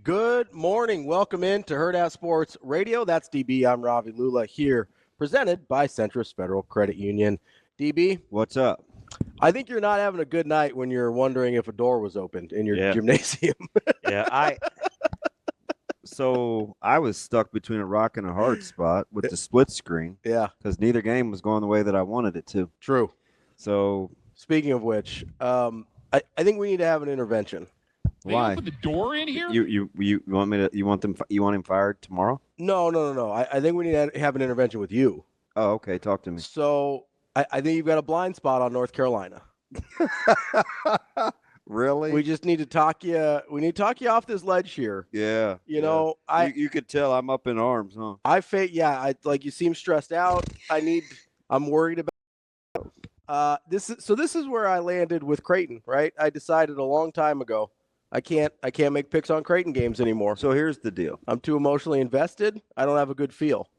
Good morning. Welcome in to Hurrdat Sports Radio. That's DB. I'm Ravi Lulla here, presented by Centris Federal Credit Union. DB, what's up? I think you're not having a good night when you're wondering if a door was opened in your gymnasium. So I was stuck between a rock and a hard spot with the split screen. Yeah. Because neither game was going the way that I wanted it to. True. So speaking of which, I think we need to have an intervention. Why? They opened the door in here? You want me to? You want him fired tomorrow? No. I think we need to have an intervention with you. Oh, okay. Talk to me. So I think you've got a blind spot on North Carolina. Really? We just need to talk you. We need to talk you off this ledge here. Yeah. You know, you could tell I'm up in arms, huh? You seem stressed out. I'm worried about. This is where I landed with Creighton. Right. I decided a long time ago. I can't make picks on Creighton games anymore. So here's the deal. I'm too emotionally invested. I don't have a good feel.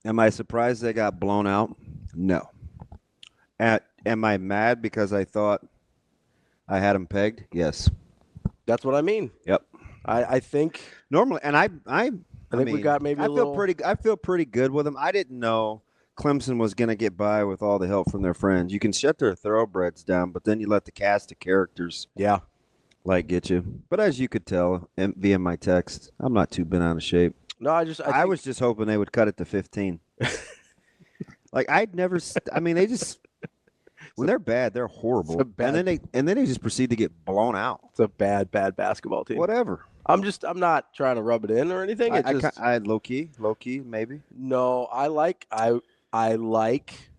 Am I surprised they got blown out? No. Am I mad because I thought I had them pegged? Yes. That's what I mean. Yep. I think normally, and I think we got maybe I feel pretty good with them. I didn't know Clemson was going to get by with all the help from their friends. You can shut their thoroughbreds down, but then you let the cast of characters get you. But as you could tell via my text, I'm not too bent out of shape. No, I was just hoping they would cut it to 15. They just when they're bad, they're horrible. And then they just proceed to get blown out. It's a bad basketball team. Whatever. I'm not trying to rub it in or anything. I low key maybe. No, I like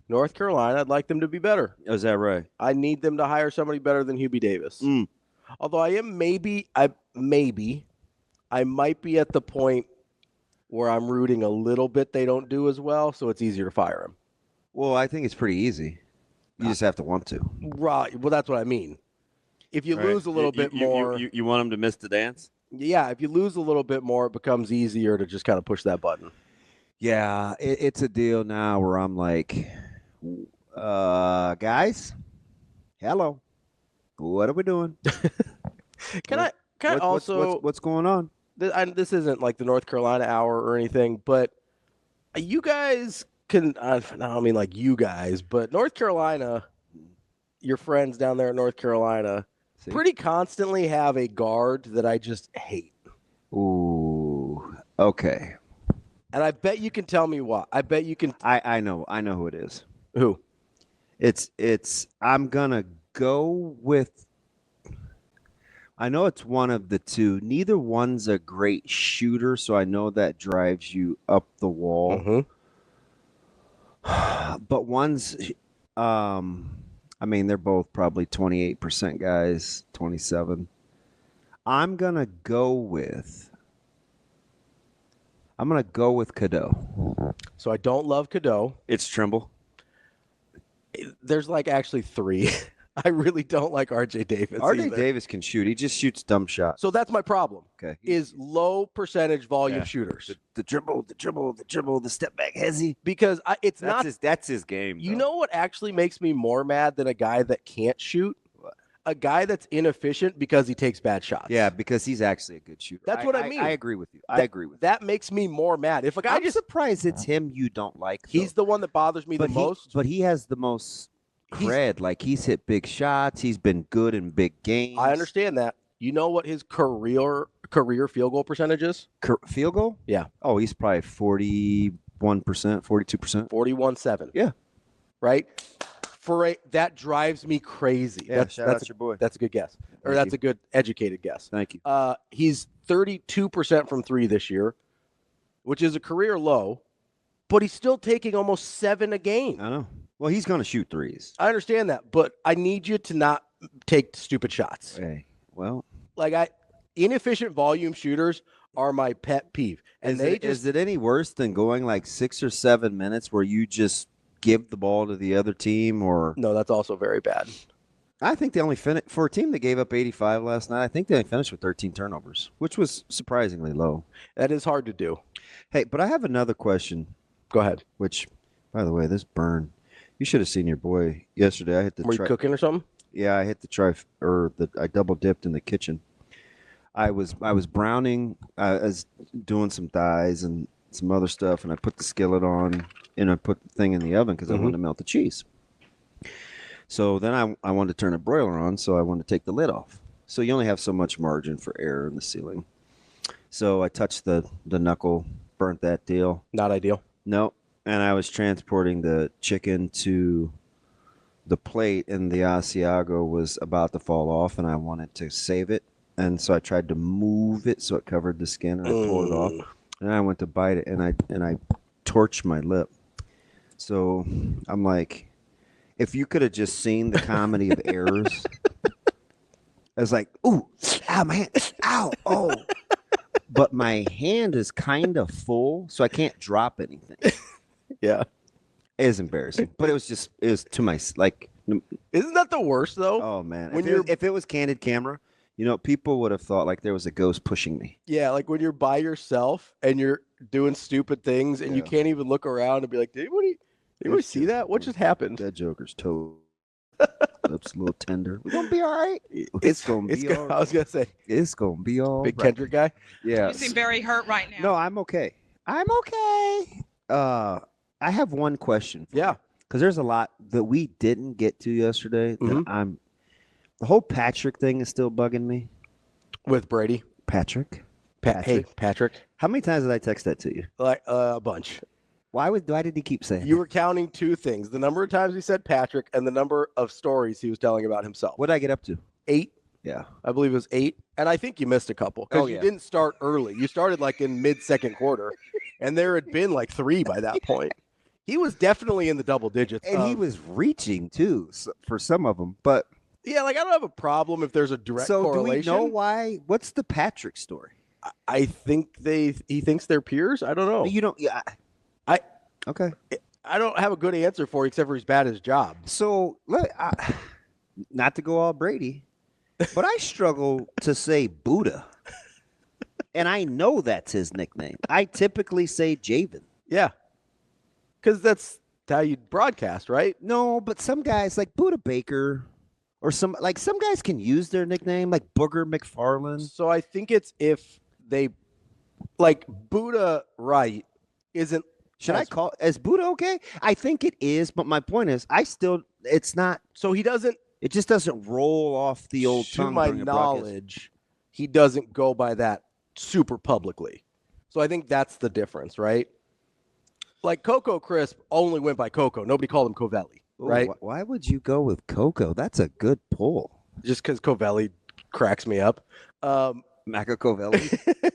North Carolina. I'd like them to be better. Is that right? I need them to hire somebody better than Hubie Davis. Although I might be at the point where I'm rooting a little bit they don't do as well, so it's easier to fire him. Well, I think it's pretty easy. You just have to want to. Right. Well, that's what I mean. If you lose a little bit more. You want them to miss the dance? Yeah, if you lose a little bit more, it becomes easier to just kind of push that button. Yeah, it's a deal now where I'm like, guys, hello, what are we doing? What's going on? This isn't like the North Carolina hour or anything, but you guys can. I don't mean like you guys, but North Carolina, your friends down there in North Carolina, pretty constantly have a guard that I just hate. Ooh, okay. And I bet you can tell me why. I bet you can. I know who it is. Who? It's. I'm gonna go with. I know it's one of the two. Neither one's a great shooter, so I know that drives you up the wall. Mm-hmm. But one's, they're both probably 28% guys, 27. I'm gonna go with Cadeau. So I don't love Cadeau. It's Trimble. There's actually three. I really don't like R.J. Davis. R.J. Davis can shoot. He just shoots dumb shots. So that's my problem. Okay. Is low percentage volume shooters. The dribble, the step back hezzy. Because that's his game. You know what actually makes me more mad than a guy that can't shoot? A guy that's inefficient because he takes bad shots. Yeah, because he's actually a good shooter. That's what I mean. I agree with you. That makes me more mad. If a guy I'm surprised it's him you don't like. Though. He's the one that bothers me the most. But he has the most cred. He's hit big shots. He's been good in big games. I understand that. You know what his career field goal percentage is? Field goal? Yeah. Oh, he's probably 41%, 42%. 41.7. Yeah. Right? That drives me crazy. Yeah, shout out your boy. That's a good guess. That's a good educated guess. Thank you. He's 32% from three this year, which is a career low, but he's still taking almost 7 a game. I know. Well, he's going to shoot threes. I understand that, but I need you to not take stupid shots. Hey, well. Inefficient volume shooters are my pet peeve. And is it any worse than going 6 or 7 minutes where you just give the ball to the other team? Or no, that's also very bad. I think they only finished for a team that gave up 85 last night. I think they only finished with 13 turnovers, which was surprisingly low. That is hard to do. Hey, but I have another question. Go ahead. Which, by the way, this burn. You should have seen your boy yesterday. Were you cooking or something? Yeah, I hit I double dipped in the kitchen. I was browning. I was doing some thighs and some other stuff, and I put the skillet on, and I put the thing in the oven because I wanted to melt the cheese. So then I wanted to turn a broiler on, so I wanted to take the lid off. So you only have so much margin for error in the ceiling. So I touched the knuckle, burnt that deal. Not ideal. No. And I was transporting the chicken to the plate, and the Asiago was about to fall off, and I wanted to save it. And so I tried to move it so it covered the skin, and I pulled it off. And I went to bite it, and I torched my lip. So I'm like, if you could have just seen the comedy of errors. I was like, ooh, ow, my hand, ow, oh. But my hand is kind of full, so I can't drop anything. Yeah. It is embarrassing. But it was to my, like. Isn't that the worst, though? Oh, man. When if it was candid camera, people would have thought like there was a ghost pushing me. Yeah, like when you're by yourself and you're doing stupid things and you can't even look around and be like, did anybody see that? What just happened? That Joker's toe. Lips a little tender. We're gonna be all right. It's gonna be all right. I was gonna say it's gonna be all big right. Kendrick guy. Yeah. You seem very hurt right now. No, I'm okay. I have one question. Yeah. Because there's a lot that we didn't get to yesterday. That the whole Patrick thing is still bugging me. With Brady. Patrick. Hey, Patrick. How many times did I text that to you? Like a bunch. Why did he keep saying You were counting two things: the number of times he said Patrick and the number of stories he was telling about himself. What did I get up to? 8. Yeah. I believe it was 8. And I think you missed a couple because you didn't start early. You started like in mid-second quarter, and there had been like 3 by that point. He was definitely in the double digits. And he was reaching, too, for some of them. But yeah, like I don't have a problem if there's a direct correlation. So do we know why? What's the Patrick story? I think he thinks they're peers. I don't know. You don't. Yeah. Okay. I don't have a good answer for you except for he's bad at his job. So, not to go all Brady, but I struggle to say Buddha. And I know that's his nickname. I typically say Javen. Yeah. Because that's how you broadcast, right? No, but some guys like Buddha Baker or some guys can use their nickname, like Booger McFarland. So I think it's if they like Buddha Wright isn't. Should I call as Buddha okay? I think it is, but my point is it's not. So he doesn't. It just doesn't roll off the old tongue. To my knowledge, he doesn't go by that super publicly. So I think that's the difference, right? Like Coco Crisp only went by Coco. Nobody called him Covelli, right? Why would you go with Coco? That's a good pull. Just because Covelli cracks me up. Maca Covelli.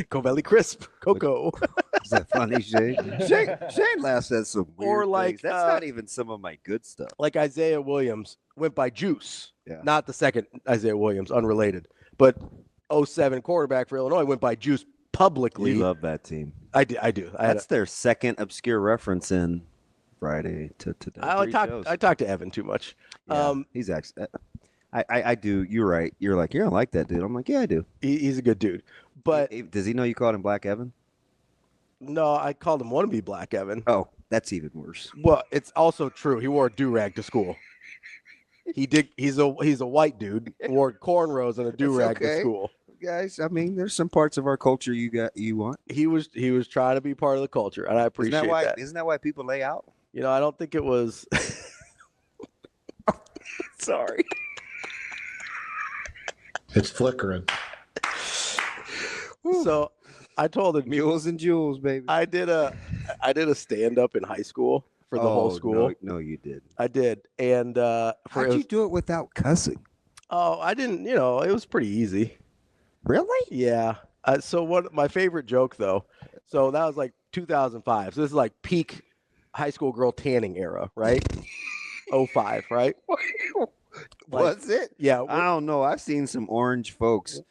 Covelli Crisp, Coco. Is that funny, Shane? Shane laughs at some weird things. That's not even some of my good stuff. Like Isaiah Williams went by Juice. Yeah. Not the second Isaiah Williams, unrelated. But 07 quarterback for Illinois went by Juice publicly. You love that team. I do. That's their second obscure reference in Friday to I talk to Evan too much. Yeah, he's actually. I do. You're right. You're like, you don't like that dude. I'm like, yeah, I do. He's a good dude. But does he know you called him Black Evan? No, I called him wannabe Black Evan. Oh, that's even worse. Well, it's also true. He wore a do-rag to school. He did. He's a white dude. Wore cornrows and a do-rag to school. Guys, I mean, there's some parts of our culture you want. He was trying to be part of the culture, and I appreciate that. Isn't that why people lay out? I don't think it was. Sorry. It's flickering. So I told him mules and jewels, baby. I did a stand-up in high school for the whole school. No, you did. I did, and how'd you do it without cussing? Oh, I didn't. It was pretty easy. Really? Yeah. So my favorite joke though. So that was like 2005. So this is like peak high school girl tanning era, right? 05, right? Was it? Yeah. I don't know. I've seen some orange folks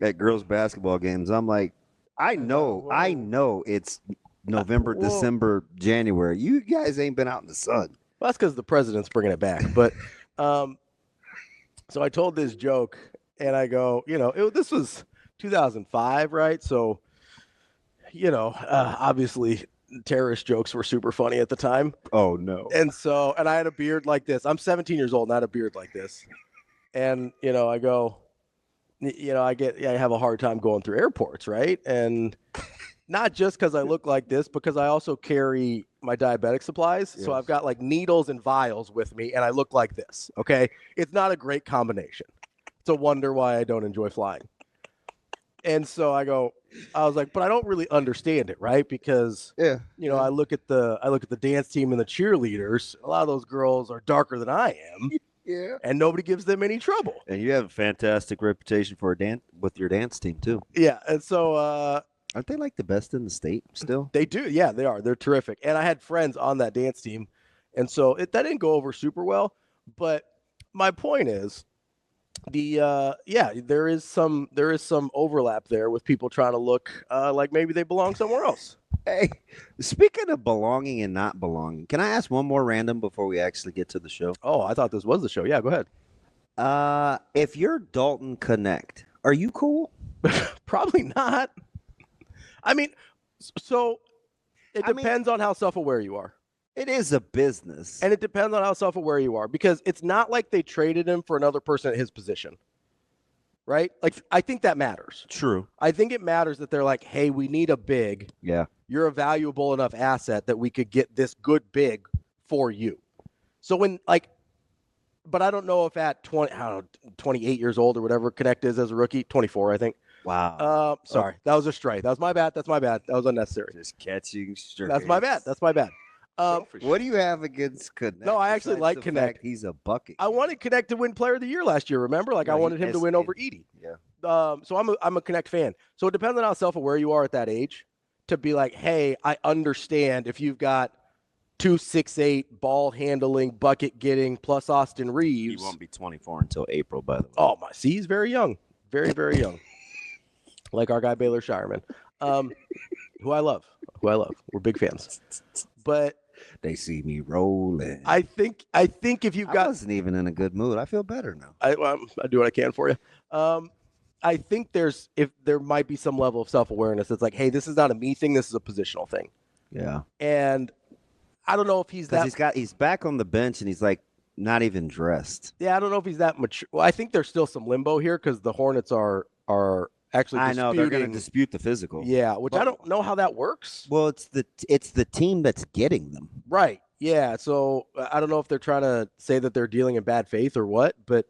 at girls' basketball games. I'm like, I know it's November, December, January. You guys ain't been out in the sun. Well, that's because the president's bringing it back. But so I told this joke, and I go, this was 2005, right? So, obviously terrorist jokes were super funny at the time. Oh, no. And I had a beard like this. I'm 17 years old and I had a beard like this. And, I go, I have a hard time going through airports, right? And not just because I look like this, because I also carry my diabetic supplies. Yes. So I've got like needles and vials with me, and I look like this. Okay. It's not a great combination. It's a wonder why I don't enjoy flying. And so I was like, but I don't really understand it, right? Because I look at the dance team and the cheerleaders. A lot of those girls are darker than I am. Yeah. And nobody gives them any trouble. And you have a fantastic reputation for with your dance team too. Yeah. And so aren't they like the best in the state still? They do. Yeah, they are. They're terrific. And I had friends on that dance team. And so that didn't go over super well. But my point is there is some overlap there with people trying to look like maybe they belong somewhere else. Hey, speaking of belonging and not belonging, can I ask one more random before we actually get to the show? Oh, I thought this was the show. Yeah, go ahead. If you're Dalton Connect, are you cool? Probably not. I mean, so it depends on how self-aware you are. It is a business. And it depends on how self-aware you are, because it's not like they traded him for another person at his position. Right? Like, I think that matters. True. I think it matters that they're like, hey, we need a big. Yeah. You're a valuable enough asset that we could get this good big for you. So but I don't know if at 28 years old or whatever Connect is as a rookie, 24, I think. Wow. Sorry. That was a stray. That was my bad. That's my bad. That was unnecessary. Just catching strays. That's my bad. What do you have against Connect? No, I actually like Connect. He's a bucket. I wanted Connect to win Player of the Year last year. Remember, I wanted him to win over Edey. Yeah. So I'm a Connect fan. So it depends on how self-aware you are at that age to be like, hey, I understand if you've got 2'6'8", ball handling, bucket getting, plus Austin Reeves. He won't be 24 until April, by the way. Oh my, see, he's very young, very very young, like our guy Baylor Shireman, who I love. We're big fans, but. They see me rolling. I think if you've got. I wasn't even in a good mood. I feel better now. I do what I can for you. I think there might be some level of self-awareness that's like, hey, this is not a me thing. This is a positional thing. Yeah. And I don't know if he's that. He's back on the bench and he's like not even dressed. Yeah, I don't know if he's that mature. Well, I think there's still some limbo here because the Hornets are actually. I know they're going to dispute the physical. Yeah, I don't know how that works. Well, it's the team that's getting them. Right. Yeah. So I don't know if they're trying to say that they're dealing in bad faith or what, but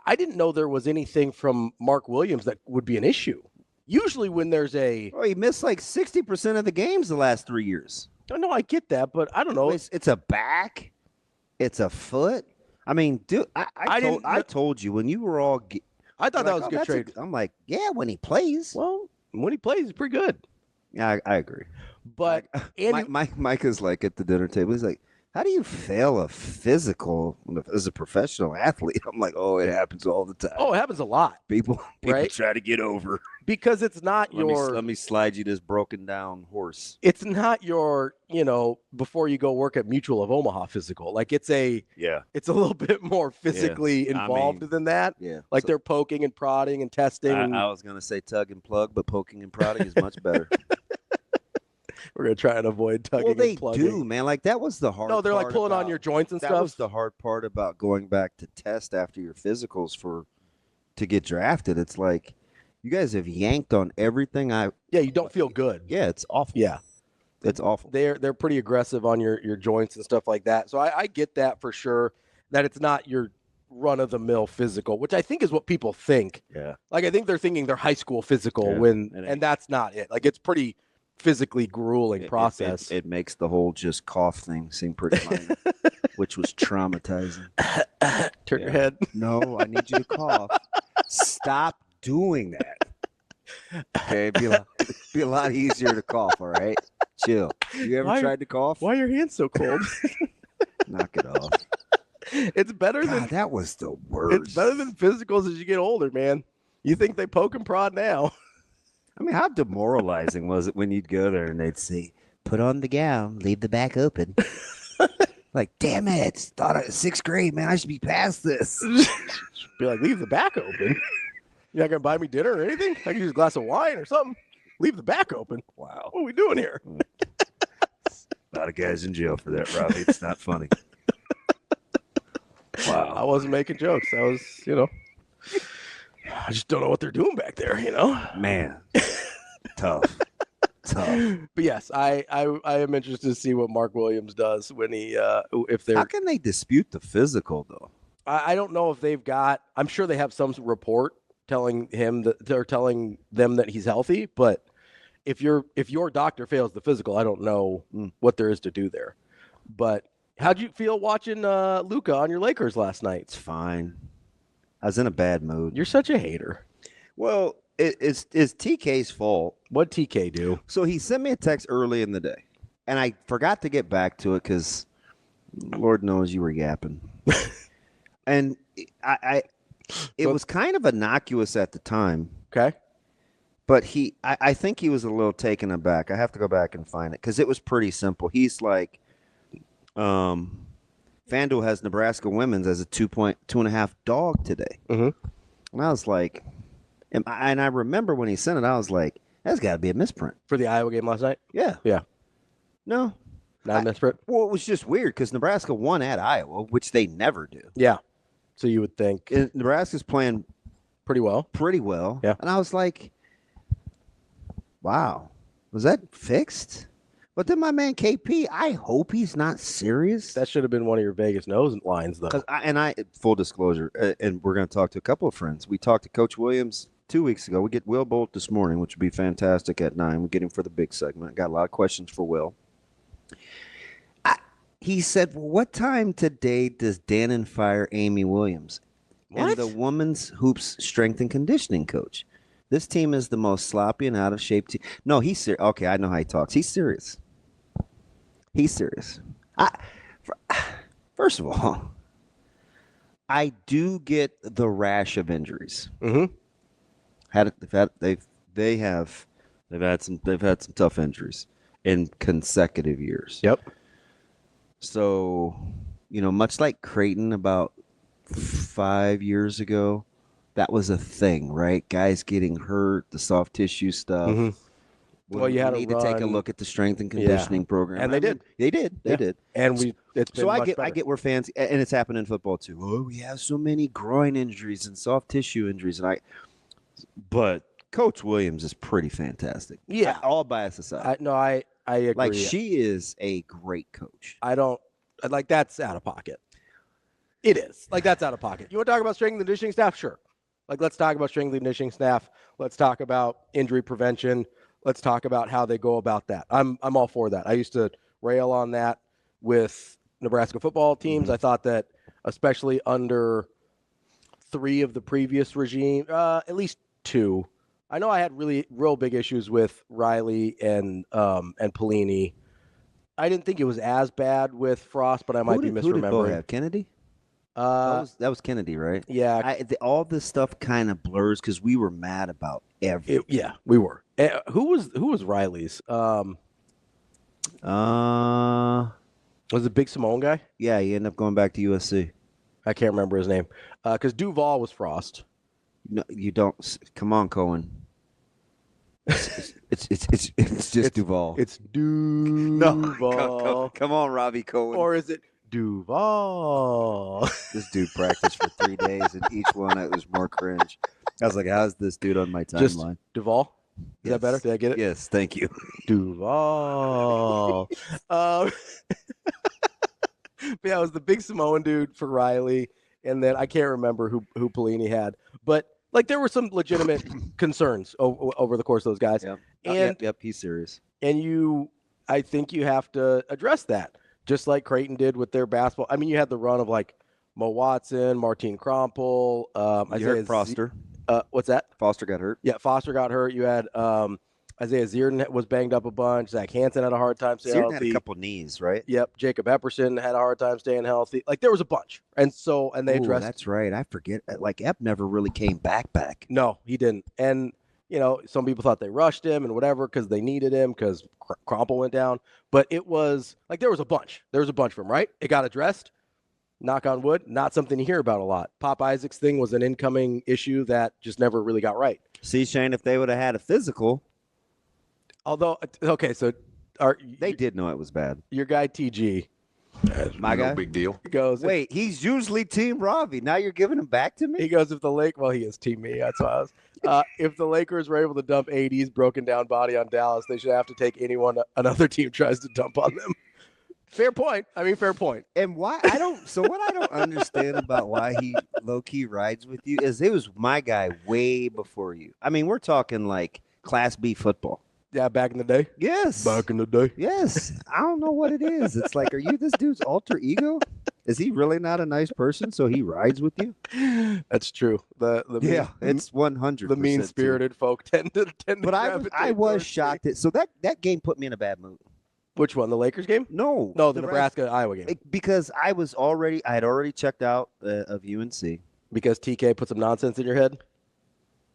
I didn't know there was anything from Mark Williams that would be an issue. Usually when there's he missed like 60% of the games the last 3 years. No, I get that, but I don't know. It's a back. It's a foot. I mean, dude, I told you when you were all. I thought that was a good trade. I'm like, yeah, when he plays. Well, when he plays, he's pretty good. Yeah, I agree. But Mike is like at the dinner table. He's like, how do you fail a physical as a professional athlete? I'm like, oh, it happens all the time. Oh, it happens a lot. People right? try to get over. Because it's not let me slide you this broken down horse. It's not your, before you go work at Mutual of Omaha physical. Like it's a little bit more physically involved than that. Yeah. Like they're poking and prodding and testing. I was going to say tug and plug, but poking and prodding is much better. We're going to try and avoid tugging and plugging. Well, they do, man. Like, that was the hard part. No, they're like pulling on your joints and stuff. That was the hard part about going back to test after your physicals to get drafted. It's like, you guys have yanked on everything. You don't feel good. Yeah, it's awful. Yeah. It's awful. They're pretty aggressive on your joints and stuff like that. So I get that for sure, that it's not your run-of-the-mill physical, which I think is what people think. Yeah. Like, I think they're thinking they're high school physical and that's not it. Like, it's pretty physically grueling process. It makes the whole just cough thing seem pretty minor, which was traumatizing. Turn your head. No, I need you to cough. Stop doing that. Okay, it'd be a lot easier to cough, all right? Chill. You ever tried to cough? Why are your hands so cold? Knock it off. It's better than that was the worst. It's better than physicals as you get older, man. You think they poke and prod now. I mean, how demoralizing was it when you'd go there and they'd say, put on the gown, leave the back open. Like, damn it, it's sixth grade, man. I should be past this. Be like, leave the back open? You're not going to buy me dinner or anything? I can use a glass of wine or something. Leave the back open. Wow. What are we doing here? A lot of guys in jail for that, Ravi. It's not funny. Wow. I wasn't making jokes. I was, I just don't know what they're doing back there, Man, tough. But yes, I am interested to see what Mark Williams does when he if they're. How can they dispute the physical though? I don't know if they've got. I'm sure they have some report telling him that they're telling them that he's healthy. But if your doctor fails the physical, I don't know what there is to do there. But how'd you feel watching Luka on your Lakers last night? It's fine. I was in a bad mood. You're such a hater. Well, it's TK's fault. What'd TK do? So he sent me a text early in the day, and I forgot to get back to it because Lord knows you were yapping. And it was kind of innocuous at the time. Okay. But I think he was a little taken aback. I have to go back and find it because it was pretty simple. He's like, FanDuel has Nebraska women's as a 2.5 dog today. Mm-hmm. And I was like, and I remember when he sent it, I was like, that's got to be a misprint. For the Iowa game last night? Yeah. Yeah. No. Not a misprint? Well, it was just weird because Nebraska won at Iowa, which they never do. Yeah. So you would think. And Nebraska's playing pretty well. Yeah. And I was like, wow, was that fixed? But then my man KP, I hope he's not serious. That should have been one of your Vegas nose lines, though. Full disclosure, and we're going to talk to a couple of friends. We talked to Coach Williams 2 weeks ago. We get Will Bolt this morning, which would be fantastic at 9. We get him for the big segment. Got a lot of questions for Will. He said, well, what time today does Dannon fire Amy Williams? What? And the women's hoops strength and conditioning coach. This team is the most sloppy and out of shape team. No, he's serious. Okay, I know how he talks. He's serious. First of all, I do get the rash of injuries. Mm-hmm. They've had some tough injuries in consecutive years. Yep. So, much like Creighton about 5 years ago, that was a thing, right? Guys getting hurt, the soft tissue stuff. Mm-hmm. Well, you had to take a look at the strength and conditioning program, and they did. They did. And it's been I much better. get where fans, and it's happened in football too. Oh, we have so many groin injuries and soft tissue injuries, but Coach Williams is pretty fantastic. Yeah, all bias aside. I agree. Like, she is a great coach. I don't like that's out of pocket. It is like that's out of pocket. You want to talk about strength and conditioning staff? Sure. Like, let's talk about strength and conditioning staff. Let's talk about injury prevention. Let's talk about how they go about that. I'm all for that. I used to rail on that with Nebraska football teams. Mm-hmm. I thought that, especially under 3 of the previous regime, at least 2. I know I had real big issues with Riley and Pelini. I didn't think it was as bad with Frost, but I might be misremembering. Who did Bo have? Kennedy? That was Kennedy, right? Yeah. All this stuff kind of blurs because we were mad about everything. Yeah, we were. Who was Riley's? Was it Big Simone guy? Yeah, he ended up going back to USC. I can't remember his name. Because Duval was Frost. No, you don't. Come on, Cohen. It's just Duval. It's Duval. No, come on, Ravi Cohen. Or is it Duval? This dude practiced for 3 days, and each one it was more cringe. I was like, "How's this dude on my timeline?" Just Duval. Is that better? Did I get it? Yes, thank you. Duval. But yeah, it was the Big Samoan dude for Riley, and then I can't remember who Pelini had, but like there were some legitimate concerns over the course of those guys. Yep. And yep, he's serious. And I think you have to address that, just like Creighton did with their basketball. I mean, you had the run of like Mo Watson, Martine Krompel, Isaiah Foster. What's that? Foster got hurt. Yeah, Foster got hurt. You had Isaiah Zierden was banged up a bunch. Zach Hansen had a hard time staying healthy. Zierden had a couple knees, right? Yep. Jacob Epperson had a hard time staying healthy. Like, there was a bunch. And they addressed. That's right. I forget. Like, Epp never really came back. No, he didn't. And, some people thought they rushed him and whatever because they needed him because Krompel went down. But it was, like, there was a bunch. There was a bunch of them, right? It got addressed. Knock on wood. Not something you hear about a lot. Pop Isaac's thing was an incoming issue that just never really got right. See, Shane, if they would have had a physical. Although, okay, so they did know it was bad. Your guy TG, My guy? No big deal. He goes, Wait, he's usually Team Ravi. Now you're giving him back to me? he goes, if the he is Team Me. That's why I was. If the Lakers were able to dump AD's broken down body on Dallas, they should have to take anyone another team tries to dump on them. Fair point. I mean, fair point. And why I don't so what I don't understand about why he low-key rides with you is it was my guy way before you. I mean, we're talking like Class B football. Yeah, back in the day. Yes. Back in the day. Yes. I don't know what it is. It's like, are you this dude's alter ego? Is he really not a nice person, so he rides with you? That's true. It's 100%. The mean-spirited folk tend to. But I was shocked. So that game put me in a bad mood. Which one? The Lakers game? No, the Nebraska-Iowa game. Because I had already checked out of UNC. Because TK put some nonsense in your head?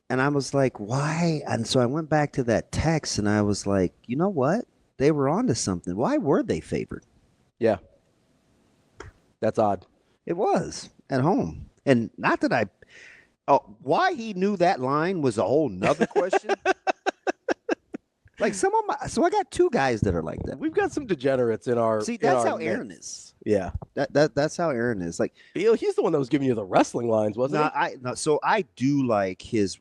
And I was like, why? And so I went back to that text, and I was like, you know what? They were onto something. Why were they favored? Yeah. That's odd. It was at home. And not that why he knew that line was a whole nother question. Like so I got two guys that are like that. We've got some degenerates in our. See, that's how Aaron is. Yeah, that's how Aaron is. Like he's the one that was giving you the wrestling lines, wasn't he? So I do like his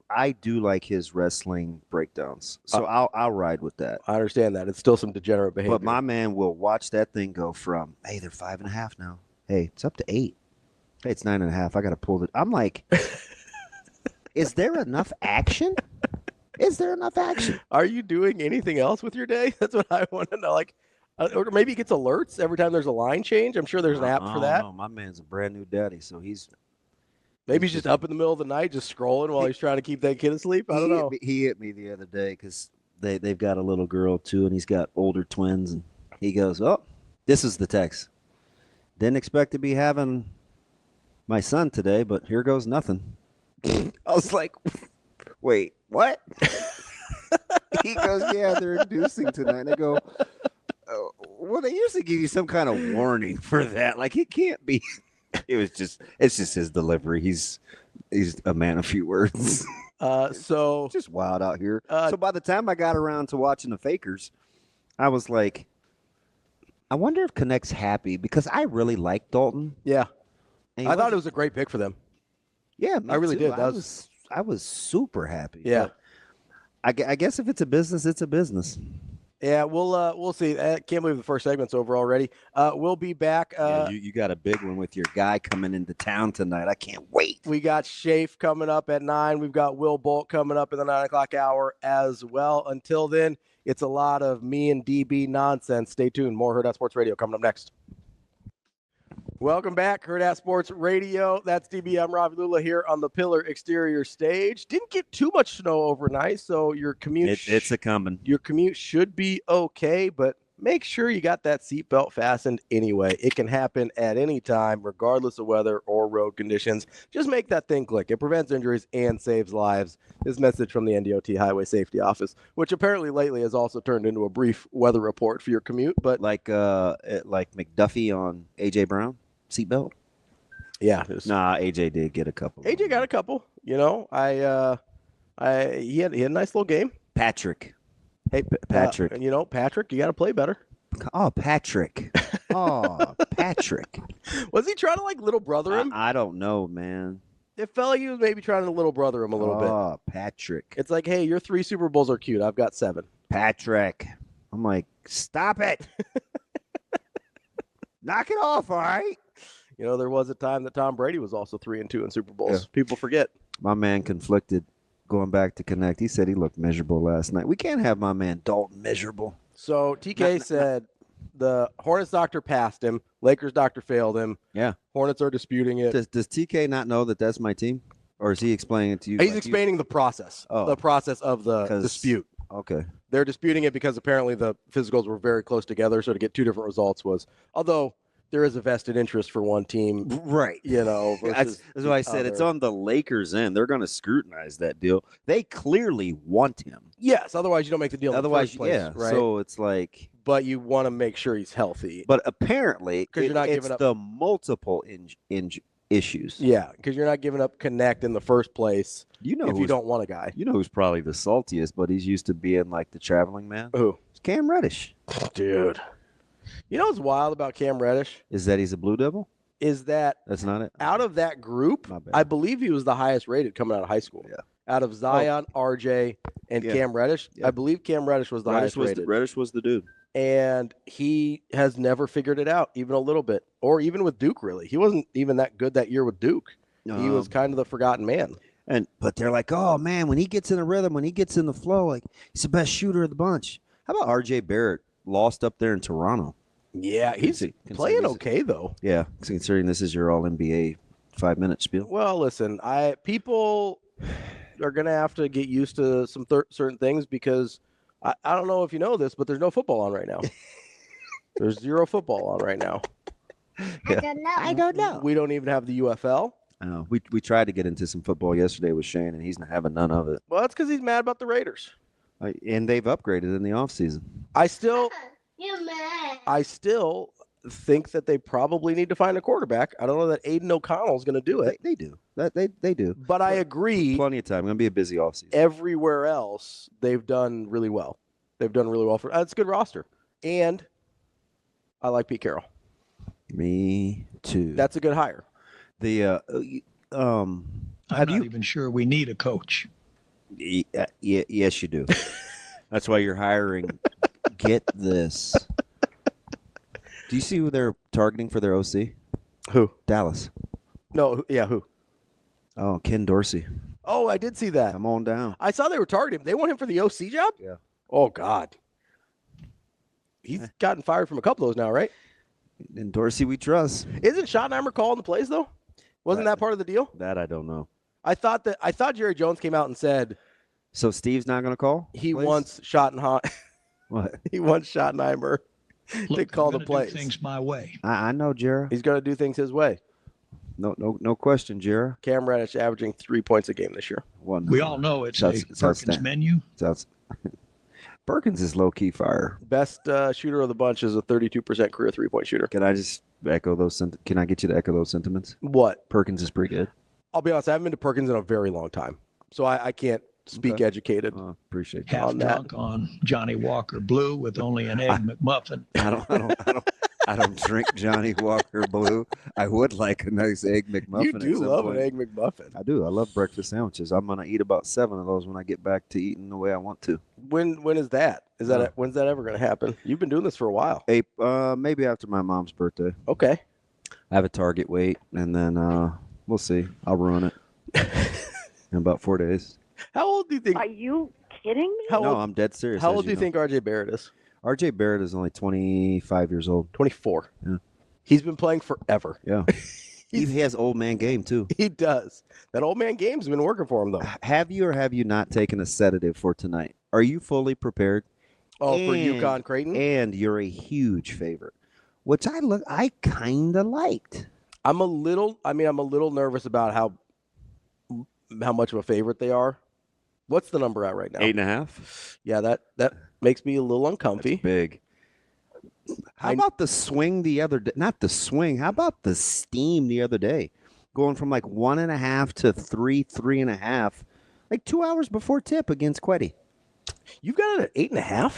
wrestling breakdowns. So I'll ride with that. I understand that. It's still some degenerate behavior. But my man will watch that thing go from, hey, they're 5.5 now. Hey, it's up to 8. Hey, it's 9.5. I got to pull it. I'm like, is there enough action? Is there enough action? Are you doing anything else with your day? That's what I want to know. Like, or maybe he gets alerts every time there's a line change. I'm sure there's an app for that. No, my man's a brand new daddy, so he's just up in the middle of the night, just scrolling while he's trying to keep that kid asleep. I don't know. He hit me the other day because they've got a little girl too, and he's got older twins, and he goes, "Oh, this is the text. Didn't expect to be having my son today, but here goes nothing." I was like, wait, what? He goes, yeah, they're inducing tonight. And I go, oh, well, they usually give you some kind of warning for that. Like, it can't be. It's just his delivery. He's a man of few words. So just wild out here. So by the time I got around to watching the Fakers, I was like, I wonder if Connect's happy because I really like Dalton. Yeah. I thought it was a great pick for them. Yeah, I really did. I was super happy. Yeah. I guess if it's a business, it's a business. Yeah, we'll see. I can't believe the first segment's over already. We'll be back. You got a big one with your guy coming into town tonight. I can't wait. We got Schaefer coming up at 9. We've got Will Bolt coming up in the 9 o'clock hour as well. Until then, it's a lot of me and DB nonsense. Stay tuned. More Hurrdat Sports Radio coming up next. Welcome back, Hurrdat Sports Radio. That's DB. I'm Ravi Lulla here on the Pillar exterior stage. Didn't get too much snow overnight, so your commute it's a coming. Your commute should be okay, but make sure you got that seatbelt fastened anyway. It can happen at any time, regardless of weather or road conditions. Just make that thing click. It prevents injuries and saves lives. This message from the NDOT Highway Safety Office, which apparently lately has also turned into a brief weather report for your commute. But like McDuffie on A.J. Brown seatbelt. Yeah, AJ did get a couple. AJ got a couple. You know, he had a nice little game. Patrick. Hey, Patrick. Patrick, you got to play better. Oh, Patrick. Patrick. Was he trying to little brother him? I don't know, man. It felt like he was maybe trying to little brother him a little bit. Oh, Patrick. It's like, hey, your 3 Super Bowls are cute. I've got 7. Patrick. I'm like, stop it. Knock it off, all right? There was a time that Tom Brady was also 3-2 in Super Bowls. Yeah. People forget. My man conflicted going back to Connect. He said he looked miserable last night. We can't have my man Dalton miserable. So TK said the Hornets doctor passed him. Lakers doctor failed him. Yeah. Hornets are disputing it. Does TK not know that that's my team? Or is he explaining it to you? He's explaining the process. The process of the dispute. Okay. They're disputing it because apparently the physicals were very close together. So to get 2 different results although there is a vested interest for one team. Right. That's why I said it's on the Lakers' end. They're going to scrutinize that deal. They clearly want him. Yes. Otherwise, you don't make the deal. Otherwise, in the first place, right? So it's like. But you want to make sure he's healthy. But apparently, you're not it's giving up the multiple issues. Yeah, because you're not giving up Connect in the first place. If you don't want a guy. You know who's probably the saltiest, but he's used to being like the traveling man. Who? It's Cam Reddish. Dude. You know what's wild about Cam Reddish? Is that he's a Blue Devil? Is that That's not it? out of that group, I believe he was the highest rated coming out of high school. Yeah. Out of Zion, RJ, and Cam Reddish, I believe Cam Reddish was the highest rated. Reddish was the dude. And he has never figured it out, even a little bit. Or even with Duke, really. He wasn't even that good that year with Duke. He was kind of the forgotten man. But they're like, oh, man, when he gets in a rhythm, when he gets in the flow, like he's the best shooter of the bunch. How about RJ Barrett, lost up there in Toronto? Yeah, he's playing okay, though. Yeah, considering this is your all-NBA 5-minute spiel. Well, listen, people are going to have to get used to some certain things because I don't know if you know this, but there's no football on right now. There's zero football on right now. Yeah. I don't know. We don't even have the UFL. We tried to get into some football yesterday with Shane, and he's not having none of it. Well, that's because he's mad about the Raiders. And they've upgraded in the offseason. I still think that they probably need to find a quarterback. I don't know that Aiden O'Connell's going to do it. They do. They do. But I agree. Plenty of time. Going to be a busy offseason. Everywhere else, they've done really well. They've done really well for. It's a good roster, and I like Pete Carroll. Me too. That's a good hire. I'm not even sure we need a coach. Yes, you do. That's why you're hiring. Get this. Do you see who they're targeting for their OC? Who? Dallas. No, yeah, who? Oh, Ken Dorsey. Oh, I did see that. Come on down. I saw they were targeting him. They want him for the OC job? Yeah. Oh, God. He's gotten fired from a couple of those now, right? In Dorsey, we trust. Isn't Schottenheimer calling the plays, though? Wasn't that part of the deal? That I don't know. I thought Jerry Jones came out and said. So Steve's not going to call? He wants Schottenheimer. What? He wants Schottenheimer to call the plays. Do things my way. I know, Jera. He's going to do things his way. No question, Jera. Cam Reddish averaging 3 points a game this year. We all know it's a Perkins menu. Perkins is low-key fire. Best shooter of the bunch is a 32% career three-point shooter. Can I just echo those? Can I get you to echo those sentiments? What? Perkins is pretty good. I'll be honest. I haven't been to Perkins in a very long time, so I can't speak educated. Appreciate that. Half drunk on Johnny Walker Blue with only an egg McMuffin. I don't drink Johnny Walker Blue. I would like a nice egg McMuffin. You do love an egg McMuffin. I do. I love breakfast sandwiches. I'm gonna eat about 7 of those when I get back to eating the way I want to. When is that? When's that ever gonna happen? You've been doing this for a while. Maybe after my mom's birthday. Okay. I have a target weight, and then we'll see. I'll run it in about 4 days. How old do you think? Are you kidding me? No, I'm dead serious. How old do you think RJ Barrett is? RJ Barrett is only 25 years old. 24. Yeah. He's been playing forever. Yeah. He has old man game, too. He does. That old man game's been working for him, though. Have you or have you not taken a sedative for tonight? Are you fully prepared? Oh, for UConn Creighton? And you're a huge favorite, which I kind of liked. I'm a little nervous about how much of a favorite they are. What's the number at right now? 8.5. Yeah, that makes me a little uncomfy. That's big. How about the swing the other day? Not the swing. How about the steam the other day? Going from like 1.5 to 3.5, like 2 hours before tip against Quetty. You've got it at 8.5?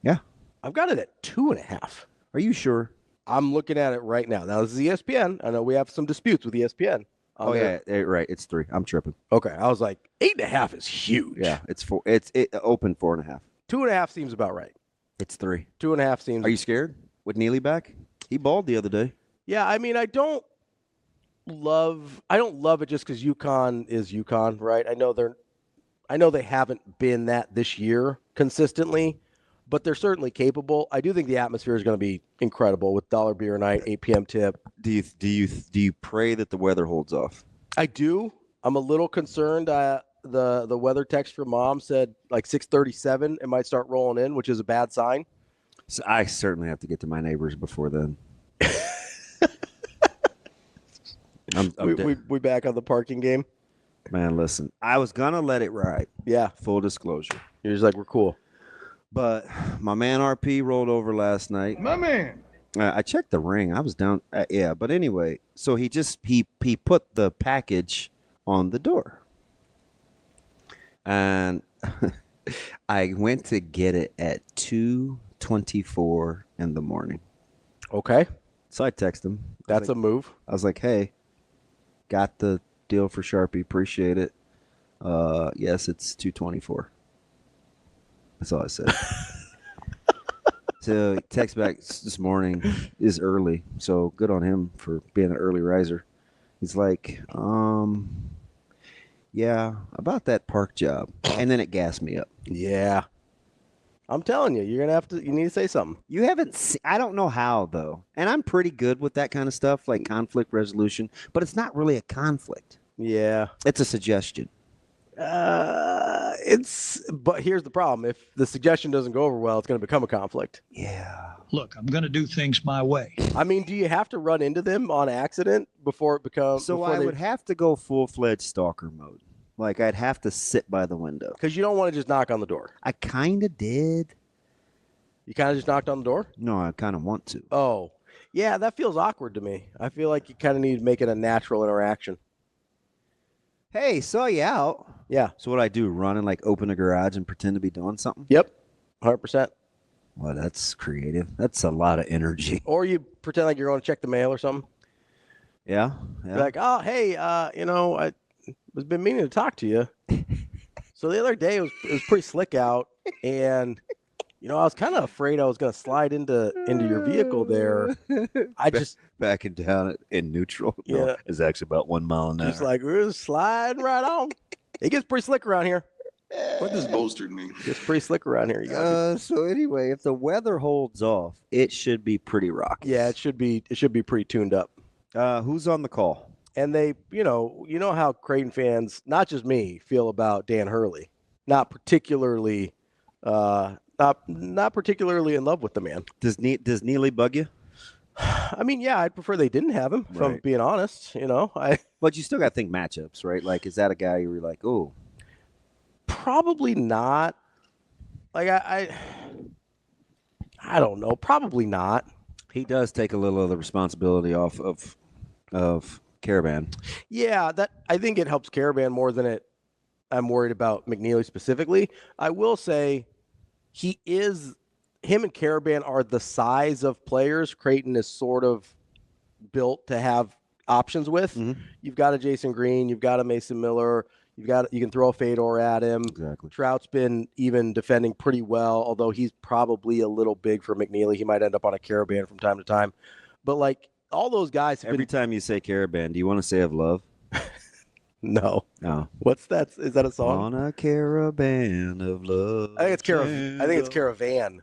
Yeah. I've got it at 2.5. Are you sure? I'm looking at it right now. Now, this is ESPN. I know we have some disputes with ESPN. Oh, yeah, right. It's 3. I'm tripping. Okay. I was like, 8.5 is huge. Yeah, it's 4. It open 4.5. 2.5 seems about right. It's 3. 2.5 seems. Are you scared with Neely back? He balled the other day. Yeah, I mean, I don't love it just because UConn is UConn, right? I know they haven't been that this year consistently, but they're certainly capable. I do think the atmosphere is going to be incredible with $1 beer night, 8 p.m. tip. Do you pray that the weather holds off? I do. I'm a little concerned. The weather text from Mom said like 6:37 it might start rolling in, which is a bad sign. So I certainly have to get to my neighbors before then. we back on the parking game. Man, listen, I was gonna let it ride. Yeah, full disclosure. You're just like, we're cool. But my man RP rolled over last night. My man. I checked the ring. I was down. Yeah, but anyway, so he put the package on the door, and I went to get it at 2:24 in the morning. Okay. So I text him. That's a move. I was like, hey, got the deal for Sharpie. Appreciate it. Yes, it's $224. That's all I said. So text back this morning is early, so good on him for being an early riser. He's like, yeah, about that park job, and then it gassed me up. Yeah, I'm telling you, you're gonna you need to say something. You haven't. I don't know how though, and I'm pretty good with that kind of stuff, like conflict resolution. But it's not really a conflict. Yeah, it's a suggestion. But here's the problem. If the suggestion doesn't go over well, it's going to become a conflict. Yeah. Look, I'm going to do things my way. I mean, do you have to run into them on accident before it becomes... So I would have to go full-fledged stalker mode. Like, I'd have to sit by the window. Because you don't want to just knock on the door. I kind of did. You kind of just knocked on the door? No, I kind of want to. Oh. Yeah, that feels awkward to me. I feel like you kind of need to make it a natural interaction. Hey, saw you out. Yeah. So what I do, run and like open a garage and pretend to be doing something? Yep. 100%. Well, that's creative. That's a lot of energy. Or you pretend like you're going to check the mail or something. Yeah. Be like, oh, hey, I was been meaning to talk to you. So the other day it was pretty slick out, and I was kind of afraid I was going to slide into your vehicle there. I just backing down in neutral. Yeah, no, it's actually about 1 mile an hour. Just like we're sliding right on. It gets pretty slick around here. What does bolstered mean? It gets pretty slick around here. So anyway, if the weather holds off, it should be pretty rocky. Yeah, it should be pretty tuned up. Who's on the call? And they, you know how Creighton fans, not just me, feel about Dan Hurley. Not particularly in love with the man. Does Neely bug you? I mean, yeah, I'd prefer they didn't have him, if I'm being honest. But you still got to think matchups, right? Like, is that a guy you were like, oh? Probably not. Like, I don't know. Probably not. He does take a little of the responsibility off of Caravan. Yeah, I think it helps Caravan more than I'm worried about McNeely specifically. I will say him and Caravan are the size of players Creighton is sort of built to have options with. Mm-hmm. You've got a Jason Green, you've got a Mason Miller, you can throw a Fedor at him. Exactly. Trout's been even defending pretty well, although he's probably a little big for McNeely. He might end up on a Caravan from time to time. But like all those guys every time you say Caravan, do you want to say of love? No. What's that? Is that a song? On a caravan of love. I think it's Caravan.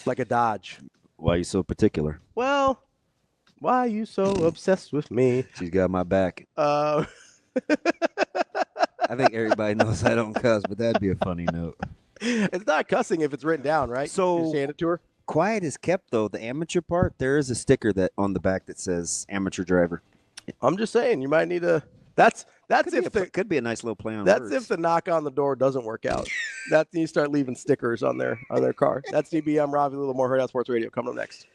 Like a Dodge. Why are you so particular? Well, why are you so obsessed with me? She's got my back. I think everybody knows I don't cuss, but that'd be a funny note. It's not cussing if it's written down, right? So you hand it to her. Quiet is kept, though. The amateur part, there is a sticker that on the back that says amateur driver. I'm just saying, you might need to. Could be a nice little play on words. That's if the knock on the door doesn't work out. That's you start leaving stickers on their car. That's DB. I'm Ravi. Lulla. More Hurrdat Sports Radio coming up next.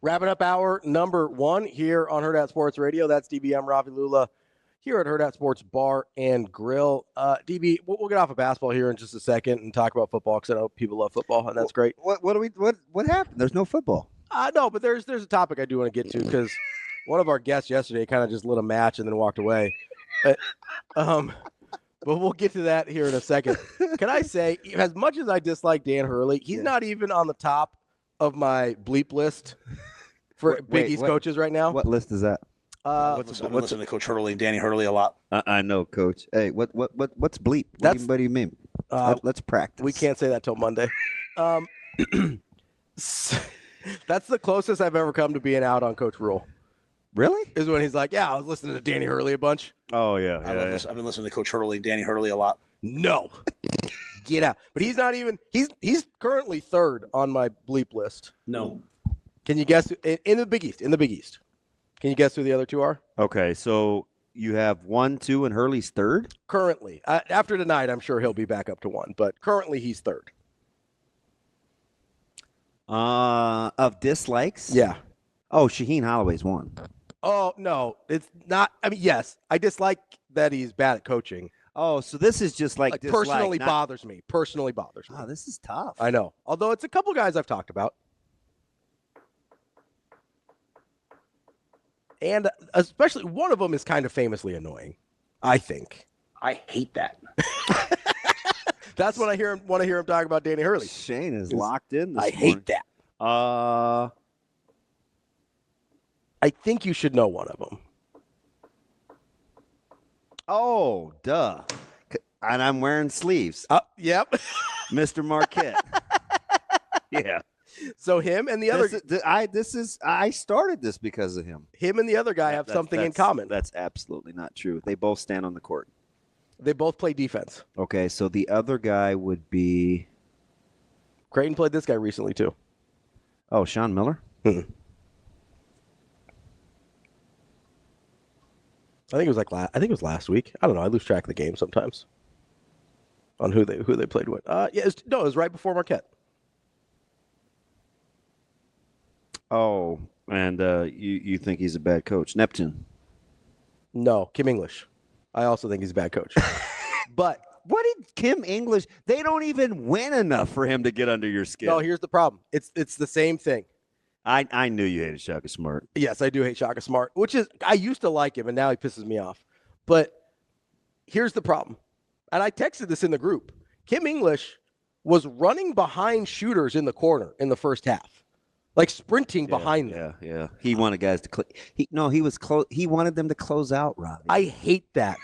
Wrapping up hour number 1 here on Hurrdat Sports Radio. That's DB. I'm Ravi Lulla here at Hurrdat Sports Bar and Grill. DB, we'll get off of basketball here in just a second and talk about football because I know people love football and that's great. What happened? There's no football. No, but there's a topic I do want to get to because one of our guests yesterday kind of just lit a match and then walked away. But we'll get to that here in a second. Can I say, as much as I dislike Dan Hurley, he's not even on the top of my bleep list for Big East coaches right now. What list is that? I've been listening to Coach Hurley and Danny Hurley a lot. I know, Coach. Hey, what's bleep? What do you mean? Let's practice. We can't say that till Monday. That's the closest I've ever come to being out on Coach Rule. Really? Is when he's like, yeah, I was listening to Danny Hurley a bunch. Oh, yeah. I've been listening to Coach Hurley and Danny Hurley a lot. No. Get out. But he's not even – he's currently third on my bleep list. No. Can you guess – in the Big East. In the Big East. Can you guess who the other two are? Okay, so you have 1, 2, and Hurley's third? Currently. After tonight, I'm sure he'll be back up to 1. But currently, he's third. Of dislikes? Yeah. Oh, Shaheen Holloway's 1. Oh, no. It's not – I mean, yes. I dislike that he's bad at coaching. Oh, so this is just like dislike, personally bothers me. Personally bothers me. Oh, this is tough. I know. Although it's a couple guys I've talked about. And especially one of them is kind of famously annoying, I think. I hate that. That's when I want to hear him talk about Danny Hurley. Shane is locked in this I morning. hate that. I think you should know one of them. Oh, duh. And I'm wearing sleeves. Yep. Mr. Marquette. Yeah. So him and the other I started this because of him. Him and the other guy have something in common. That's absolutely not true. They both stand on the court. They both play defense. Okay, so the other guy would be Creighton played this guy recently too. Oh, Sean Miller? I think it was last week. I don't know. I lose track of the game sometimes on who they played with. It was right before Marquette. Oh, and you think he's a bad coach. Neptune. No, Kim English. I also think he's a bad coach. But what did Kim English? They don't even win enough for him to get under your skin. No, here's the problem. It's the same thing. I knew you hated Shaka Smart. Yes, I do hate Shaka Smart, which is I used to like him, and now he pisses me off. But here's the problem, and I texted this in the group. Kim English was running behind shooters in the corner in the first half, like sprinting behind them. Yeah. He wanted guys to he wanted them to close out, Ravi. I hate that.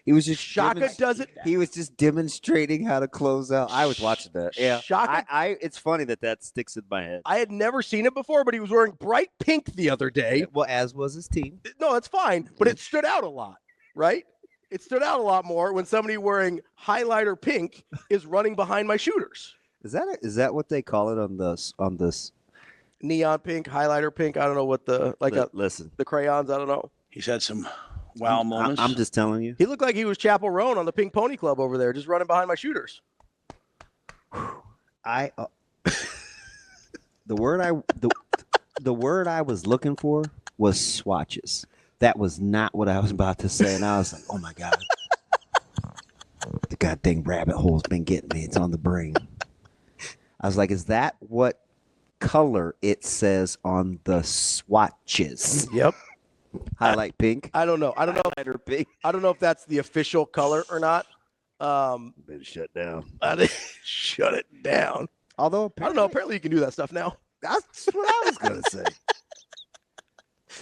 He was just Shaka does it. He was just demonstrating how to close out. I was watching that. Yeah, Shaka. It's funny that sticks in my head. I had never seen it before, but he was wearing bright pink the other day. Well, as was his team. No, that's fine, but it stood out a lot, right? It stood out a lot more when somebody wearing highlighter pink is running behind my shooters. Is that what they call it on this neon pink, highlighter pink? I don't know what the listen. The crayons. I don't know. He's had some wow moments. I'm just telling you. He looked like he was Chapel Roan on the Pink Pony Club over there, just running behind my shooters. The word I was looking for was swatches. That was not what I was about to say, and I was like, oh my God. The goddamn rabbit hole's been getting me. It's on the brain. I was like, is that what color it says on the swatches? Yep. Highlight pink. I don't know. Highlighter pink. I don't know if that's the official color or not. Been shut down. Shut it down. Although I don't know. Apparently, you can do that stuff now. That's what I was gonna say.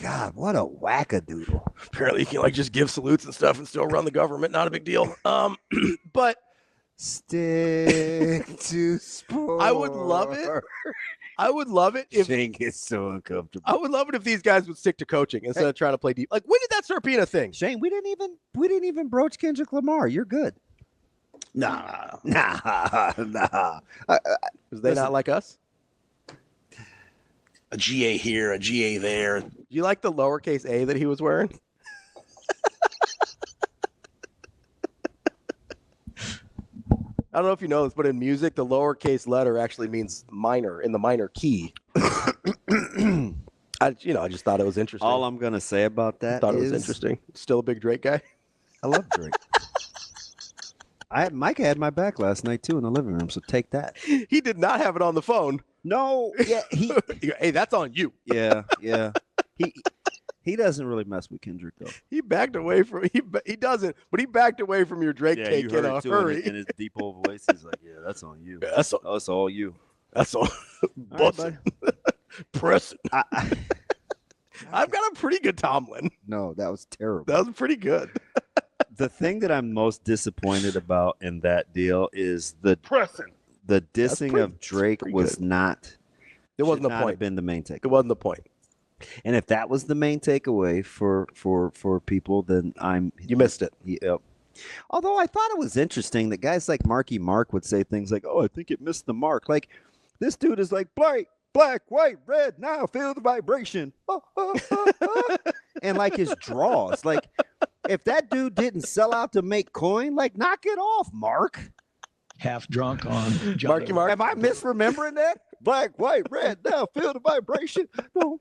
God, what a wackadoodle. Apparently, you can just give salutes and stuff and still run the government. Not a big deal. But stick to sport. I would love it. I would love it if Shane gets so uncomfortable. I would love it if these guys would stick to coaching instead of trying to play deep. Like, when did that start being a thing? Shane, we didn't even broach Kendrick Lamar. You're good. Nah. Was they not like us? A GA here, a GA there. Do you like the lowercase a that he was wearing? I don't know if you know this, but in music, the lowercase letter actually means minor in the minor key. I just thought it was interesting. All I'm gonna say about that Thought it was interesting. Still a big Drake guy. I love Drake. Mike had my back last night too in the living room, so take that. He did not have it on the phone. No, yeah, hey, that's on you. Yeah. He doesn't really mess with Kendrick though. He backed away from he doesn't, but he backed away from your Drake take in a hurry. In his deep old voice, he's like, "Yeah, that's on you. Yeah, that's all you. That's all." Bussin'. Pressing. I've got a pretty good Tomlin. No, that was terrible. That was pretty good. The thing that I'm most disappointed about in that deal is the dissing of Drake was good. not. It wasn't the point. Have been the main takeaway. It wasn't the point. And if that was the main takeaway for people, then you missed it. Yep. Although I thought it was interesting that guys like Marky Mark would say things like, "Oh, I think it missed the mark." Like this dude is like black, white, red. Now feel the vibration. And like his draws, like if that dude didn't sell out to make coin, like knock it off, Mark. Half drunk on Marky Mark. Am I misremembering that? Black, white, red. Now feel the vibration. Don't.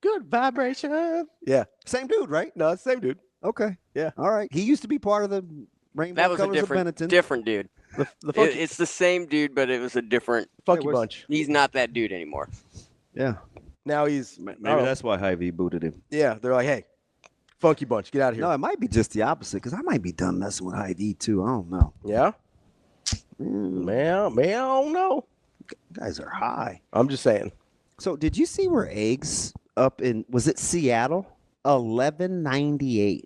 Good vibration. Yeah. Same dude, right? No, it's the same dude. Okay. Yeah. All right. He used to be part of the Rainbow That was a Colors of Benetton. different dude. The funky, It's the same dude, but it was a different funky bunch. He's not that dude anymore. Yeah. Now he's Maybe that's why Hy-Vee booted him. Yeah, they're like, hey, funky bunch, get out of here. No, it might be just the opposite because I might be done messing with Hy-Vee too. I don't know. Yeah? Man, I don't know. Guys are high. I'm just saying. So did you see where eggs up in, was it Seattle? $11.98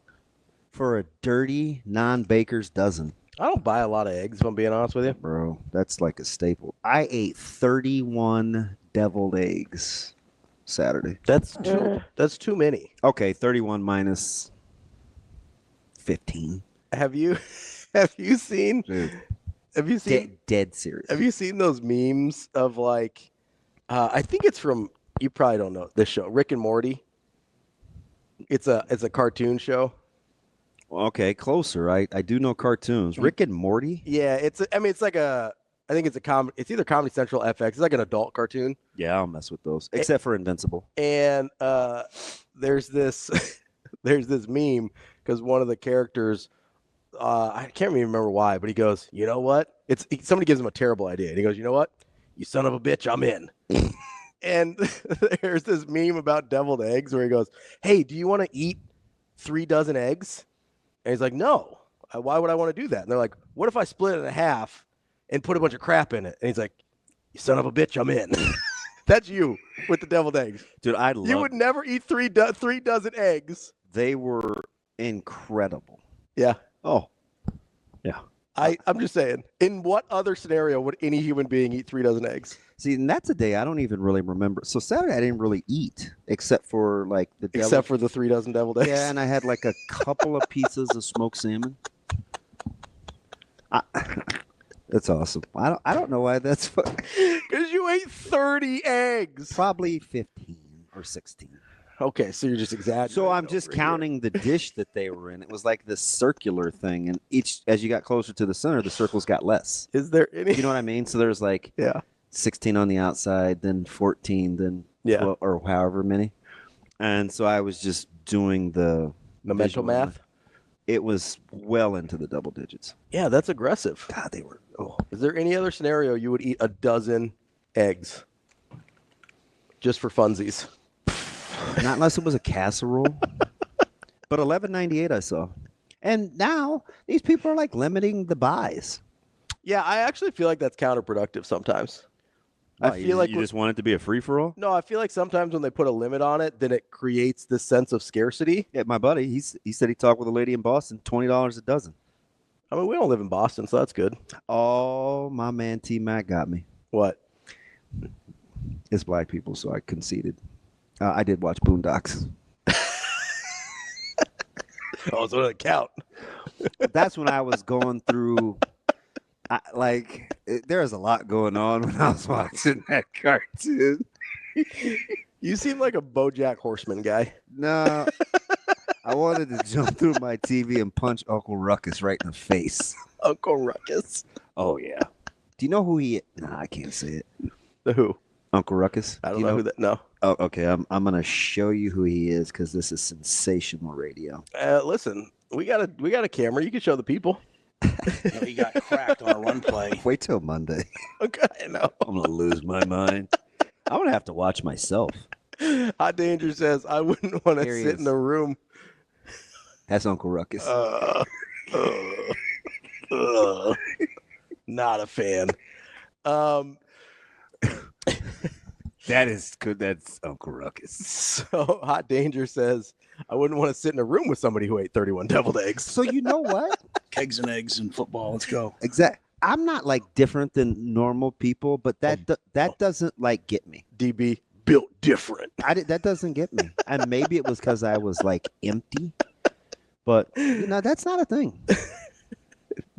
for a dirty non-baker's dozen. I don't buy a lot of eggs, if I'm being honest with you. Bro, that's like a staple. I ate 31 deviled eggs Saturday. That's too many. Okay, 31 minus 15. Have you seen Dude, dead serious. Have you seen those memes of like I think it's from, you probably don't know this show, Rick and Morty. It's a cartoon show. Okay, closer. I do know cartoons. Rick and Morty? Yeah, it's like I think it's a comedy. It's either Comedy Central, FX. It's like an adult cartoon. Yeah, I'll mess with those, except for Invincible. And there's this meme because one of the characters, I can't even remember why, but he goes, you know what? Somebody gives him a terrible idea, and he goes, you know what? You son of a bitch, I'm in. And there's this meme about deviled eggs where he goes, hey, do you want to eat 3 dozen eggs? And he's like, no. Why would I want to do that? And they're like, what if I split it in half and put a bunch of crap in it? And he's like, you son of a bitch, I'm in. That's you with the deviled eggs. Dude, You would never eat 3 dozen eggs. They were incredible. Yeah. Oh, yeah. I'm just saying, in what other scenario would any human being eat 3 dozen eggs? See, and that's a day I don't even really remember. So Saturday I didn't really eat except for like Except for the 3 dozen deviled eggs. Yeah, and I had like a couple of pieces of smoked salmon. That's awesome. I don't know why that's because you ate 30 eggs. Probably 15 or 16. Okay, so you're just exaggerating. So I'm just counting the dish that they were in. It was like this circular thing, and as you got closer to the center, the circles got less. Is there any? You know what I mean? So there's like 16 on the outside, then 14, then 12, or however many. And so I was just doing the mental math. It was well into the double digits. Yeah, that's aggressive. God, they were. Oh. Is there any other scenario you would eat a dozen eggs just for funsies? Not unless it was a casserole. But $11.98 I saw. And now these people are like limiting the buys. Yeah, I actually feel like that's counterproductive sometimes. I feel like you just want it to be a free-for-all? No, I feel like sometimes when they put a limit on it, then it creates this sense of scarcity. Yeah, my buddy, he said he talked with a lady in Boston, $20 a dozen. I mean, we don't live in Boston, so that's good. Oh, my man T-Mac got me. What? It's black people, so I conceded. I did watch Boondocks. Oh, so it count. That's when I was going through. There's a lot going on when I was watching that cartoon. You seem like a BoJack Horseman guy. No, I wanted to jump through my TV and punch Uncle Ruckus right in the face. Uncle Ruckus. Oh yeah. Do you know who he is? Nah, I can't say it. The who? Uncle Ruckus. I don't know who that. No. Oh, okay. I'm gonna show you who he is because this is sensational radio. Listen, we got a camera. You can show the people. He got cracked on a run play. Wait till Monday. Okay, no. I'm gonna lose my mind. I'm gonna have to watch myself. Hot Danger says I wouldn't want to sit in a room. That's Uncle Ruckus. Not a fan. That is good. That's Uncle Ruckus. So Hot Danger says I wouldn't want to sit in a room with somebody who ate 31 deviled eggs. So you know what? Kegs and eggs and football. Let's go. Exactly. I'm not like different than normal people, but that doesn't like get me. DB built different. That doesn't get me. And maybe it was because I was like empty, but that's not a thing.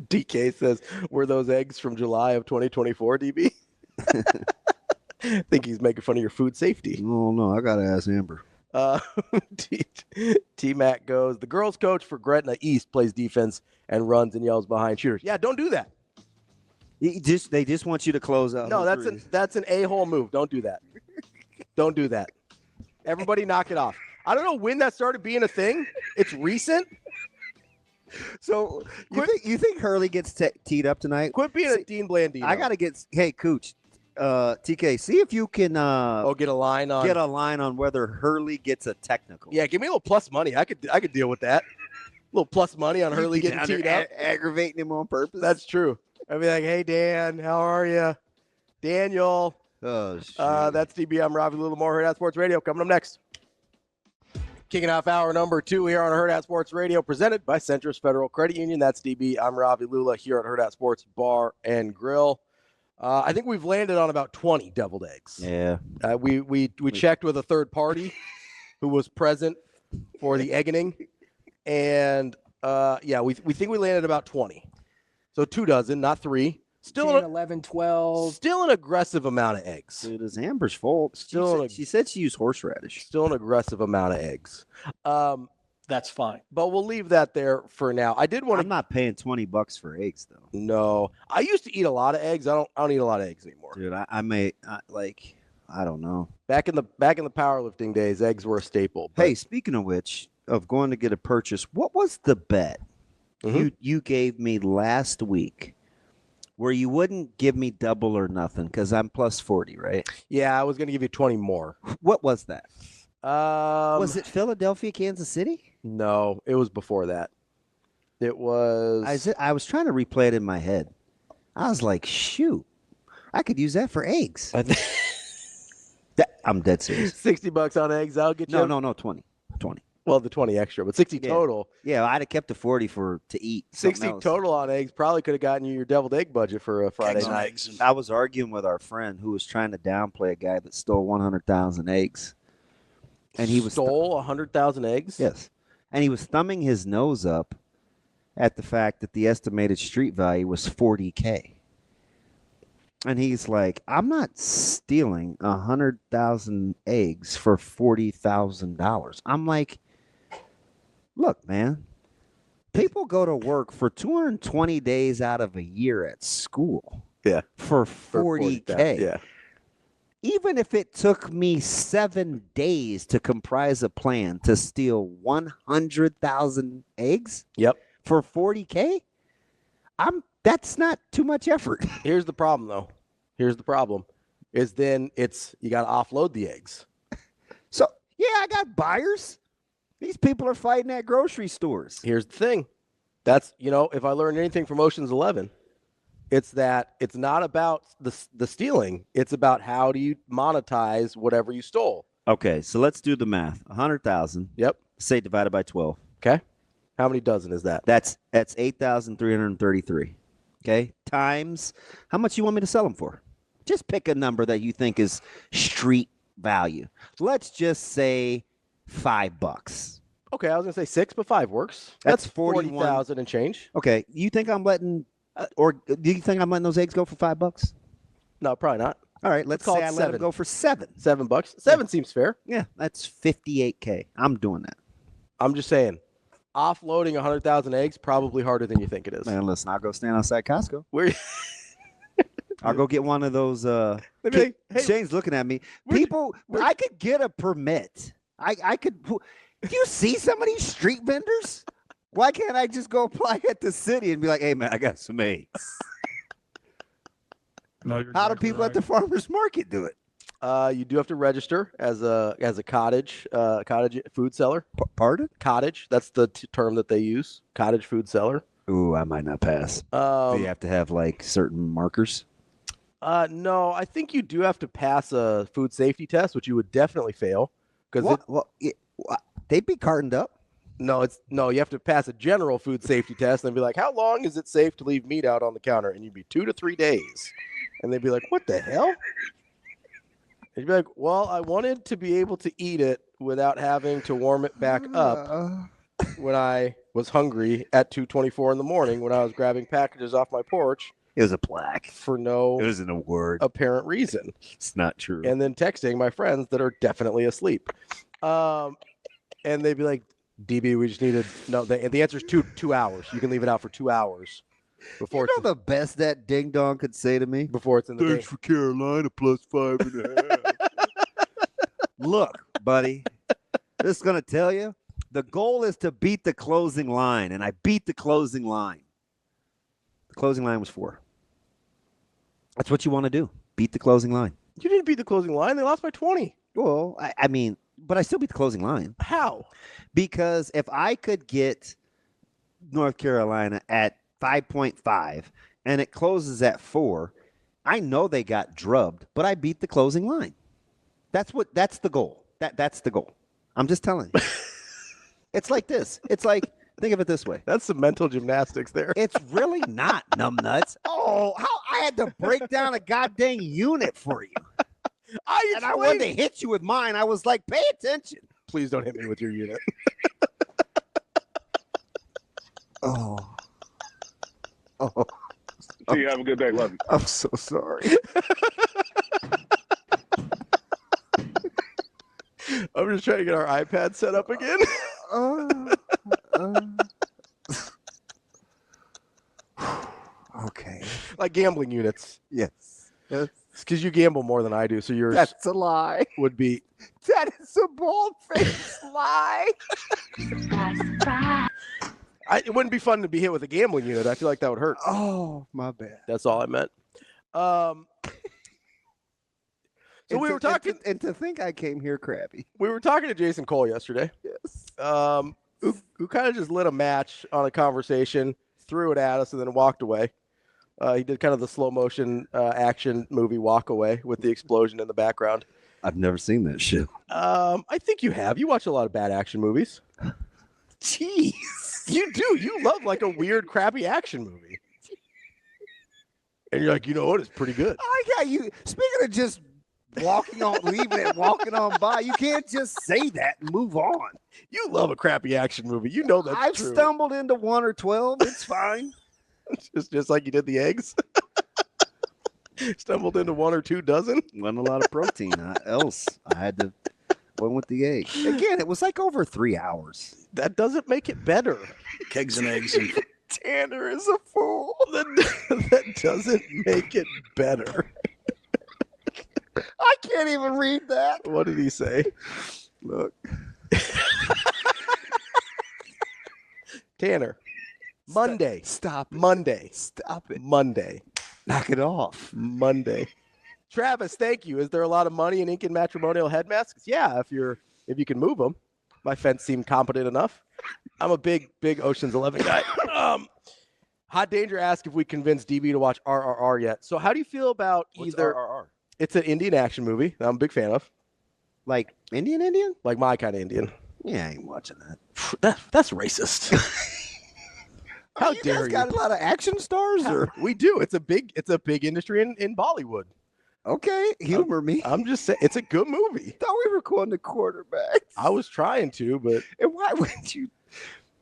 DK says, were those eggs from July of 2024, DB? I think he's making fun of your food safety. Oh, no, I got to ask Amber. T-Mac goes, the girls coach for Gretna East plays defense and runs and yells behind shooters. Yeah, don't do that. They just want you to close out. No, that's an a-hole move. Don't do that. Don't do that. Everybody knock it off. I don't know when that started being a thing. It's recent. So you think Hurley gets teed up tonight? Quit being a Dean Blandino. I got to get – hey, Cooch, TK, see if you can get a line on whether Hurley gets a technical. Yeah, give me a little plus money. I could deal with that. A little plus money on Hurley getting teed up. Aggravating him on purpose. That's true. I'd be like, hey, Dan, how are you? Daniel. Oh, shit. That's DB. I'm Ravi. Lulla more Hurrdat Sports Radio. Coming up next. Kicking off hour number 2 here on Hurrdat Sports Radio, presented by Centris Federal Credit Union. That's DB. I'm Ravi Lulla here at Hurrdat Sports Bar and Grill. I think we've landed on about 20 deviled eggs. Yeah. We checked with a third party who was present for the egging. And, we think we landed about 20. So 2 dozen, not 3. Still 10, 11, 12. Still an aggressive amount of eggs. It is Amber's fault. She said she used horseradish. Still an aggressive amount of eggs. That's fine. But we'll leave that there for now. I'm not paying $20 for eggs though. No. I used to eat a lot of eggs. I don't eat a lot of eggs anymore. Dude, I don't know. Back in the powerlifting days, eggs were a staple. Hey, speaking of which, of going to get a purchase, what was the bet you gave me last week where you wouldn't give me double or nothing because I'm plus 40, right? Yeah, I was going to give you 20 more. What was that? Was it Philadelphia, Kansas City? No, it was before that. It was. I was trying to replay it in my head. I was like, shoot, I could use that for eggs. I'm dead serious. $60 on eggs. I'll get you. No, 20. Well, the 20 extra, but 60 total. Yeah, I'd have kept the 40 to eat. 60 total on eggs probably could have gotten you your deviled egg budget for a Friday night. I was arguing with our friend who was trying to downplay a guy that stole 100,000 eggs. And he stole 100,000 eggs? Yes. And he was thumbing his nose up at the fact that the estimated street value was $40K. And he's like, I'm not stealing 100,000 eggs for $40,000. I'm like, look, man, people go to work for 220 days out of a year at school. Yeah. For $40K. Yeah. Even if it took me 7 days to comprise a plan to steal 100,000 eggs. Yep. For $40K, that's not too much effort. Here's the problem, though. Is then you got to offload the eggs. So, yeah, I got buyers. These people are fighting at grocery stores. Here's the thing. That's, if I learned anything from Ocean's 11, it's that it's not about the stealing. It's about how do you monetize whatever you stole. Okay, so let's do the math. 100,000. Yep. Say divided by 12. Okay. How many dozen is that? That's 8,333. Okay. Times how much you want me to sell them for? Just pick a number that you think is street value. Let's just say $5. Okay, I was gonna say 6, but 5 works. That's 40,000 and change. Okay. You think I'm letting or do you think I'm letting those eggs go for $5? No, probably not. All right, let's say I let them go for $7. $7. 7 seems fair. Yeah, that's $58K. I'm doing that. I'm just saying. Offloading 100,000 eggs probably harder than you think it is. Man, listen, I'll go stand outside Costco. Where? I'll go get one of those. Hey, Shane's looking at me. People, I could get a permit. I could. Do you see some of these street vendors? Why can't I just go apply at the city and be like, "Hey, man, I got some eggs." No, How do people at the farmers market do it? You do have to register as a cottage food seller. Pardon? Cottage. That's the term that they use. Cottage food seller. Ooh, I might not pass. Do you have to have like certain markers? No, I think you do have to pass a food safety test, which you would definitely fail because they'd be cartoned up. No, you have to pass a general food safety test and be like, how long is it safe to leave meat out on the counter? And you'd be 2 to 3 days, and they'd be like, what the hell? You'd be like, well, I wanted to be able to eat it without having to warm it back up when I was hungry at 2:24 in the morning when I was grabbing packages off my porch. It was a plaque. For no it was an award. Apparent reason. It's not true. And then texting my friends that are definitely asleep. And they'd be like, DB, we just needed the answer is 2 hours. You can leave it out for 2 hours. Before the best that ding dong could say to me? Before it's in the Thanks for Carolina plus 5.5. Look, buddy, this is going to tell you, the goal is to beat the closing line, and I beat the closing line. The closing line was 4. That's what you want to do. beat the closing line. You didn't beat the closing line. They lost by 20. Well, I mean, but I still beat the closing line. How? Because if I could get North Carolina at 5.5 and it closes at 4, I know they got drubbed, but I beat the closing line. That's the goal. That's the goal. I'm just telling you. It's like this. It's like, think of it this way. That's some mental gymnastics there. It's really not, numbnuts. Oh, how I had to break down a goddamn unit for you. I wanted to hit you with mine. I was like, pay attention. Please don't hit me with your unit. Oh. See you. Have a good day. Love you. I'm so sorry. I'm just trying to get our iPad set up again. Okay. Like gambling units. Yes. It's because you gamble more than I do, so yours That's a lie. would be. That is a bald-faced lie. It wouldn't be fun to be hit with a gambling unit. I feel like that would hurt. Oh, my bad. That's all I meant. So we were talking, and to think I came here crabby. We were talking to Jason Cole yesterday. Yes. Who kind of just lit a match on a conversation, threw it at us, and then walked away. He did kind of the slow motion action movie walk away with the explosion in the background. I've never seen that shit. I think you have. You watch a lot of bad action movies. Jeez. You do. You love like a weird, crappy action movie. And you're like, you know what? It's pretty good. I got you. Speaking of just walking on, leaving it, walking on by, you can't just say that and move on. You love a crappy action movie. You know that's I've true. stumbled into 1 or 12. It's fine. just like you did the eggs. Stumbled into 1 or 2 dozen. Wasn't a lot of protein. Else I had to went with the egg. Again, it was like over 3 hours. That doesn't make it better. Kegs and eggs. And Tanner is a fool. That doesn't make it better. I can't even read that. What did he say? Look. Tanner. Monday. Stop it. Monday. Stop it. Monday. Knock it off. Monday. Travis, thank you. Is there a lot of money in ink and matrimonial head masks? Yeah, if you can move them. My fence seemed competent enough. I'm a big Ocean's 11 guy. Hot Danger asked if we convinced DB to watch RRR yet. So how do you feel about What's either? RRR? It's an Indian action movie that I'm a big fan of. Like Indian? Like my kind of Indian. Yeah, I ain't watching that. That's racist. How you dare guys got you? a lot of action stars? Or? We do. It's a big industry in Bollywood. Okay, humor me. I'm just saying it's a good movie. Thought we were going to quarterbacks. I was trying to, but And why wouldn't you?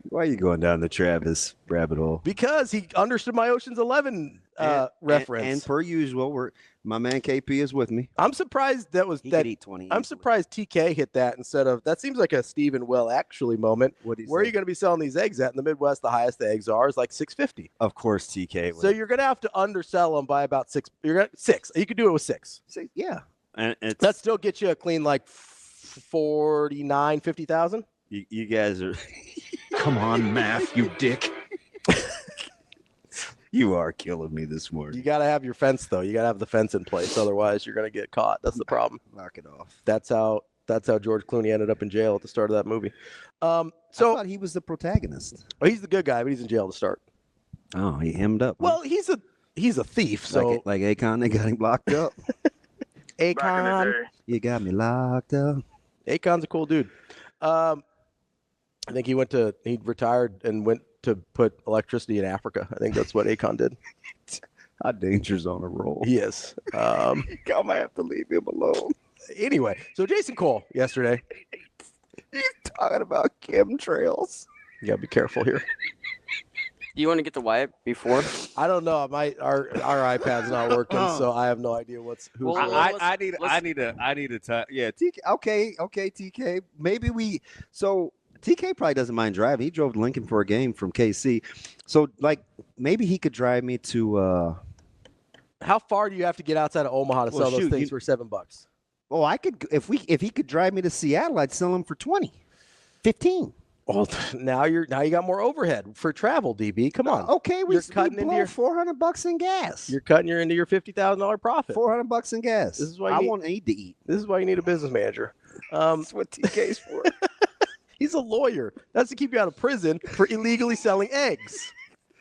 Why are you going down the Travis rabbit hole? because he understood my Ocean's 11 reference. And per usual, my man KP is with me. I'm surprised that was He that. could eat 20. I'm surprised TK hit that instead of that. Seems like a Stephen Will actually moment. Where are you going to be selling these eggs at in the Midwest? The highest the eggs are is like $6.50. Of course, TK. So you're going to have to undersell them by about $6. You're going 6. You could do it with 6. Yeah, and That still gets you a clean like 50,000. You guys are. Come on, math, you dick. You are killing me this morning. You got to have your fence though. You got to have the fence in place, otherwise you're going to get caught. That's the problem. Knock it off. That's how George Clooney ended up in jail at the start of that movie. I thought he was the protagonist. He's the good guy, but he's in jail to start. Oh, he hemmed up. Well, he's a thief. So like Akon, they got him locked up. Akon, You got me locked up. Akon's a cool dude. I think he retired and went to put electricity in Africa. I think that's what Akon did. Hot Danger's on a roll. He is. I might have to leave him alone. Anyway, so Jason Cole yesterday. He's talking about chemtrails. You gotta be careful here. Do you want to get the Wyatt before? I don't know. Our iPad's not working, so I have no idea who's. Well, I need a time. Yeah, TK. Okay, TK. Maybe so TK probably doesn't mind driving. He drove to Lincoln for a game from KC. So maybe he could drive me to How far do you have to get outside of Omaha to sell those things for $7? Oh, I could if he could drive me to Seattle, I'd sell them for 20, 15. Well, now you got more overhead for travel, DB. Come on. Okay, we blow $400 in gas. You're cutting into your $50,000 profit. $400 in gas. This is why I won't need to eat. This is why you need a business manager. That's what TK's for. He's a lawyer. That's to keep you out of prison for illegally selling eggs.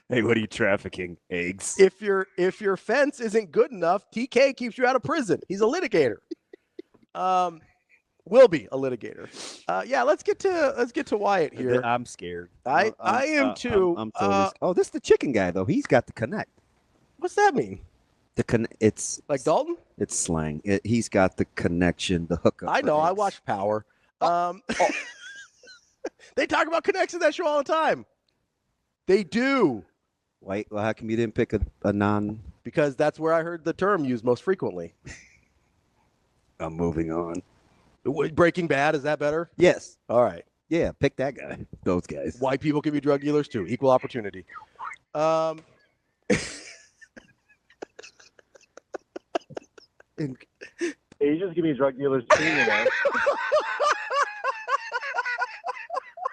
Hey, what are you trafficking? Eggs. If your fence isn't good enough, TK keeps you out of prison. He's a litigator. Will be a litigator. Yeah, let's get to Wyatt here. I'm scared. I am too. I'm totally. This is the chicken guy though. He's got the connect. What's that mean? It's like Dalton. It's slang. He's got the connection, the hookup. I know. I watch Power. They talk about connects in that show all the time. They do. Wait, well, how come you didn't pick a non? Because that's where I heard the term used most frequently. I'm moving on. Breaking Bad, is that better? Yes. All right. Yeah, pick that guy. Those guys. White people can be drug dealers too. Equal opportunity. Asians can be drug dealers too, you know.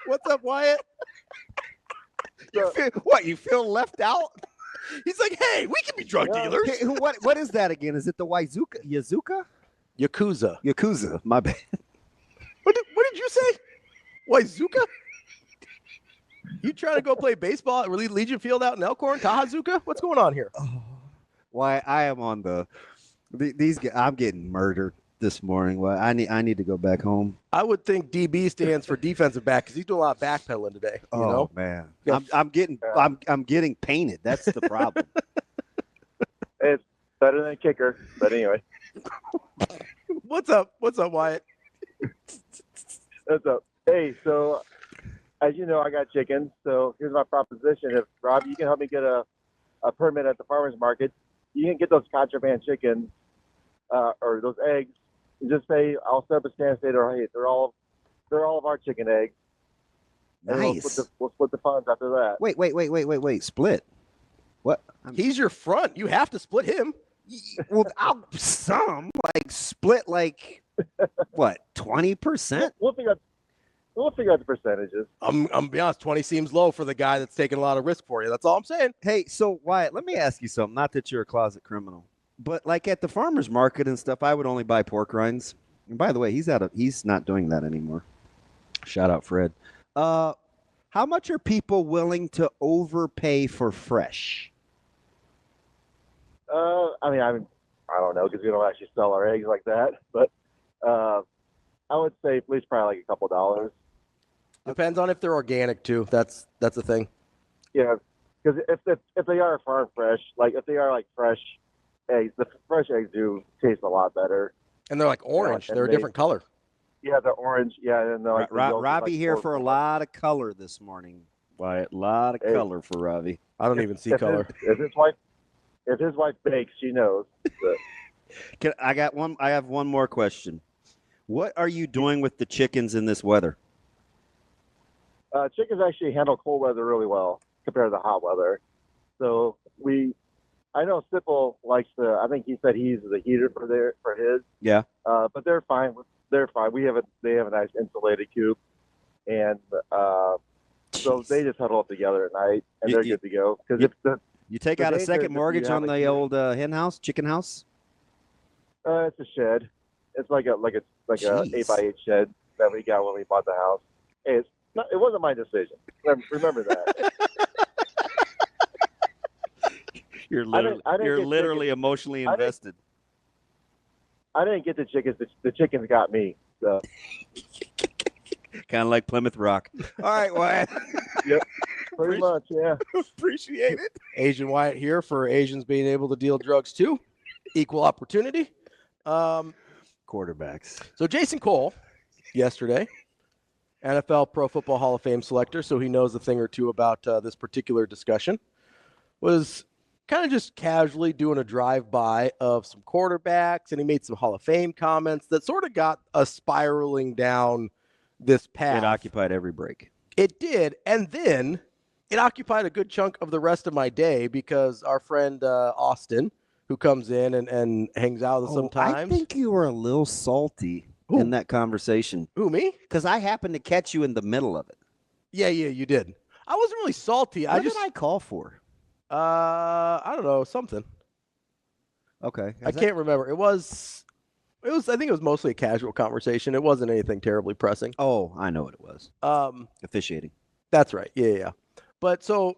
What's up, Wyatt? You feel left out? He's like, hey, we can be drug dealers. Hey, what is that again? Is it the Yazuka? Yakuza. My bad. What did you say? Waizuka? You trying to go play baseball at Legion Field out in Elkhorn, Tahazuka? What's going on here? Why I am on these guys. I'm getting murdered this morning. Well, I need to go back home. I would think DB stands for defensive back because he's doing a lot of backpedaling today. You know? Man, I'm getting painted. That's the problem. It's better than kicker, but anyway. What's up, Wyatt? What's up? Hey, so as you know, I got chickens. So here's my proposition: if Rob, you can help me get a permit at the farmers market, you can get those contraband chickens or those eggs. And just say I'll set up a stand, say hey, they're all of our chicken eggs. And Nice. We'll split the funds after that. Wait. Split. What? He's your front. You have to split him. Well, I'll split what, 20%? We'll figure out the percentages. I'm gonna be honest, 20 seems low for the guy that's taking a lot of risk for you. That's all I'm saying. Hey, so Wyatt, let me ask you something. Not that you're a closet criminal, but like at the farmers market and stuff, I would only buy pork rinds. And by the way, he's not doing that anymore. Shout out Fred. How much are people willing to overpay for fresh? I don't know because we don't actually sell our eggs like that, but I would say at least probably like a couple dollars. Depends on if they're organic too. That's the thing. Yeah, because if they are farm fresh, like if they are like fresh eggs, the fresh eggs do taste a lot better. And they're like orange. They're a different color. Yeah, they're orange. Yeah, and they're like Ravi here for a lot of color this morning. Wyatt, a lot of color for Ravi. I don't even see color. If his wife bakes, she knows. I have one more question. What are you doing with the chickens in this weather? Chickens actually handle cold weather really well compared to the hot weather. So I know Sipple likes I think he said he uses a heater for his. Yeah. But they're fine. They're fine. They have a nice insulated coop, and so they just huddle up together at night, and they're good to go. Because you take out a second mortgage on the old chicken house? It's a shed. It's like a 8x8 shed that we got when we bought the house. Hey, it wasn't my decision. Remember that. You're literally emotionally invested. I didn't get the chickens. The chickens got me. So. Kind of like Plymouth Rock. All right, Wyatt. Yep. Pretty much, yeah. Appreciate it. Asian Wyatt here for Asians being able to deal drugs too. Equal opportunity. Quarterbacks. So Jason Cole, yesterday, NFL Pro Football Hall of Fame selector, so he knows a thing or two about this particular discussion, was kind of just casually doing a drive-by of some quarterbacks, and he made some Hall of Fame comments that sort of got us spiraling down this path. It occupied every break. It did, and then it occupied a good chunk of the rest of my day because our friend Austin, who comes in and hangs out with us sometimes. I think you were a little salty in that conversation. Who, me? Because I happened to catch you in the middle of it. Yeah, you did. I wasn't really salty. What did I call for? I don't know, something. Okay. I can't remember. It was. I think it was mostly a casual conversation. It wasn't anything terribly pressing. Oh, I know what it was. Officiating. That's right. Yeah. But so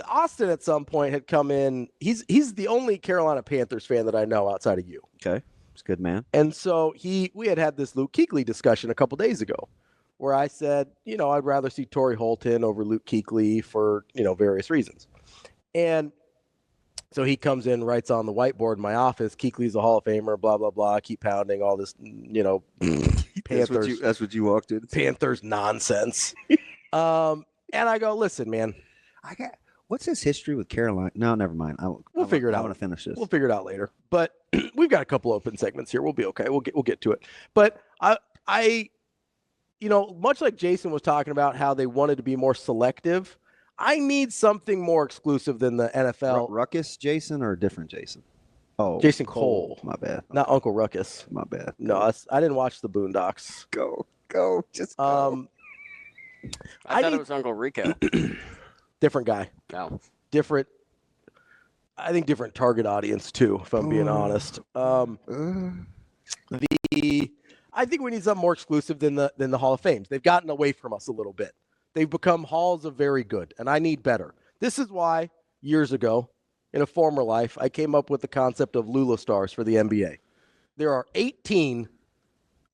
Austin at some point had come in. He's the only Carolina Panthers fan that I know outside of you. Okay. He's a good man. And so we had this Luke Kuechly discussion a couple days ago where I said, I'd rather see Torrey Holton over Luke Kuechly for, various reasons. And so he comes in, writes on the whiteboard in my office, Kuechly's a Hall of Famer, blah, blah, blah, keep pounding all this, Panthers. That's what you walked in. Panthers nonsense. And I go, listen, man. What's his history with Carolina? No, never mind. We'll figure it out. I want to finish this. We'll figure it out later. But we've got a couple open segments here. We'll be okay. We'll get to it. But I much like Jason was talking about how they wanted to be more selective, I need something more exclusive than the NFL. Ruckus Jason or a different Jason? Oh, Jason Cole. My bad. Not Uncle Ruckus. My bad. No, I didn't watch the Boondocks. Go. Just go. I thought it was Uncle Rico. Different guy. No. Different. I think different target audience too, if I'm being honest. I think we need something more exclusive than the Hall of Fames. They've gotten away from us a little bit. They've become halls of very good, and I need better. This is why years ago, in a former life, I came up with the concept of Lulla Stars for the NBA. There are 18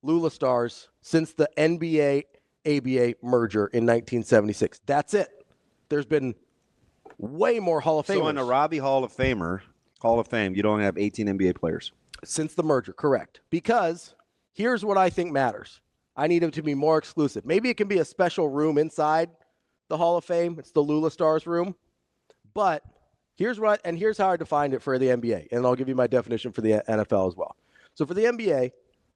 Lulla Stars since the NBA-ABA merger in 1976. That's it. There's been way more Hall of Famers. So in a Ravi Hall of Fame, you don't have 18 NBA players. Since the merger, correct. Because here's what I think matters. I need them to be more exclusive. Maybe it can be a special room inside the Hall of Fame. It's the Lulla Stars room. But here's how I defined it for the NBA. And I'll give you my definition for the NFL as well. So for the NBA,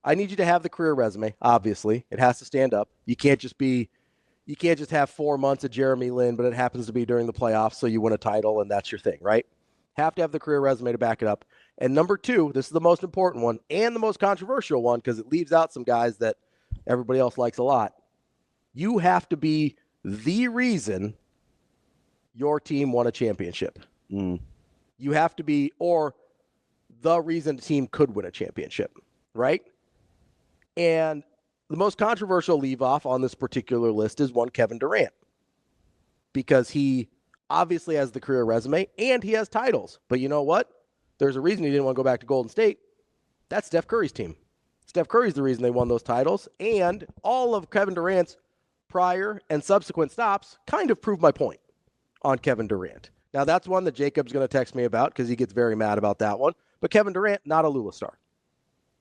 I need you to have the career resume, obviously. It has to stand up. You can't just have 4 months of Jeremy Lin, but it happens to be during the playoffs, so you win a title, and that's your thing, right? Have to have the career resume to back it up. And number 2, this is the most important one and the most controversial one because it leaves out some guys that everybody else likes a lot. You have to be the reason your team won a championship. You have to be, or the reason the team could win a championship, right? And the most controversial leave-off on this particular list is one Kevin Durant because he obviously has the career resume and he has titles. But you know what? There's a reason he didn't want to go back to Golden State. That's Steph Curry's team. Steph Curry's the reason they won those titles, and all of Kevin Durant's prior and subsequent stops kind of prove my point on Kevin Durant. Now, that's one that Jacob's going to text me about because he gets very mad about that one. But Kevin Durant, not a Lulla Star,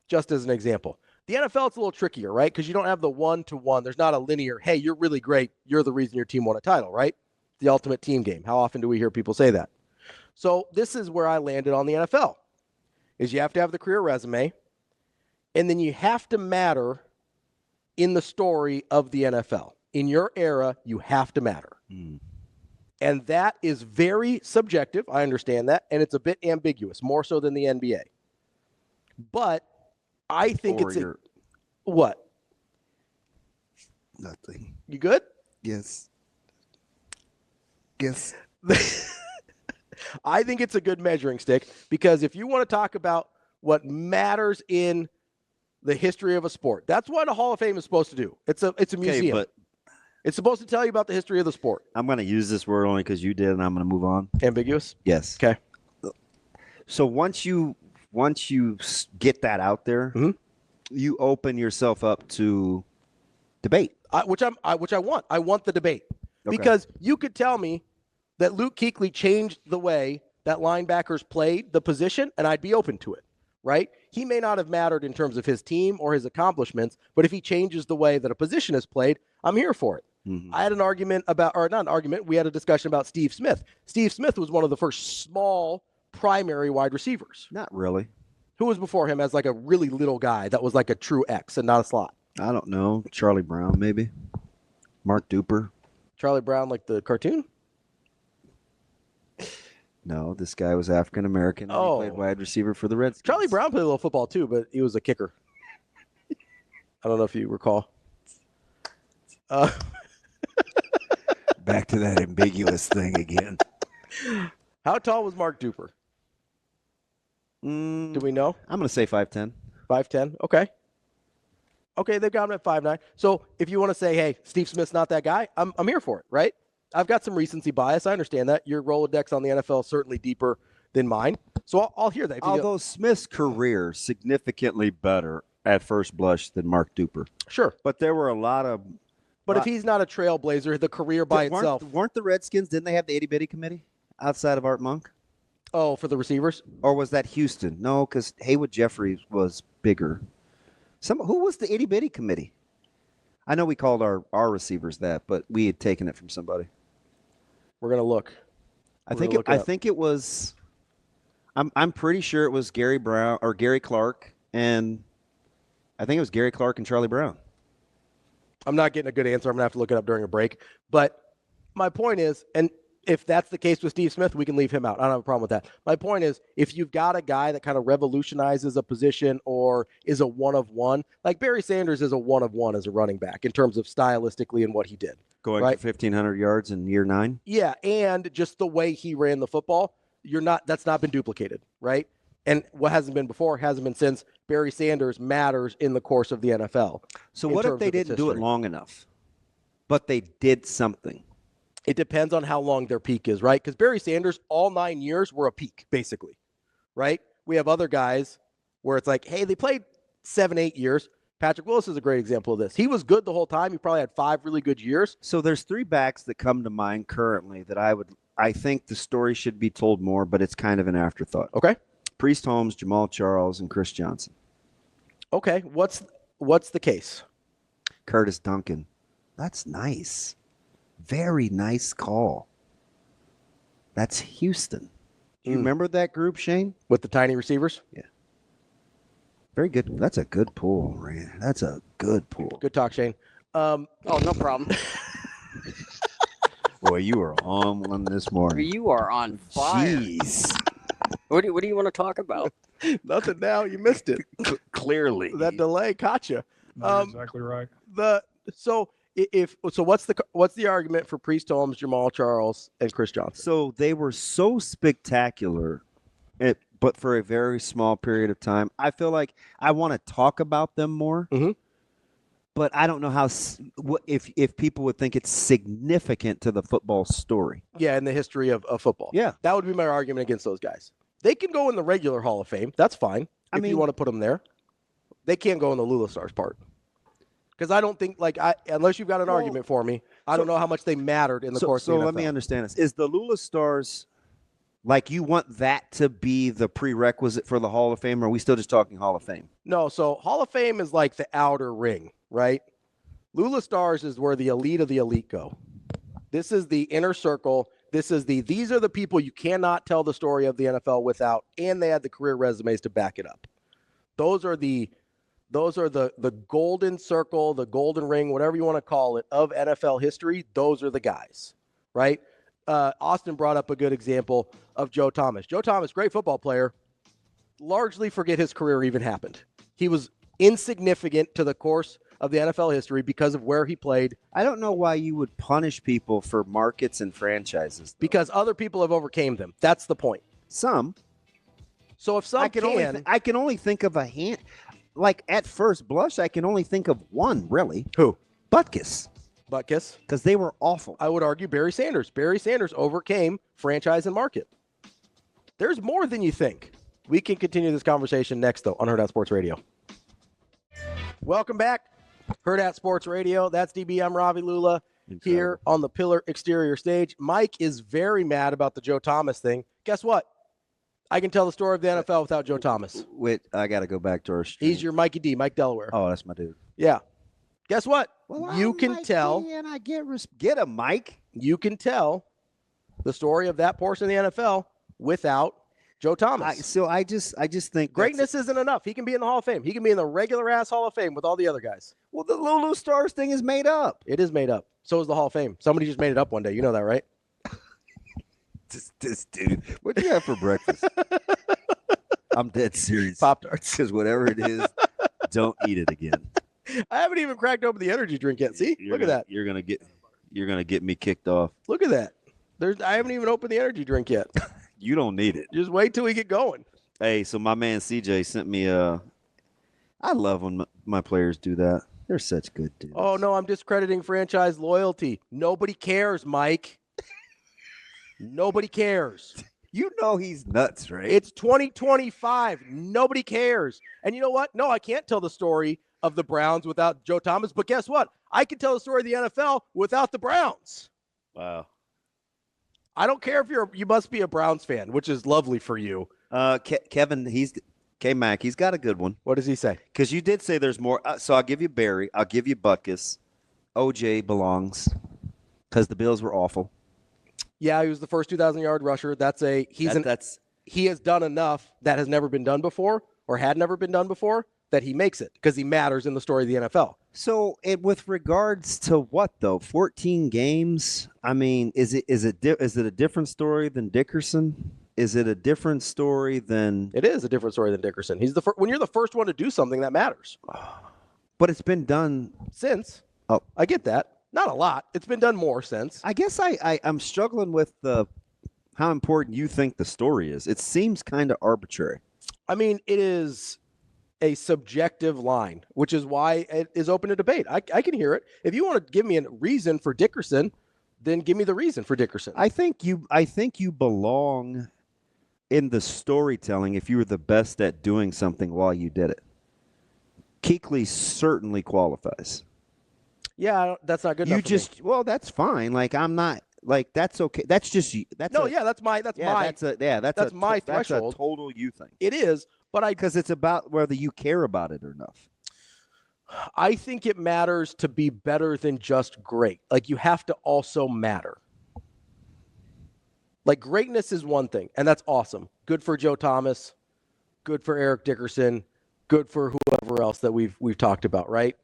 just as an example. The NFL, it's a little trickier, right? Because you don't have the one-to-one. There's not a linear, hey, you're really great. You're the reason your team won a title, right? The ultimate team game. How often do we hear people say that? So this is where I landed on the NFL, is you have to have the career resume, and then you have to matter in the story of the NFL. In your era, you have to matter. And that is very subjective. I understand that. And it's a bit ambiguous, more so than the NBA. But I think what? Nothing. You good? Yes. I think it's a good measuring stick because if you want to talk about what matters in the history of a sport, that's what a Hall of Fame is supposed to do. It's a museum. But it's supposed to tell you about the history of the sport. I'm going to use this word only because you did, and I'm going to move on. Ambiguous? Yes. Okay. So once you get that out there, you open yourself up to debate, which I want. I want the debate because you could tell me that Luke Kuechly changed the way that linebackers played the position, and I'd be open to it. Right? He may not have mattered in terms of his team or his accomplishments, but if he changes the way that a position is played, I'm here for it. I had an argument about, or not an argument, we had a discussion about Steve Smith. Steve Smith was one of the first small primary wide receivers. Not really. Who was before him as like a really little guy that was like a true X and not a slot? I don't know. Charlie Brown, maybe. Mark Duper. Charlie Brown, like the cartoon? No, this guy was African-American. Oh. He played wide receiver for the Redskins. Charlie Brown played a little football too, but he was a kicker. I don't know if you recall. Back to that ambiguous thing again. How tall was Mark Duper? Do we know? I'm going to say 5'10". 5'10". Okay. Okay, they've got him at 5'9". So if you want to say, hey, Steve Smith's not that guy, I'm here for it, right? I've got some recency bias. I understand that. Your Rolodex on the NFL is certainly deeper than mine. So I'll hear that. Although Smith's career significantly better at first blush than Mark Duper. Sure. But there were a lot of... But if he's not a trailblazer, the career by itself... Weren't the Redskins, didn't they have the itty-bitty committee outside of Art Monk? Oh, for the receivers? Or was that Houston? No, because Haywood Jeffries was bigger. Who was the itty-bitty committee? I know we called our receivers that, but we had taken it from somebody. We're going to look. I think it was... I'm pretty sure it was Gary Clark, and I think it was Gary Clark and Charlie Brown. I'm not getting a good answer. I'm going to have to look it up during a break. But my point is, and if that's the case with Steve Smith, we can leave him out. I don't have a problem with that. My point is, if you've got a guy that kind of revolutionizes a position or is a one-of-one, like Barry Sanders is a one-of-one as a running back in terms of stylistically and what he did. Going for 1,500 yards in year 9? Yeah, and just the way he ran the football, that's not been duplicated, right? And what hasn't been before hasn't been since. Barry Sanders matters in the course of the NFL. So what if they didn't do it long enough, but they did something? It depends on how long their peak is, right? Because Barry Sanders, all 9 years were a peak, basically, right? We have other guys where it's like, hey, they played 7-8 years. Patrick Willis is a great example of this. He was good the whole time. He probably had 5 really good years. So there's 3 backs that come to mind currently that I think the story should be told more, but it's kind of an afterthought. Okay. Priest Holmes, Jamal Charles, and Chris Johnson. Okay. What's the case? Curtis Duncan. That's nice. Very nice call. That's Houston. Do you remember that group, Shane? With the tiny receivers? Yeah. Very good. That's a good pull, Rand. That's a good pull. Good talk, Shane. Oh, no problem. Boy, you were on one this morning. You are on fire. Jeez. What do you want to talk about? Nothing now. You missed it. Clearly. That delay caught you. You're exactly right. So what's the argument for Priest Holmes, Jamal Charles, and Chris Johnson? So they were so spectacular, but for a very small period of time. I feel like I want to talk about them more, but I don't know how if people would think it's significant to the football story. Yeah, in the history of football. Yeah. That would be my argument against those guys. They can go in the regular Hall of Fame. That's fine. If you want to put them there. They can't go in the Lulla Stars part. Because I don't think, unless you've got an argument for me, I don't know how much they mattered in the course of the NFL. So let me understand this. Is the Lulla Stars, you want that to be the prerequisite for the Hall of Fame, or are we still just talking Hall of Fame? No, so Hall of Fame is like the outer ring, right? Lulla Stars is where the elite of the elite go. This is the inner circle. These are the people you cannot tell the story of the NFL without, and they had the career resumes to back it up. Those are the golden circle, the golden ring, whatever you want to call it, of NFL history. Those are the guys, right? Austin brought up a good example of Joe Thomas. Joe Thomas, great football player, largely forget his career even happened. He was insignificant to the course of the NFL history because of where he played. I don't know why you would punish people for markets and franchises, though. Because other people have overcame them. That's the point. Some. So if some I can only think of a hand. At first blush, I can only think of one, really. Who? Butkus. Because they were awful. I would argue Barry Sanders. Barry Sanders overcame franchise and market. There's more than you think. We can continue this conversation next, though, on Hurrdat Sports Radio. Welcome back. Hurrdat Sports Radio. That's DB. I'm Ravi Lulla here on the Pillar Exterior stage. Mike is very mad about the Joe Thomas thing. Guess what? I can tell the story of the NFL without Joe Thomas. Wait, I got to go back to our stream. He's your Mikey D, Mike Delaware. Oh, that's my dude. Yeah. Guess what? Well, you can tell. And I get him, Mike. You can tell the story of that portion of the NFL without Joe Thomas. I just think greatness isn't enough. He can be in the Hall of Fame. He can be in the regular ass Hall of Fame with all the other guys. Well, the Lulla Stars thing is made up. It is made up. So is the Hall of Fame. Somebody just made it up one day. You know that, right? This dude. What do you have for breakfast? I'm dead serious. Pop-Tarts. Because whatever it is, don't eat it again. I haven't even cracked open the energy drink yet. See? Look at that. You're gonna you're gonna get me kicked off. Look at that. I haven't even opened the energy drink yet. You don't need it. Just wait till we get going. Hey, so my man CJ sent me I love when my players do that. They're such good dudes. Oh, no, I'm discrediting franchise loyalty. Nobody cares, Mike. Nobody cares. You know he's nuts, right? It's 2025. Nobody cares. And you know what? No, I can't tell the story of the Browns without Joe Thomas. But guess what? I can tell the story of the NFL without the Browns. Wow. I don't care if you must be a Browns fan, which is lovely for you. Kevin, K-Mac, he's got a good one. What does he say? Because you did say there's more. So I'll give you Barry. I'll give you Butkus. OJ belongs because the Bills were awful. Yeah, he was the first 2,000-yard rusher. He has done enough that has never been done before or had never been done before that he makes it because he matters in the story of the NFL. So with regards to what though? 14 games. I mean, is it a different story than Dickerson? Is it a different story than? It is a different story than Dickerson. He's when you're the first one to do something that matters. But it's been done since. Oh, I get that. Not a lot. It's been done more since. I guess I'm struggling with how important you think the story is. It seems kind of arbitrary. I mean, it is a subjective line, which is why it is open to debate. I can hear it. If you want to give me a reason for Dickerson, then give me the reason for Dickerson. I think you belong in the storytelling if you were the best at doing something while you did it. Kuechly certainly qualifies. Yeah, that's not good enough. Well, that's fine. Like I'm not like that's okay. That's just that's my threshold. That's a total you thing. It is, but because it's about whether you care about it or not. I think it matters to be better than just great. Like you have to also matter. Like greatness is one thing, and that's awesome. Good for Joe Thomas, good for Eric Dickerson, good for whoever else that we've talked about, right?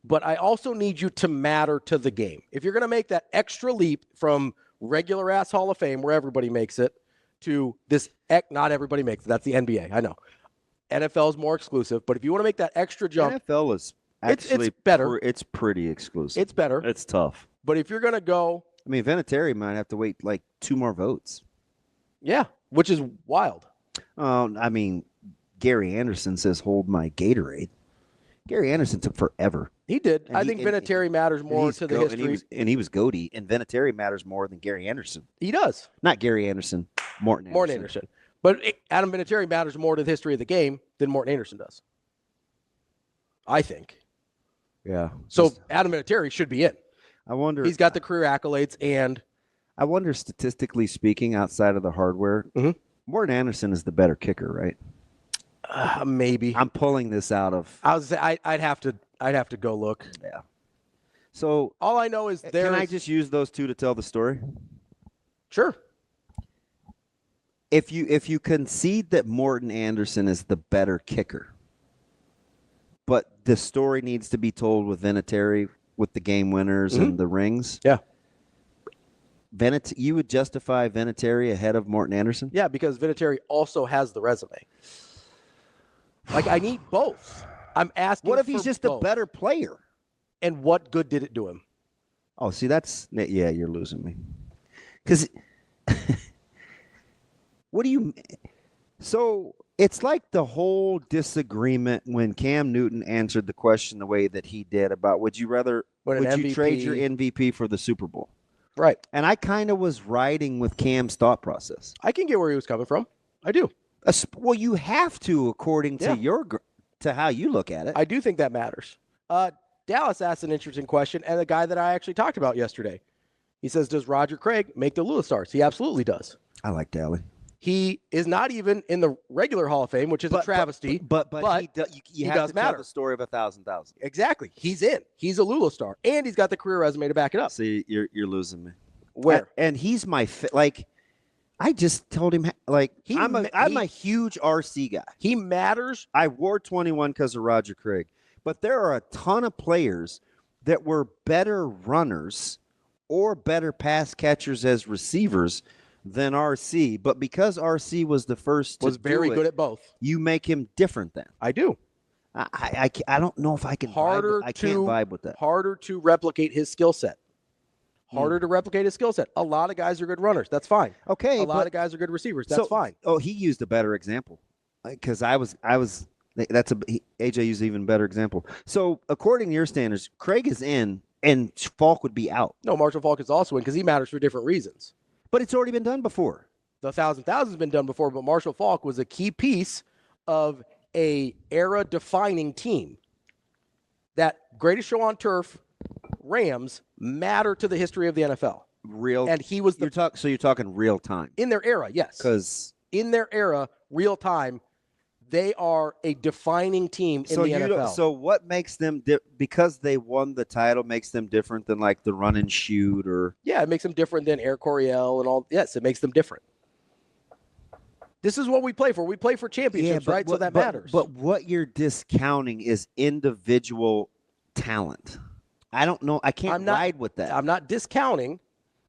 But I also need you to matter to the game. If you're going to make that extra leap from regular ass Hall of Fame where everybody makes it to this, not everybody makes it. That's the NBA. I know. NFL is more exclusive, but if you want to make that extra jump, NFL is actually it's better. It's pretty exclusive. It's better. It's tough. But if you're going to go, I mean, Vinatieri might have to wait like 2 more votes. Yeah, which is wild. I mean, Gary Anderson says, "Hold my Gatorade." Gary Anderson took forever. He did. I think Vinatieri matters more to the history. And he was goaty, and Vinatieri matters more than Gary Anderson. He does. Not Gary Anderson, Morton Anderson. But Adam Vinatieri matters more to the history of the game than Morton Anderson does. I think. Yeah. So Adam Vinatieri should be in. I wonder. He's got the career accolades, and I wonder, statistically speaking, outside of the hardware, Morton Anderson is the better kicker, right? Maybe. I'm pulling this out of. I'd have to go look. Yeah. So all I know is can I just use those two to tell the story? Sure. If you concede that Morton Anderson is the better kicker, but the story needs to be told with Vinatieri with the game winners and the rings. Yeah. You would justify Vinatieri ahead of Morton Anderson? Yeah, because Vinatieri also has the resume. Like, I need both. I'm asking. What if he's just both. a better player? And what good did it do him? Oh, see, you're losing me. Because what do you? So it's like the whole disagreement when Cam Newton answered the question the way that he did about would you trade your MVP for the Super Bowl? Right. And I kind of was riding with Cam's thought process. I can get where he was coming from. I do. Well, you have to, according to to how you look at it. I do think that matters. Dallas asked an interesting question, and a guy that I actually talked about yesterday. He says, does Roger Craig make the Lulla Stars? He absolutely does. I like Dally. He is not even in the regular Hall of Fame, which is a travesty. But he have does to matter. Tell the story of 1,000,000. Exactly. He's in. He's a Lulla Star, and he's got the career resume to back it up. See, you're losing me. Where? And he's my I just told him I'm a huge RC guy. He matters. I wore 21 because of Roger Craig, but there are a ton of players that were better runners or better pass catchers as receivers than RC. But because RC was the first, was very good at both. You make him different then. I do. I don't know if I can. I can't vibe with that. Harder to replicate his skill set. Harder to replicate his skill set. A lot of guys are good runners. That's fine. Okay. A lot of guys are good receivers. That's fine. Oh, he used a better example. Because AJ used an even better example. So according to your standards, Craig is in and Falk would be out. No, Marshall Falk is also in because he matters for different reasons. But it's already been done before. The 1,000 has been done before, but Marshall Falk was a key piece of a era-defining team. That greatest show on turf, Rams, matter to the history of the NFL. And he was so you're talking real time. In their era, yes. Because in their era, real time, they are a defining team in the NFL. So what makes them because they won the title makes them different than like the run and shoot or yeah, it makes them different than Air Coryell and all. Yes, it makes them different. This is what we play for. We play for championships, right? So that matters. But what you're discounting is individual talent. I don't know. I can't ride with that. I'm not discounting.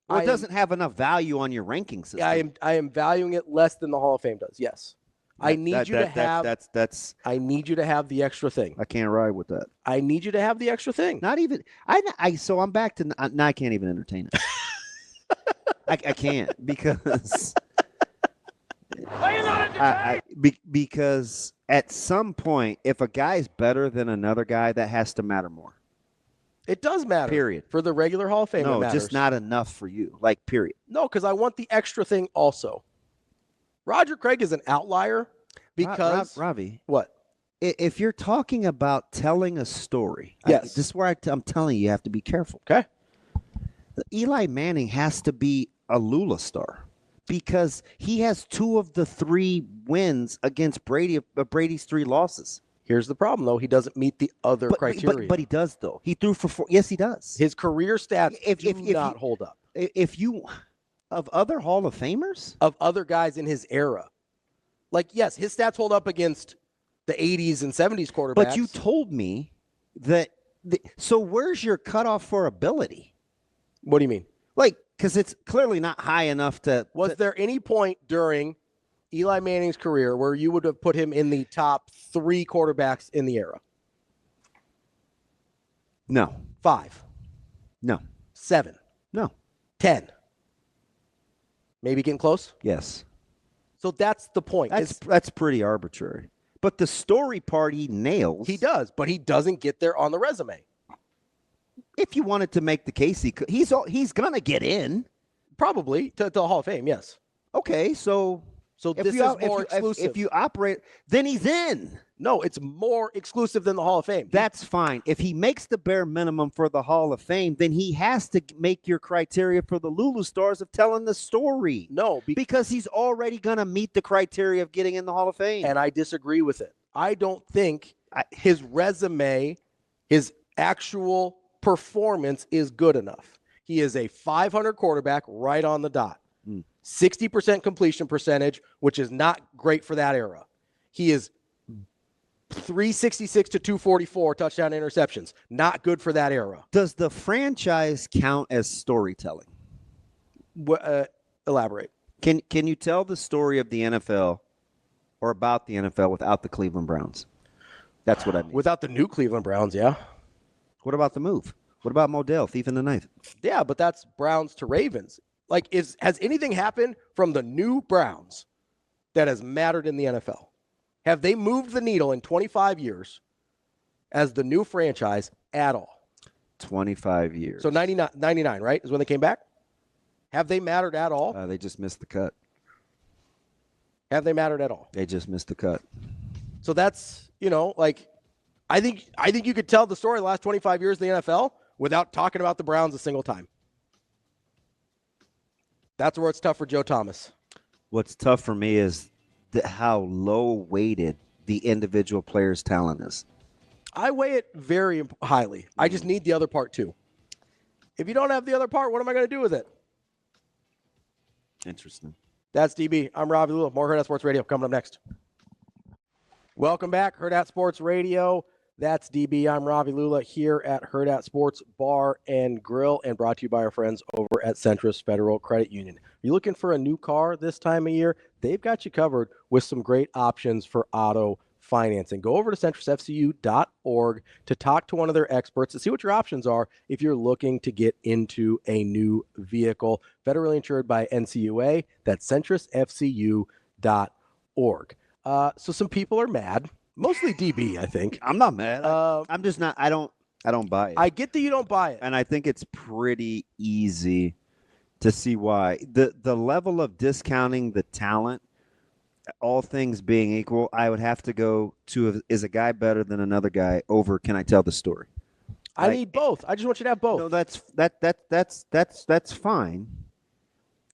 Well, it doesn't have enough value on your ranking system. I am valuing it less than the Hall of Fame does. Yes. I need you to have the extra thing. I can't ride with that. I need you to have the extra thing. Not even so I'm back to now I can't even entertain it. I can't because because at some point if a guy's better than another guy, that has to matter more. It does matter. Period. For the regular Hall of Fame, no, it matters. Just not enough for you. Like period. No, because I want the extra thing also. Roger Craig is an outlier because Ravi. What? If you're talking about telling a story, yes, this is where I'm telling you have to be careful. Okay. Eli Manning has to be a Lulla Star because he has 2 of the 3 wins against Brady's 3 losses. Here's the problem, though. He doesn't meet the other criteria. But he does, though. He threw for 4. Yes, he does. His career stats do not hold up. Of other Hall of Famers? Of other guys in his era. Like, yes, his stats hold up against the 80s and 70s quarterbacks. But you told me that so where's your cutoff for ability? What do you mean? Like, because it's clearly not high enough to... Was there any point during Eli Manning's career where you would have put him in the top 3 quarterbacks in the era? No. 5? No. 7? No. 10? Maybe getting close? Yes. So that's the point. That's pretty arbitrary. But the story part he nails. He does, but he doesn't get there on the resume. If you wanted to make the case, he's going to get in. Probably to the Hall of Fame, yes. Okay, so this is more exclusive. If you operate, then he's in. No, it's more exclusive than the Hall of Fame. That's fine. If he makes the bare minimum for the Hall of Fame, then he has to make your criteria for the Lulla Stars of telling the story. No. Because he's already going to meet the criteria of getting in the Hall of Fame. And I disagree with it. I don't think his resume, his actual performance is good enough. He is a 500 quarterback right on the dot. 60% completion percentage, which is not great for that era. He is 366 to 244 touchdown interceptions. Not good for that era. Does the franchise count as storytelling? Elaborate. Can you tell the story of the NFL or about the NFL without the Cleveland Browns? That's what I mean. Without the new Cleveland Browns, yeah. What about the move? What about Modell, Thief in the Knife? Yeah, but that's Browns to Ravens. Like, has anything happened from the new Browns that has mattered in the NFL? Have they moved the needle in 25 years as the new franchise at all? 25 years. So 99, right, is when they came back? Have they mattered at all? They just missed the cut. Have they mattered at all? They just missed the cut. So that's, I think you could tell the story of the last 25 years in the NFL without talking about the Browns a single time. That's where it's tough for Joe Thomas. What's tough for me is how low-weighted the individual player's talent is. I weigh it very highly. I just need the other part, too. If you don't have the other part, what am I going to do with it? Interesting. That's DB. I'm Ravi Lulla. More Hurrdat Sports Radio coming up next. Welcome back, Hurrdat Sports Radio. That's DB. I'm Ravi Lulla here at Hurrdat Sports Bar and Grill, and brought to you by our friends over at Centris Federal Credit Union. Are you looking for a new car this time of year? They've got you covered with some great options for auto financing. Go over to centrusfcu.org to talk to one of their experts to see what your options are if you're looking to get into a new vehicle. Federally insured by NCUA. That's centrusfcu.org. So some people are mad, mostly DB, I think. I'm not mad. I'm just not. I don't buy it. I get that you don't buy it. And I think it's pretty easy to see why. The level of discounting the talent, all things being equal, I would have to go to is a guy better than another guy over can I tell the story? I need both. I just want you to have both. No, that's fine.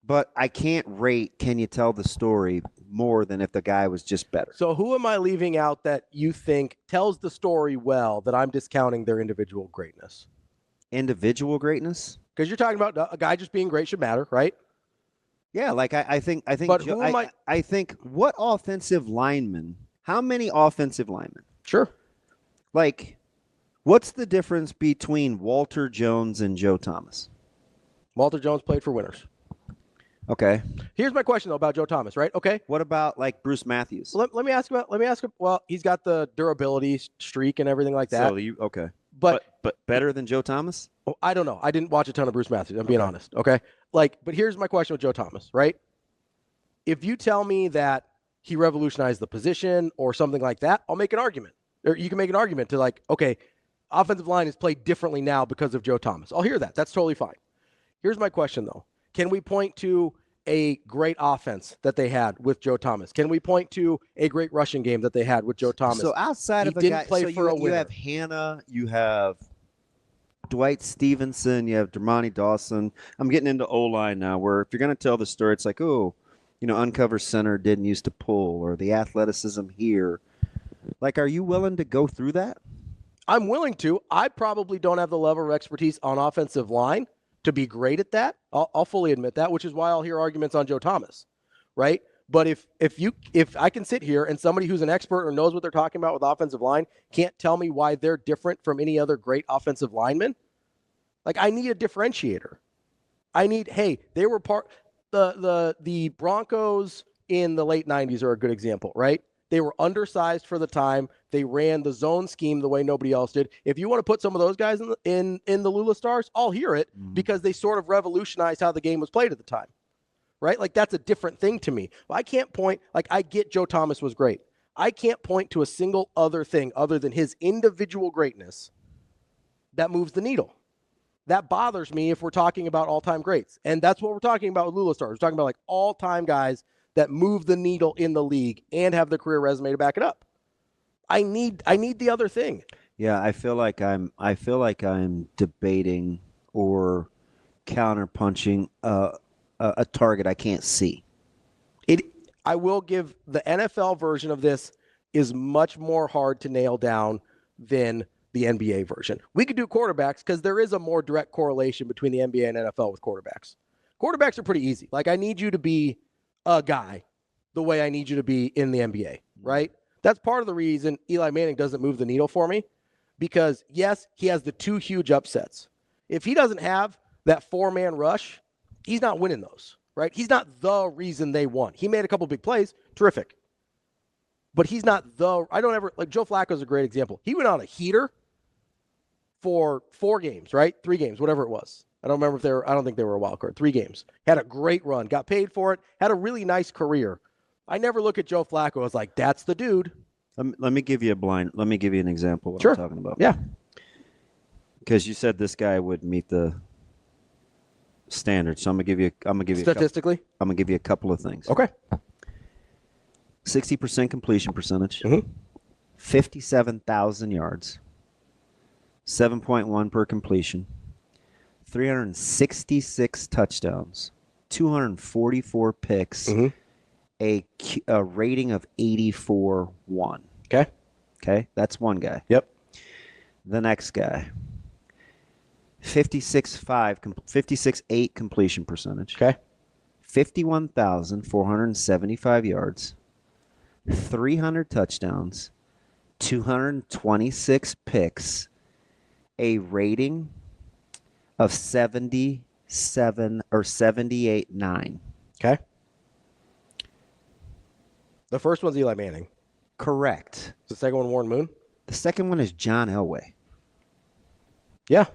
But I can't rate can you tell the story more than if the guy was just better. So who am I leaving out that you think tells the story well that I'm discounting their individual greatness? Individual greatness? Because you're talking about a guy just being great should matter, right? Yeah, like I think. But who am I? I think what offensive lineman? How many offensive linemen? Sure. Like, what's the difference between Walter Jones and Joe Thomas? Walter Jones played for winners. Okay. Here's my question though about Joe Thomas, right? Okay. What about like Bruce Matthews? Let me ask him. Well, he's got the durability streak and everything like that. So okay. But better than Joe Thomas? Oh, I don't know. I didn't watch a ton of Bruce Matthews. I'm being honest. Okay. But here's my question with Joe Thomas, right? If you tell me that he revolutionized the position or something like that, I'll make an argument. Or you can make an argument to okay, offensive line is played differently now because of Joe Thomas. I'll hear that. That's totally fine. Here's my question though. Can we point to a great offense that they had with Joe Thomas? Can we point to a great rushing game that they had with Joe Thomas? So outside of a guy, so you have Hannah, you have Dwight Stevenson, you have Dermontti Dawson. I'm getting into O-line now, where if you're going to tell the story, it's like, uncover center didn't used to pull, or the athleticism here. Like, are you willing to go through that? I'm willing to. I probably don't have the level of expertise on offensive line to be great at that. I'll fully admit that, which is why I'll hear arguments on Joe Thomas, right? But if I can sit here and somebody who's an expert or knows what they're talking about with offensive line can't tell me why they're different from any other great offensive lineman, I need a differentiator. They were the Broncos in the late 90s are a good example, right? They were undersized for the time. They ran the zone scheme the way nobody else did. If you want to put some of those guys in the Lulla Stars, I'll hear it because they sort of revolutionized how the game was played at the time, right? That's a different thing to me. Well, I can't point, I get Joe Thomas was great. I can't point to a single other thing other than his individual greatness that moves the needle. That bothers me if we're talking about all-time greats. And that's what we're talking about with Lulla Stars. We're talking about all-time guys that move the needle in the league and have the career resume to back it up. I need the other thing. Yeah, I feel like I'm debating or counterpunching a target I can't see. I will give the NFL version of this is much more hard to nail down than the NBA version. We could do quarterbacks because there is a more direct correlation between the NBA and NFL with quarterbacks. Quarterbacks are pretty easy. I need you to be a guy the way I need you to be in the NBA, right? That's part of the reason Eli Manning doesn't move the needle for me because, yes, he has the two huge upsets. If he doesn't have that four-man rush, he's not winning those, right? He's not the reason they won. He made a couple big plays, terrific. But he's not Joe Flacco is a great example. He went on a heater for 4 games, right? 3 games, whatever it was. I don't think they were a wild card. 3 games. Had a great run, got paid for it, had a really nice career. I never look at Joe Flacco as that's the dude. Let me give you an example of what Sure. I'm talking about. Yeah. Because you said this guy would meet the standard. So I'm gonna give you statistically. I'm gonna give you a couple of things. Okay. 60% completion percentage. 57,000 yards. 7.1 per completion. 366 touchdowns. 244 picks. A rating of 84.1. Okay, that's one guy. Yep. The next guy, 56.8 completion percentage. Okay. 51,475 yards, 300 touchdowns, 226 picks, a rating of 77 or 78.9. Okay. The first one's Eli Manning. Correct. Is the second one Warren Moon? The second one is John Elway. Yeah.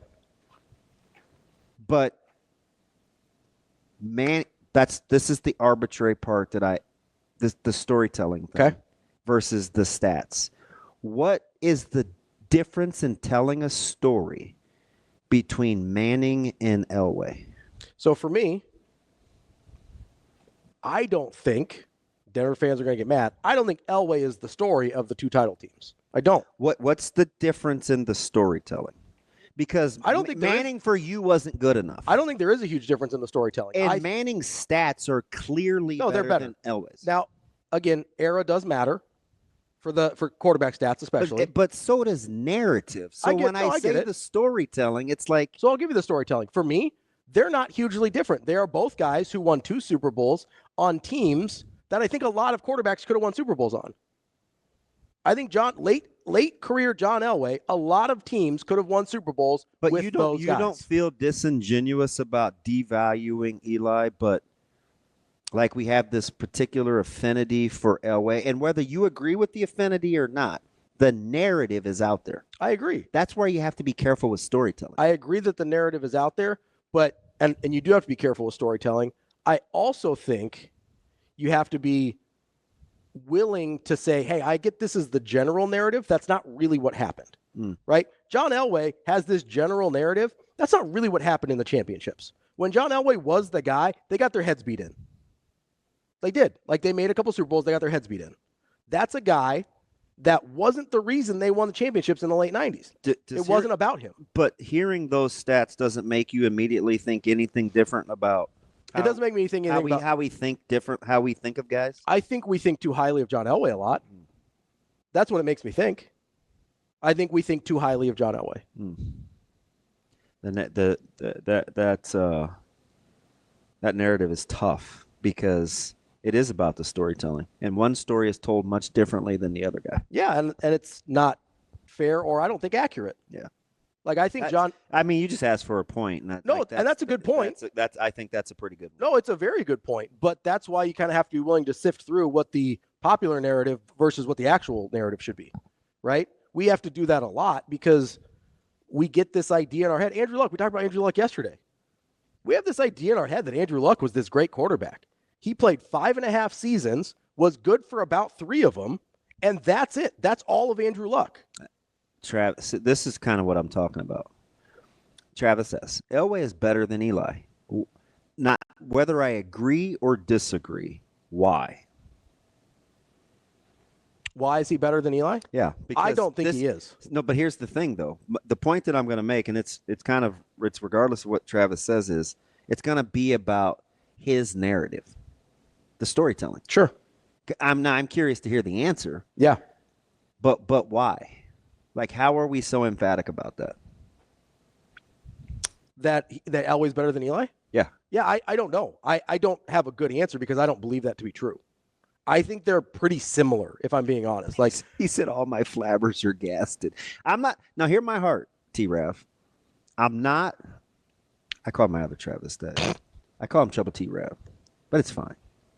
But man, this is the arbitrary part that the storytelling thing Okay. versus the stats. What is the difference in telling a story between Manning and Elway? So for me, I don't think Denver fans are going to get mad. I don't think Elway is the story of the two title teams. I don't. What's the difference in the storytelling? Because I don't think Manning for you wasn't good enough. I don't think there is a huge difference in the storytelling. And Manning's stats are clearly they're better than Elway's. Now, again, era does matter for quarterback stats especially. But so does narrative. So when I say the storytelling, it's like... So I'll give you the storytelling. For me, they're not hugely different. They are both guys who won 2 Super Bowls on teams that I think a lot of quarterbacks could have won Super Bowls on. I think late career John Elway, a lot of teams could have won Super Bowls with those guys. You don't feel disingenuous about devaluing Eli, but like we have this particular affinity for Elway, and whether you agree with the affinity or not, the narrative is out there. I agree. That's where you have to be careful with storytelling. I agree that the narrative is out there, but and you do have to be careful with storytelling. I also think you have to be willing to say, hey, I get this is the general narrative. That's not really what happened, right? John Elway has this general narrative. That's not really what happened in the championships. When John Elway was the guy, they got their heads beat in. They did. Like, they made a couple Super Bowls, they got their heads beat in. That's a guy that wasn't the reason they won the championships in the late 90s. It wasn't about him. But hearing those stats doesn't make you immediately think anything different about it doesn't make me think anything about how we think different, how we think of guys. I think we think too highly of John Elway a lot. That's what it makes me think. I think we think too highly of John Elway. Then that narrative is tough because it is about the storytelling, and one story is told much differently than the other guy. Yeah, and it's not fair, or I don't think accurate. Yeah. Like, I think John... I mean, you just asked for a point. And that's a good point. I think that's a pretty good one. No, it's a very good point. But that's why you kind of have to be willing to sift through what the popular narrative versus what the actual narrative should be, right? We have to do that a lot because we get this idea in our head. Andrew Luck, we talked about Andrew Luck yesterday. We have this idea in our head that Andrew Luck was this great quarterback. He played 5.5 seasons, was good for about 3 of them, and that's it. That's all of Andrew Luck. Travis, this is kind of what I'm talking about. Travis says, Elway is better than Eli. Not whether I agree or disagree. Why? Why is he better than Eli? Yeah. I don't think he is. No, but here's the thing, though. The point that I'm going to make, and it's regardless of what Travis says, is it's going to be about his narrative, the storytelling. Sure. I'm curious to hear the answer. Yeah. But why? Like, how are we so emphatic about that? That Elway's better than Eli? Yeah. Yeah, I don't know. I don't have a good answer because I don't believe that to be true. I think they're pretty similar, if I'm being honest. Like, he said, all my flabbers are gasted. I'm not. Now, hear my heart, T-Rav. I'm not. I call my other Travis that. I call him Trouble T-Rav. But it's fine.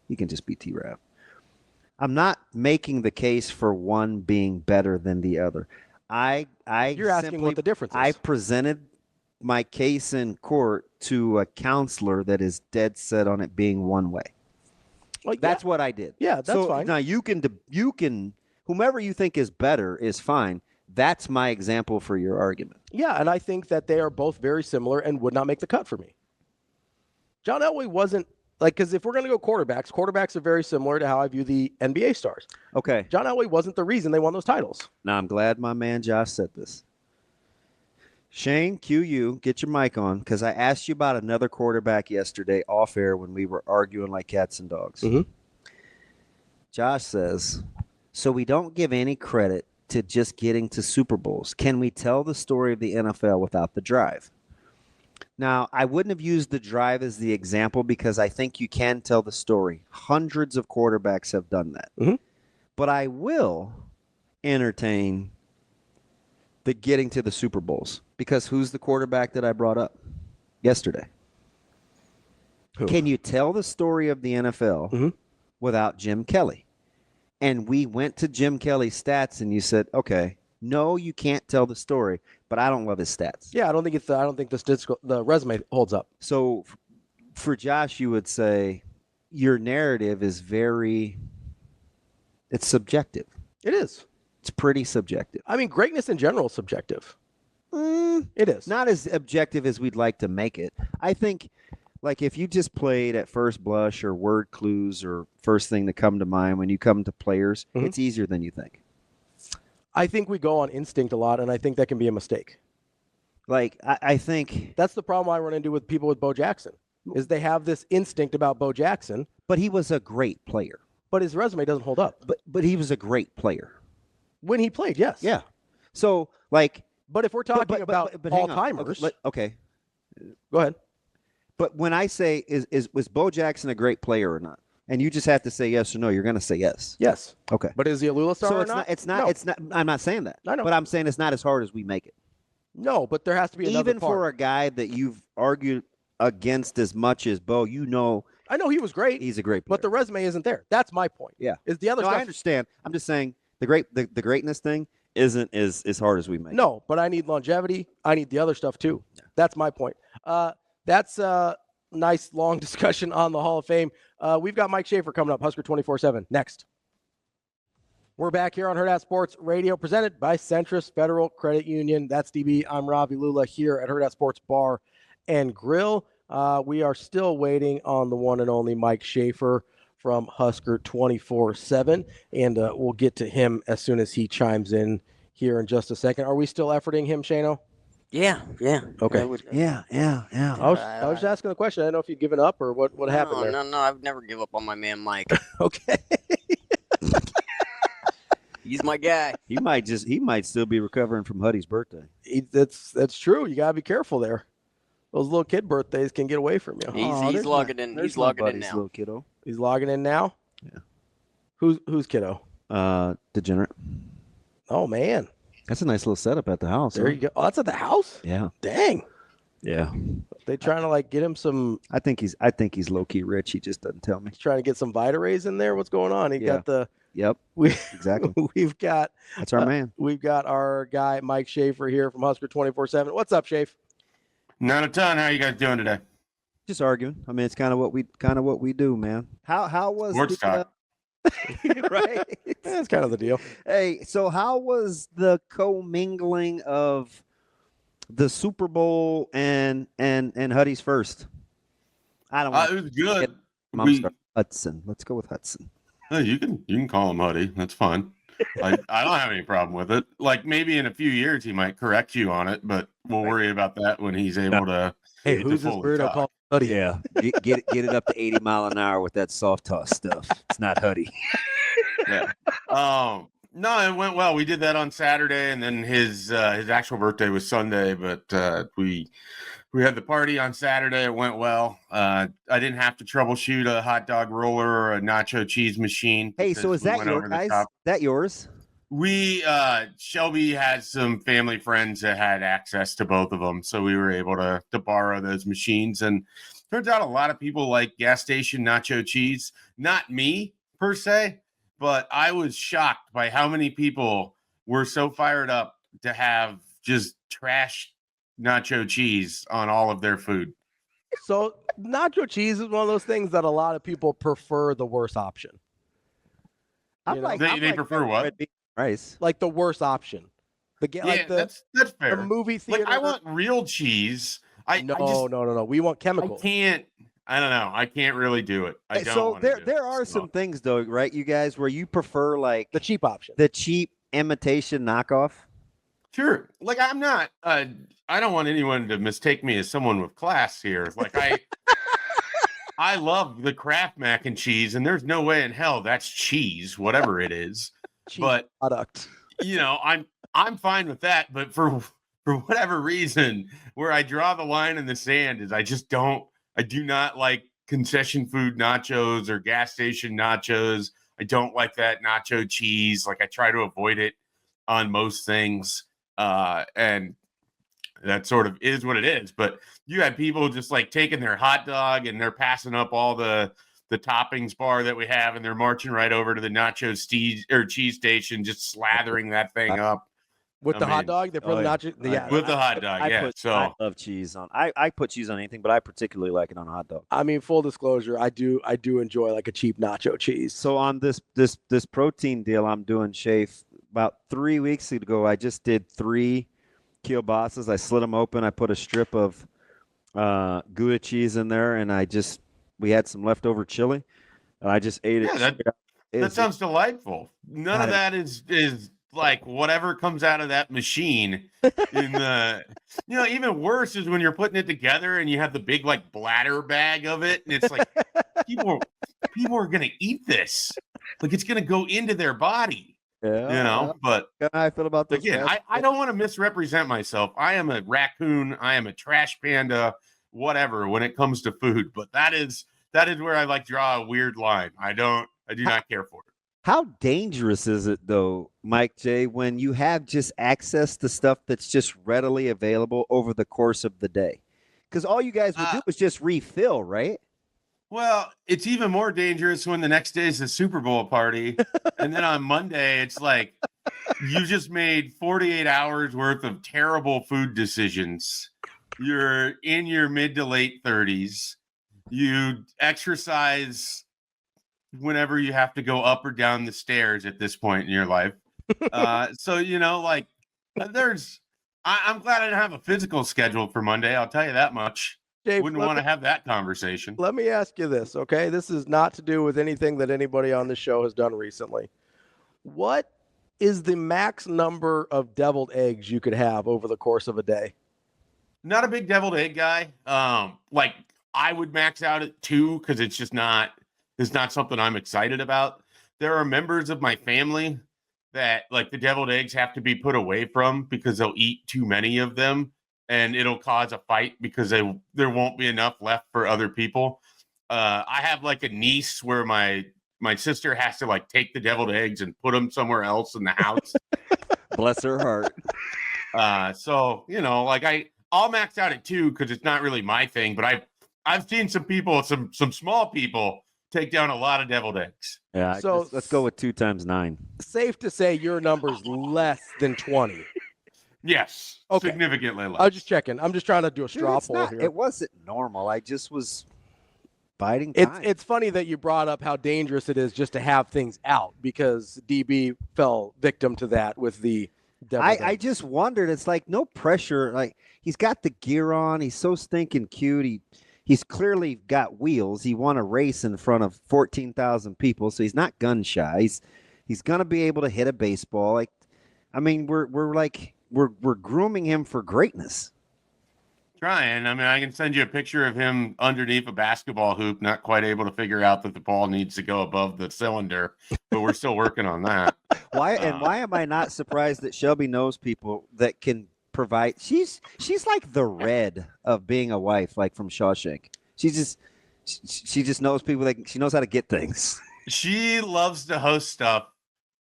He can just be T-Rav. I'm not making the case for one being better than the other. You're asking what the difference is. I presented my case in court to a counselor that is dead set on it being one way. Well, that's what I did. Yeah, that's fine. Now you can whomever you think is better is fine. That's my example for your argument. Yeah, and I think that they are both very similar and would not make the cut for me. John Elway wasn't because if we're going to go quarterbacks are very similar to how I view the NBA stars. Okay. John Elway wasn't the reason they won those titles. Now, I'm glad my man Josh said this. Shane, QU, get your mic on, because I asked you about another quarterback yesterday off air when we were arguing like cats and dogs. Mm-hmm. Josh says, so we don't give any credit to just getting to Super Bowls. Can we tell the story of the NFL without the drive? Now, I wouldn't have used the drive as the example because I think you can tell the story. Hundreds of quarterbacks have done that. Mm-hmm. But I will entertain the getting to the Super Bowls because who's the quarterback that I brought up yesterday? Who? Can you tell the story of the NFL without Jim Kelly? and we went to Jim Kelly's stats, and you said, okay, no, you can't tell the story, but I don't love his stats. Yeah, I don't think the resume holds up. So for Josh, you would say your narrative is it's subjective. It is. It's pretty subjective. I mean, greatness in general is subjective. It is. Not as objective as we'd like to make it. I think, like, if you just played at first blush or word clues or first thing that come to mind when you come to players, it's easier than you think. I think we go on instinct a lot, and I think that can be a mistake. Like, I think... That's the problem I run into with people with Bo Jackson, is they have this instinct about Bo Jackson. But he was a great player. But his resume doesn't hold up. But he was a great player. When he played, yes. Yeah. So, like... But if we're talking about all-timers... Okay. Go ahead. But when I say, was Bo Jackson a great player or not? And you just have to say yes or no. You're going to say yes. Yes. Okay. But is he a Lulla Star so or it's not? It's not. No. It's not. I'm not saying that. I know. But I'm saying it's not as hard as we make it. No, but there has to be another Even part. for a guy that you've argued against as much as Bo, I know he was great. He's a great player. But the resume isn't there. That's my point. Yeah. Is the other No, stuff... I understand. I'm just saying the greatness thing isn't as hard as we make it. No, but I need longevity. I need the other stuff too. Yeah. That's my point. That's a nice long discussion on the Hall of Fame. We've got Mike Schaefer coming up, Husker247, next. We're back here on Hurrdat Sports Radio, presented by Centris Federal Credit Union. That's DB. I'm Ravi Lulla here at Hurrdat Sports Bar and Grill. We are still waiting on the one and only Mike Schaefer from Husker247, and we'll get to him as soon as he chimes in here in just a second. Are we still efforting him, Shano? Yeah. Okay. Yeah. I was just asking the question. I didn't know if you'd given up or what happened there. No, I've never give up on my man Mike. Okay. He's my guy. He might still be recovering from Huddy's birthday. That's true. You gotta be careful there. Those little kid birthdays can get away from you. He's logging in. He's logging in now. Little kiddo. He's logging in now? Yeah. Who's kiddo? Degenerate. Oh, man. That's a nice little setup at the house. There you go. Oh, that's at the house? Yeah. Dang. Yeah. They trying to like get him some... I think he's low-key rich. He just doesn't tell me. He's trying to get some Vitarays in there. What's going on? He got the... Yep. Exactly. We've got... That's our man. We've got our guy, Mike Schaefer, here from Husker247. What's up, Schaefer? Not a ton. How are you guys doing today? Just arguing. I mean, it's kind of what we do, man. How was sports talk? Right? That's kind of the deal. Hey, so how was the commingling of the Super Bowl and Huddy's first? I don't. It was good. Hudson. Let's go with Hudson. You can call him Huddy. That's fine. I don't have any problem with it. Like maybe in a few years he might correct you on it, but we'll worry about that when he's able to. Hey, who's this weirdo called Huddy? Yeah, get it up to 80 mile an hour with that soft toss stuff. It's not Huddy. Yeah. No, it went well. We did that on Saturday, and then his actual birthday was Sunday. But we had the party on Saturday. It went well. I didn't have to troubleshoot a hot dog roller or a nacho cheese machine. Hey, so is that your guys? That yours? We Shelby had some family friends that had access to both of them, so we were able to borrow those machines. And turns out a lot of people like gas station nacho cheese. Not me per se, but I was shocked by how many people were so fired up to have just trash nacho cheese on all of their food. So nacho cheese is one of those things that a lot of people prefer the worst option. They prefer what? Rice. Like the worst option. That's fair. The movie theater. Like I want real cheese. No. We want chemicals. I don't know. I can't really do it. I don't. So there are some things though, right? You guys, where you prefer like the cheap option, the cheap imitation knockoff. Sure. Like I'm not. I don't want anyone to mistake me as someone with class here. Like I love the Kraft mac and cheese, and there's no way in hell that's cheese, whatever it is. But product. I'm fine with that. But for whatever reason, where I draw the line in the sand is I do not like concession food nachos or gas station nachos. I don't like that nacho cheese. Like I try to avoid it on most things. And that sort of is what it is. But you had people just like taking their hot dog and they're passing up all the toppings bar that we have, and they're marching right over to the nacho cheese station, just slathering that thing up. With the hot dog, they put the nacho. Yeah, with the hot dog. I love cheese on. I put cheese on anything, but I particularly like it on a hot dog. I mean, full disclosure, I do enjoy like a cheap nacho cheese. So on this protein deal I'm doing, Schaefer, about 3 weeks ago, I just did 3 kielbasa's. I slit them open. I put a strip of Gouda cheese in there, and we had some leftover chili, and I just ate it. That sounds delightful. None of that is like whatever comes out of that machine in the, even worse is when you're putting it together and you have the big like bladder bag of it. And it's like, people are going to eat this. Like it's going to go into their body, but I feel about this. Again, I don't want to misrepresent myself. I am a raccoon. I am a trash panda, whatever, when it comes to food, but that is where I like draw a weird line. I do not care for it. How dangerous is it, though, Mike J., when you have just access to stuff that's just readily available over the course of the day? Because all you guys would do is just refill, right? Well, it's even more dangerous when the next day is the Super Bowl party. And then on Monday, it's like you just made 48 hours worth of terrible food decisions. You're in your mid to late 30s. You exercise whenever you have to go up or down the stairs at this point in your life. So, I'm glad I didn't have a physical schedule for Monday. I'll tell you that much. Dave, wouldn't want to have that conversation. Let me ask you this, okay? This is not to do with anything that anybody on the show has done recently. What is the max number of deviled eggs you could have over the course of a day? Not a big deviled egg guy. Like I would max out at 2 because it's just not something I'm excited about. There are members of my family that like the deviled eggs have to be put away from because they'll eat too many of them and it'll cause a fight because there won't be enough left for other people. I have like a niece where my sister has to like take the deviled eggs and put them somewhere else in the house. Bless her heart. So, like I'll max out at 2 because it's not really my thing, but I've seen some people, some small people take down a lot of deviled eggs. Yeah, so let's go with 2 times 9. Safe to say your number's less than 20. Yes, okay. Significantly less. I was just checking. I'm just trying to do a straw poll here. It wasn't normal. I just was biding time. It's funny that you brought up how dangerous it is just to have things out because DB fell victim to that with the deviled eggs. I just wondered. It's like no pressure. Like he's got the gear on. He's so stinking cute. He's clearly got wheels. He won a race in front of 14,000 people, so he's not gun shy. He's gonna be able to hit a baseball. Like, I mean, we're grooming him for greatness. Trying. I mean, I can send you a picture of him underneath a basketball hoop, not quite able to figure out that the ball needs to go above the cylinder, but we're still working on that. Why am I not surprised that Shelby knows people that can provide? She's like the Red of being a wife, like from Shawshank. She just knows people she knows how to get things. She loves to host stuff,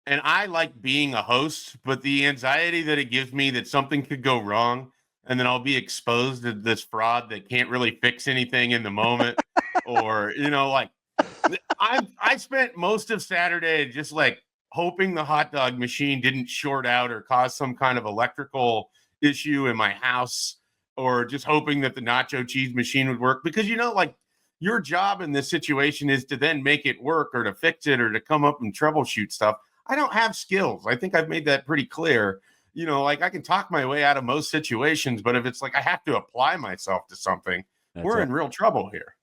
and I like being a host, but the anxiety that it gives me that something could go wrong and then I'll be exposed to this fraud that can't really fix anything in the moment. Or, like I spent most of Saturday just like hoping the hot dog machine didn't short out or cause some kind of electrical issue in my house, or just hoping that the nacho cheese machine would work, because like your job in this situation is to then make it work or to fix it or to come up and troubleshoot stuff. I don't have skills. I think I've made that pretty clear. Like I can talk my way out of most situations, but if it's like I have to apply myself to something, we're in real trouble here.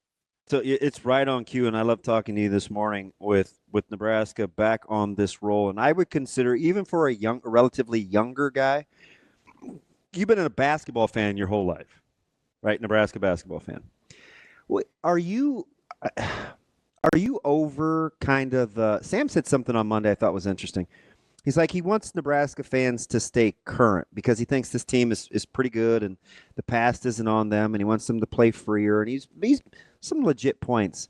So it's right on cue, and I love talking to you this morning with Nebraska back on this role. And I would consider, even for a relatively younger guy, you've been a basketball fan your whole life, right? Nebraska basketball fan. Are you over kind of Sam said something on Monday I thought was interesting. He's like, he wants Nebraska fans to stay current because he thinks this team is pretty good and the past isn't on them, and he wants them to play freer. And he's some legit points.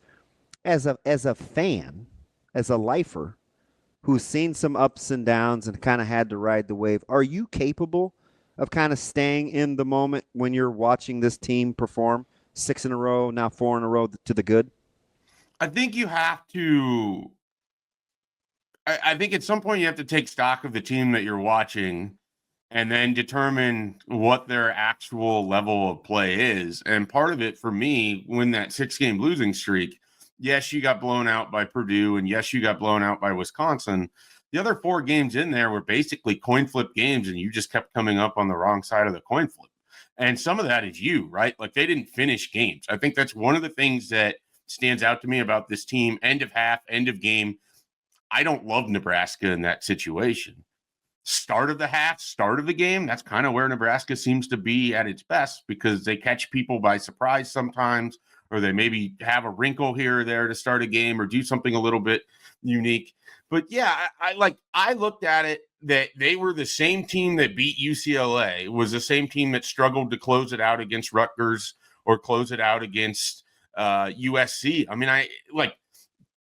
As a fan, as a lifer who's seen some ups and downs and kind of had to ride the wave, are you capable of kind of staying in the moment when you're watching this team perform 6 in a row, now 4 in a row to the good? I think you have to. I think at some point you have to take stock of the team that you're watching and then determine what their actual level of play is. And part of it for me, when that 6-game losing streak, yes, you got blown out by Purdue, and yes, you got blown out by Wisconsin. The other 4 games in there were basically coin flip games, and you just kept coming up on the wrong side of the coin flip. And some of that is you, right? Like, they didn't finish games. I think that's one of the things that stands out to me about this team. End of half, end of game. I don't love Nebraska in that situation. Start of the half, start of the game, that's kind of where Nebraska seems to be at its best, because they catch people by surprise sometimes, or they maybe have a wrinkle here or there to start a game or do something a little bit unique. But yeah, I looked at it that they were the same team that beat UCLA, was the same team that struggled to close it out against Rutgers or close it out against USC. I mean,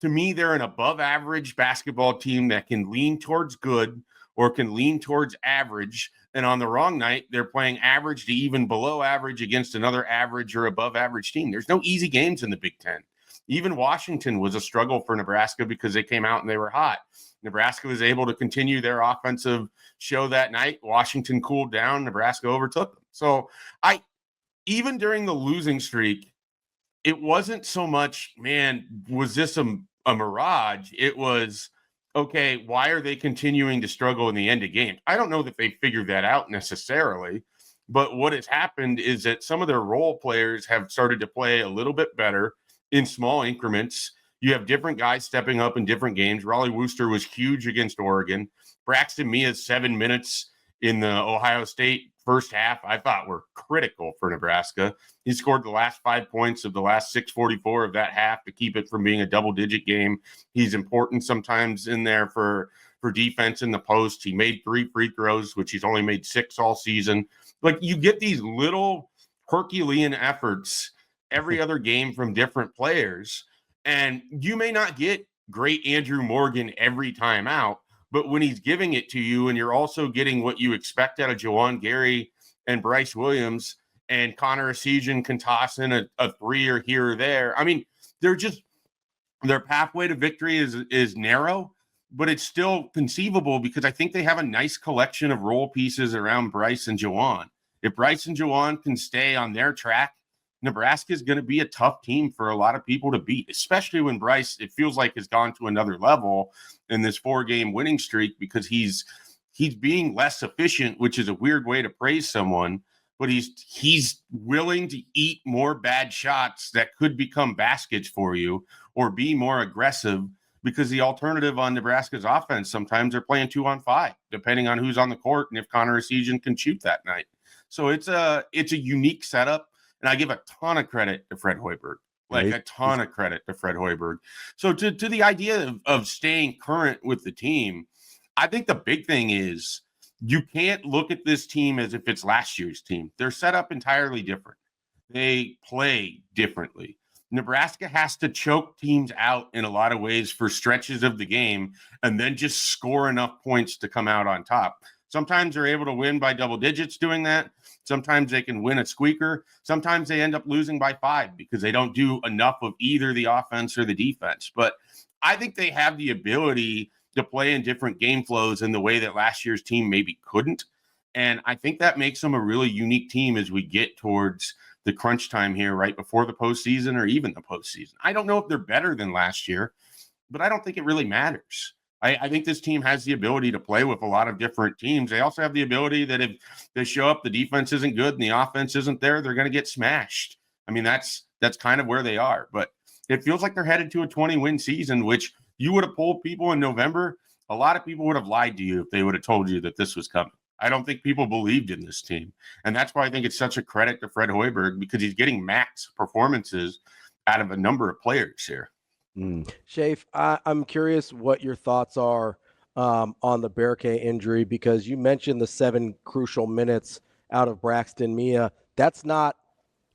to me, they're an above average basketball team that can lean towards good or can lean towards average. And on the wrong night, they're playing average to even below average against another average or above average team. There's no easy games in the Big Ten. Even Washington was a struggle for Nebraska because they came out and they were hot. Nebraska was able to continue their offensive show that night. Washington cooled down. Nebraska overtook them. So even during the losing streak, it wasn't so much, man, was this a mirage? It was, okay, why are they continuing to struggle in the end of games? I don't know that they figured that out necessarily, but what has happened is that some of their role players have started to play a little bit better in small increments. You have different guys stepping up in different games. Raleigh Wooster was huge against Oregon. Braxton Mia's 7 minutes in the Ohio State first half, I thought, were critical for Nebraska. He scored the last 5 points of the last 6:44 of that half to keep it from being a double-digit game. He's important sometimes in there for defense in the post. He made 3 free throws, which he's only made 6 all season. Like, you get these little Herculean efforts every other game from different players, and you may not get great Andrew Morgan every time out, but when he's giving it to you and you're also getting what you expect out of Juwan Gary and Bryce Williams, and Connor Esiason can toss in a 3 or here or there. I mean, their pathway to victory is narrow, but it's still conceivable because I think they have a nice collection of role pieces around Bryce and Juwan. If Bryce and Juwan can stay on their track, Nebraska is going to be a tough team for a lot of people to beat, especially when Bryce, it feels like, has gone to another level in this 4-game winning streak, because he's being less efficient, which is a weird way to praise someone, but he's willing to eat more bad shots that could become baskets for you, or be more aggressive, because the alternative on Nebraska's offense sometimes they're playing 2-on-5, depending on who's on the court and if Connor Esiason can shoot that night. So it's a unique setup. And I give a ton of credit to Fred Hoiberg, a ton of credit to Fred Hoiberg. So to the idea of staying current with the team, I think the big thing is you can't look at this team as if it's last year's team. They're set up entirely different. They play differently. Nebraska has to choke teams out in a lot of ways for stretches of the game and then just score enough points to come out on top. Sometimes they're able to win by double digits doing that. Sometimes they can win a squeaker. Sometimes they end up losing by 5 because they don't do enough of either the offense or the defense. But I think they have the ability to play in different game flows in the way that last year's team maybe couldn't. And I think that makes them a really unique team as we get towards the crunch time here right before the postseason or even the postseason. I don't know if they're better than last year, but I don't think it really matters. I think this team has the ability to play with a lot of different teams. They also have the ability that if they show up, the defense isn't good and the offense isn't there, they're going to get smashed. I mean, that's kind of where they are. But it feels like they're headed to a 20-win season, which you would have polled people in November. A lot of people would have lied to you if they would have told you that this was coming. I don't think people believed in this team. And that's why I think it's such a credit to Fred Hoiberg, because he's getting max performances out of a number of players here. Schaefer, I'm curious what your thoughts are on the Berke injury, because you mentioned the 7 crucial minutes out of Braxton Mia. That's not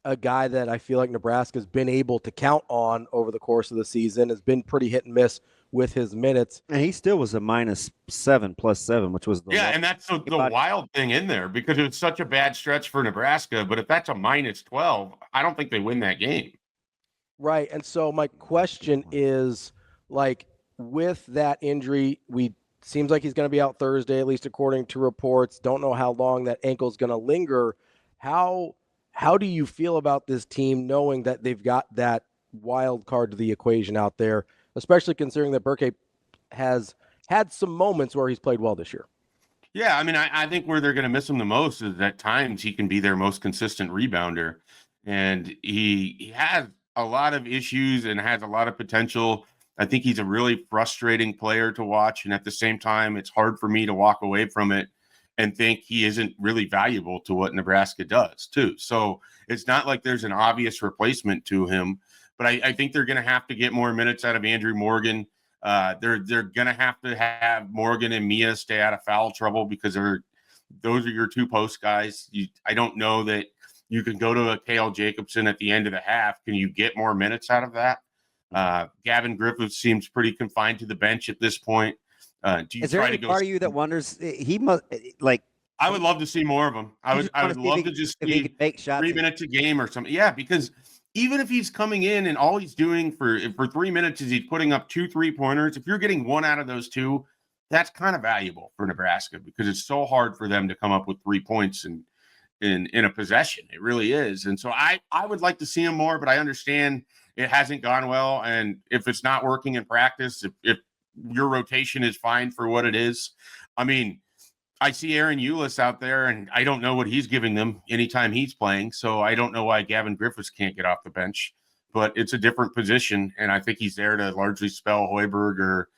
a guy that I feel like Nebraska's been able to count on over the course of the season. Has been pretty hit and miss with his minutes. And he still was a -7 plus 7, which was and that's the wild thing in there, because it was such a bad stretch for Nebraska. But if that's a -12, I don't think they win that game. Right. And so my question is, like, with that injury, seems like he's going to be out Thursday, at least according to reports. Don't know how long that ankle's going to linger. How do you feel about this team knowing that they've got that wild card to the equation out there, especially considering that Burke has had some moments where he's played well this year? Yeah, I mean, I think where they're going to miss him the most is at times he can be their most consistent rebounder. And he has a lot of issues and has a lot of potential. I think he's a really frustrating player to watch. And at the same time, it's hard for me to walk away from it and think he isn't really valuable to what Nebraska does, too. So it's not like there's an obvious replacement to him. But I think they're going to have to get more minutes out of Andrew Morgan. They're going to have Morgan and Mia stay out of foul trouble because those are your two post guys. I don't know that you can go to a Kale Jacobson at the end of the half. Can you get more minutes out of that? Gavin Griffiths seems pretty confined to the bench at this point. Is there any part of you that wonders he must like? I would love to see more of him. I would love to just see 3 minutes a game or something. Yeah, because even if he's coming in and all he's doing for 3 minutes is he's putting up 2 3-pointers, if you're getting one out of those two, that's kind of valuable for Nebraska because it's so hard for them to come up with 3 points in a possession. It really is. And so I would like to see him more, but I understand it hasn't gone well. And if it's not working in practice, if your rotation is fine for what it is, I mean, I see Aaron Eulis out there, and I don't know what he's giving them anytime he's playing. So I don't know why Gavin Griffiths can't get off the bench, but it's a different position. And I think he's there to largely spell Hoiberg or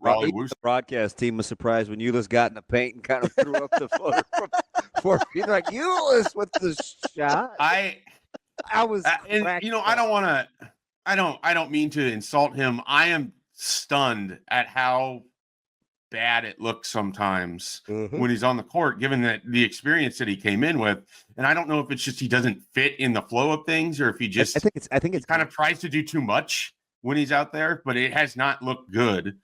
Raleigh the broadcast team was surprised when Eulis got in the paint and kind of threw up the floor from 4 feet. Like, Eulis with the shot. I was, and you know, I don't mean to insult him. I am stunned at how bad it looks sometimes when he's on the court, given that the experience that he came in with. And I don't know if it's just he doesn't fit in the flow of things, or if he just I think it's kind of tries to do too much when he's out there, but it has not looked good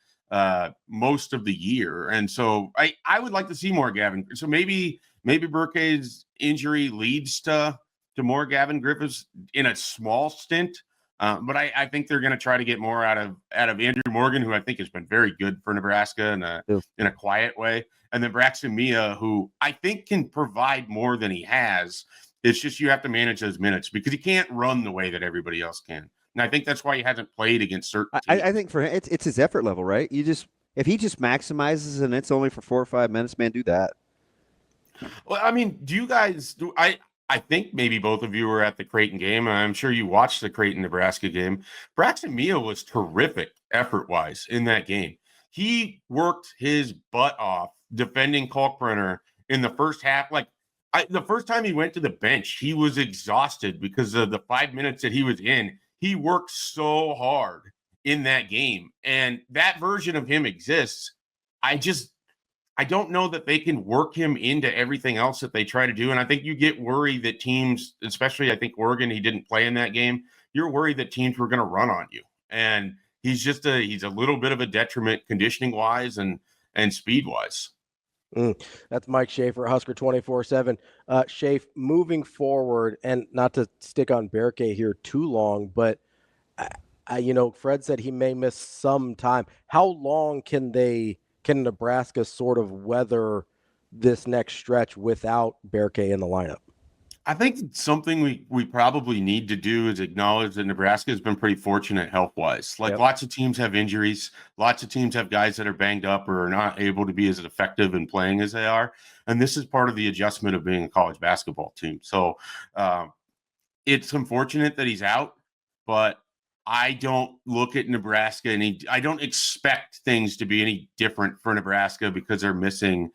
most of the year. And so I would like to see more Gavin. So maybe Burke's injury leads to more Gavin Griffiths in a small stint. But I think they're going to try to get more out of Andrew Morgan, who I think has been very good for Nebraska in a quiet way. And then Braxton Mia, who I think can provide more than he has. It's just you have to manage those minutes because he can't run the way that everybody else can. And I think that's why he hasn't played against certain teams. I think for him, it's his effort level, right? If he just maximizes and it's only for 4 or 5 minutes, man, do that. Well, I mean, I think maybe both of you were at the Creighton game, and I'm sure you watched the Creighton-Nebraska game. Braxton Mia was terrific effort-wise in that game. He worked his butt off defending Kalkbrenner in the first half. The first time he went to the bench, he was exhausted because of the 5 minutes that he was in. He worked so hard in that game, and that version of him exists. I don't know that they can work him into everything else that they try to do. And I think you get worried that teams, especially I think Oregon, he didn't play in that game. You're worried that teams were going to run on you. And he's a little bit of a detriment conditioning wise and speed wise. That's Mike Schaefer, Husker247. Schaefer, moving forward, and not to stick on Berke here too long, but Fred said he may miss some time. How long can Nebraska sort of weather this next stretch without Berke in the lineup? I think something we probably need to do is acknowledge that Nebraska has been pretty fortunate health-wise. Lots of teams have injuries. Lots of teams have guys that are banged up or are not able to be as effective in playing as they are. And this is part of the adjustment of being a college basketball team. So it's unfortunate that he's out, but I don't look at Nebraska and I don't expect things to be any different for Nebraska because they're missing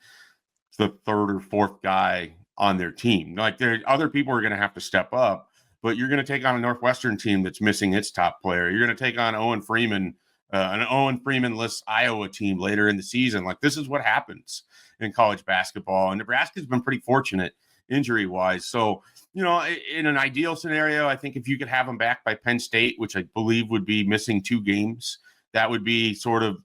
the third or fourth guy on their team. Other people are going to have to step up, but you're going to take on a Northwestern team that's missing its top player. You're going to take on Owen Freeman, an Owen Freeman-less Iowa team later in the season. This is what happens in college basketball. And Nebraska's been pretty fortunate injury-wise. So, in an ideal scenario, I think if you could have them back by Penn State, which I believe would be missing 2 games, that would be sort of,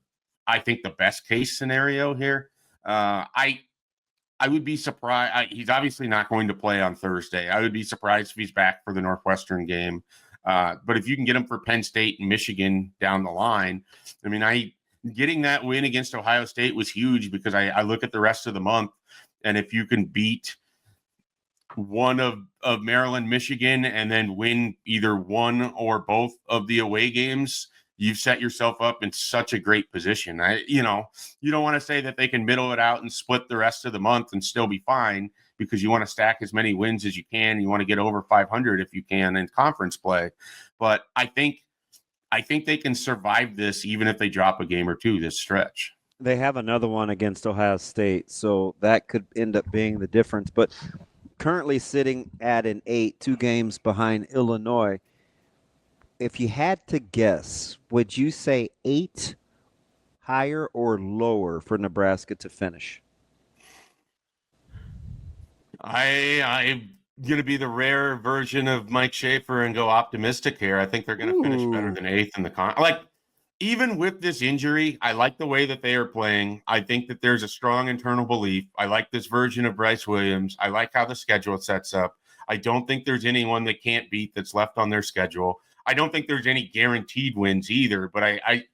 I think, the best case scenario here. I would be surprised. He's obviously not going to play on Thursday. I would be surprised if he's back for the Northwestern game. But if you can get them for Penn State and Michigan down the line, I mean, getting that win against Ohio State was huge because I look at the rest of the month, and if you can beat one of Maryland, Michigan, and then win either one or both of the away games, you've set yourself up in such a great position. You don't want to say that they can middle it out and split the rest of the month and still be fine, because you want to stack as many wins as you can. You want to get over 500 if you can in conference play. But I think they can survive this even if they drop a game or two this stretch. They have another one against Ohio State, so that could end up being the difference. But currently sitting at an 8, 2 games behind Illinois. If you had to guess, would you say 8 higher or lower for Nebraska to finish? I'm going to be the rare version of Mike Schaefer and go optimistic here. I think they're going to finish better than 8th in the even with this injury, I like the way that they are playing. I think that there's a strong internal belief. I like this version of Bryce Williams. I like how the schedule sets up. I don't think there's anyone they can't beat that's left on their schedule. I don't think there's any guaranteed wins either, but I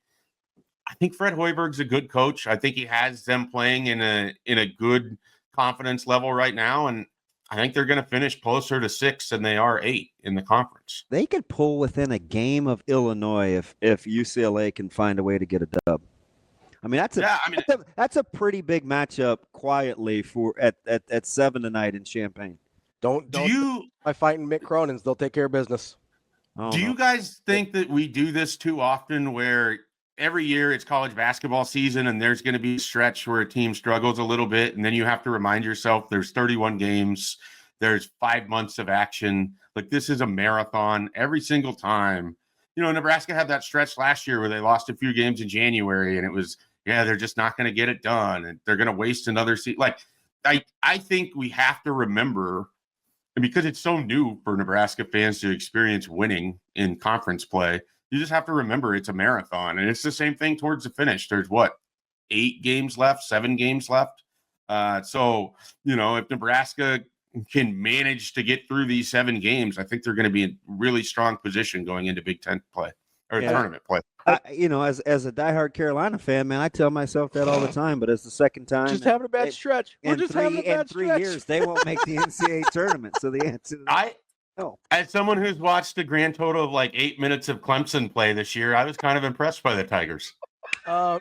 think Fred Hoiberg's a good coach. I think he has them playing in a good confidence level right now, and I think they're going to finish closer to 6 than they are 8 in the conference. They could pull within a game of Illinois if UCLA can find a way to get a dub. I mean, that's a pretty big matchup quietly for at 7 tonight in Champaign. By fighting Mick Cronin's, they'll take care of business. Do you guys think that we do this too often, where every year it's college basketball season and there's going to be a stretch where a team struggles a little bit, and then you have to remind yourself there's 31 games, there's 5 months of action. Like, this is a marathon every single time. Nebraska had that stretch last year where they lost a few games in January, and it was, they're just not going to get it done, and they're going to waste another season. Like, I think we have to remember, and because it's so new for Nebraska fans to experience winning in conference play, you just have to remember it's a marathon, and it's the same thing towards the finish. There's 8 games left, 7 games left. So, if Nebraska can manage to get through these 7 games, I think they're going to be in really strong position going into Big Ten play or tournament play. As a diehard Carolina fan, man, I tell myself that all the time, but it's the second time. Just having a bad stretch. We're just having a bad stretch. In 3 years, they won't make the NCAA tournament. So the answer as someone who's watched a grand total of 8 minutes of Clemson play this year, I was kind of impressed by the Tigers.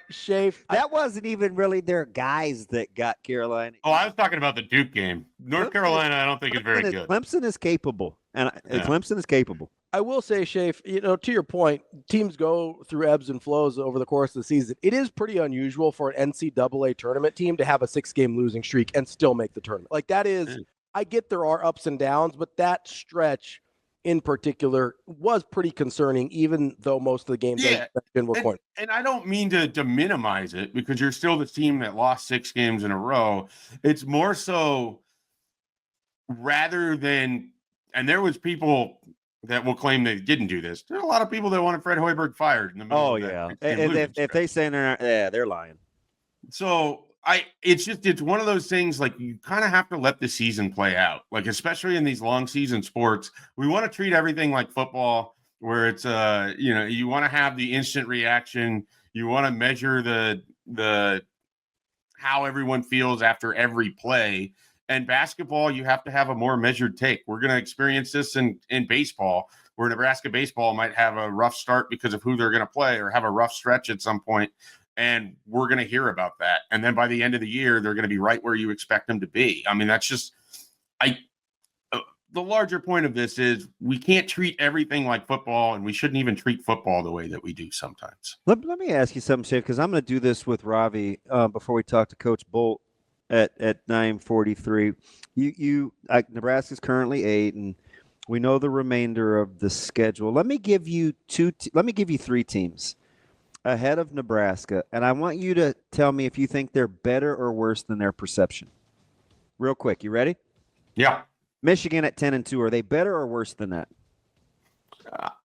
Schaefer, that wasn't even really their guys that got Carolina. Oh, I was talking about the Duke game. North Carolina, I don't think is very good. Clemson is capable, and Clemson is capable. I will say, Schaefer, to your point, teams go through ebbs and flows over the course of the season. It is pretty unusual for an NCAA tournament team to have a 6-game losing streak and still make the tournament. Like, that is, I get there are ups and downs, but that stretch in particular was pretty concerning, even though most of the games were points. And I don't mean to minimize it, because you're still the team that lost 6 games in a row. It's more so rather than, and there was people that will claim they didn't do this. There are a lot of people that wanted Fred Hoiberg fired in the middle of that. If they say they're lying. So it's one of those things, like, you kind of have to let the season play out. Like, especially in these long season sports, we want to treat everything like football, where it's you want to have the instant reaction. You want to measure the how everyone feels after every play. And basketball, you have to have a more measured take. We're going to experience this in baseball, where Nebraska baseball might have a rough start because of who they're going to play, or have a rough stretch at some point. And we're going to hear about that. And then by the end of the year, they're going to be right where you expect them to be. I mean, that's just the larger point of this is we can't treat everything like football, and we shouldn't even treat football the way that we do sometimes. Let me ask you something, Schaefer, because I'm going to do this with Ravi before we talk to Coach Bolt at 9:43. Nebraska's currently 8, and we know the remainder of the schedule. Let me give you 3 teams ahead of Nebraska, and I want you to tell me if you think they're better or worse than their perception. Real quick, you ready? Yeah. Michigan at 10-2. Are they better or worse than that?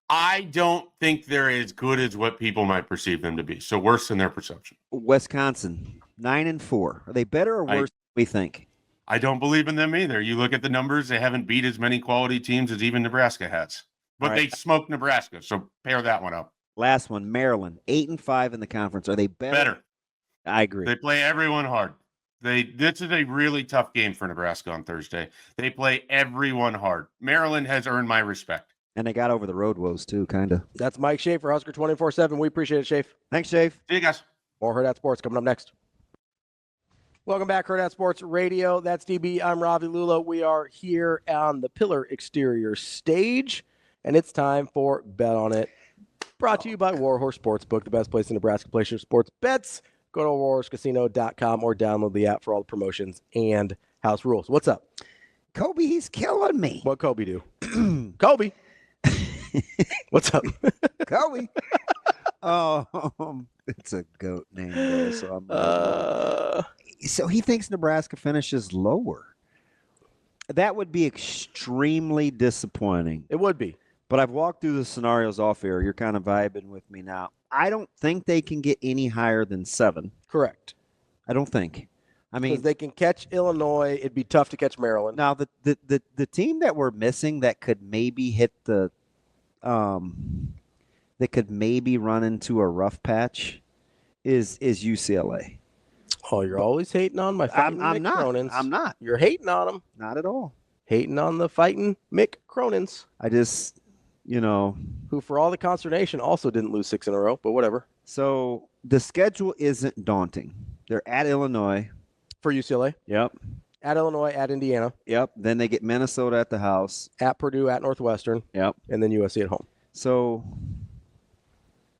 I don't think they're as good as what people might perceive them to be. So worse than their perception. Wisconsin 9-4. Are they better or worse than we think? I don't believe in them either. You look at the numbers; they haven't beat as many quality teams as even Nebraska has. But they smoked Nebraska, so pair that one up. Last one, Maryland, 8-5 in the conference. Are they better? I agree. They play everyone hard. This is a really tough game for Nebraska on Thursday. They play everyone hard. Maryland has earned my respect. And they got over the road woes, too, kind of. That's Mike Schaefer, Husker247. We appreciate it, Schaefer. Thanks, Schaefer. See you guys. More Hurrdat Sports coming up next. Welcome back, Hurrdat Sports Radio. That's DB. I'm Ravi Lulla. We are here on the Pillar Exterior stage, and it's time for Bet On It. Brought to you by Warhorse Sportsbook, the best place in Nebraska to place your sports bets. Go to warhorsecasino.com or download the app for all the promotions and house rules. What's up? Kobe, he's killing me. What Kobe do? Kobe. What's up? Kobe. It's a goat name, though, so so he thinks Nebraska finishes lower. That would be extremely disappointing. It would be. But I've walked through the scenarios off air. You're kind of vibing with me now. I don't think they can get any higher than 7. Correct. I don't think. I mean, because they can catch Illinois. It'd be tough to catch Maryland. Now, the team that we're missing that could maybe hit that could maybe run into a rough patch is UCLA. Oh, you're always hating on my fighting I'm Mick not. Cronin's. I'm not. You're hating on them. Not at all. Hating on the fighting Mick Cronin's. I just, who for all the consternation also didn't lose 6 in a row, but whatever. So the schedule isn't daunting. They're at Illinois. For UCLA? Yep. At Illinois, at Indiana. Yep. Then they get Minnesota at the house. At Purdue, at Northwestern. Yep. And then USC at home. So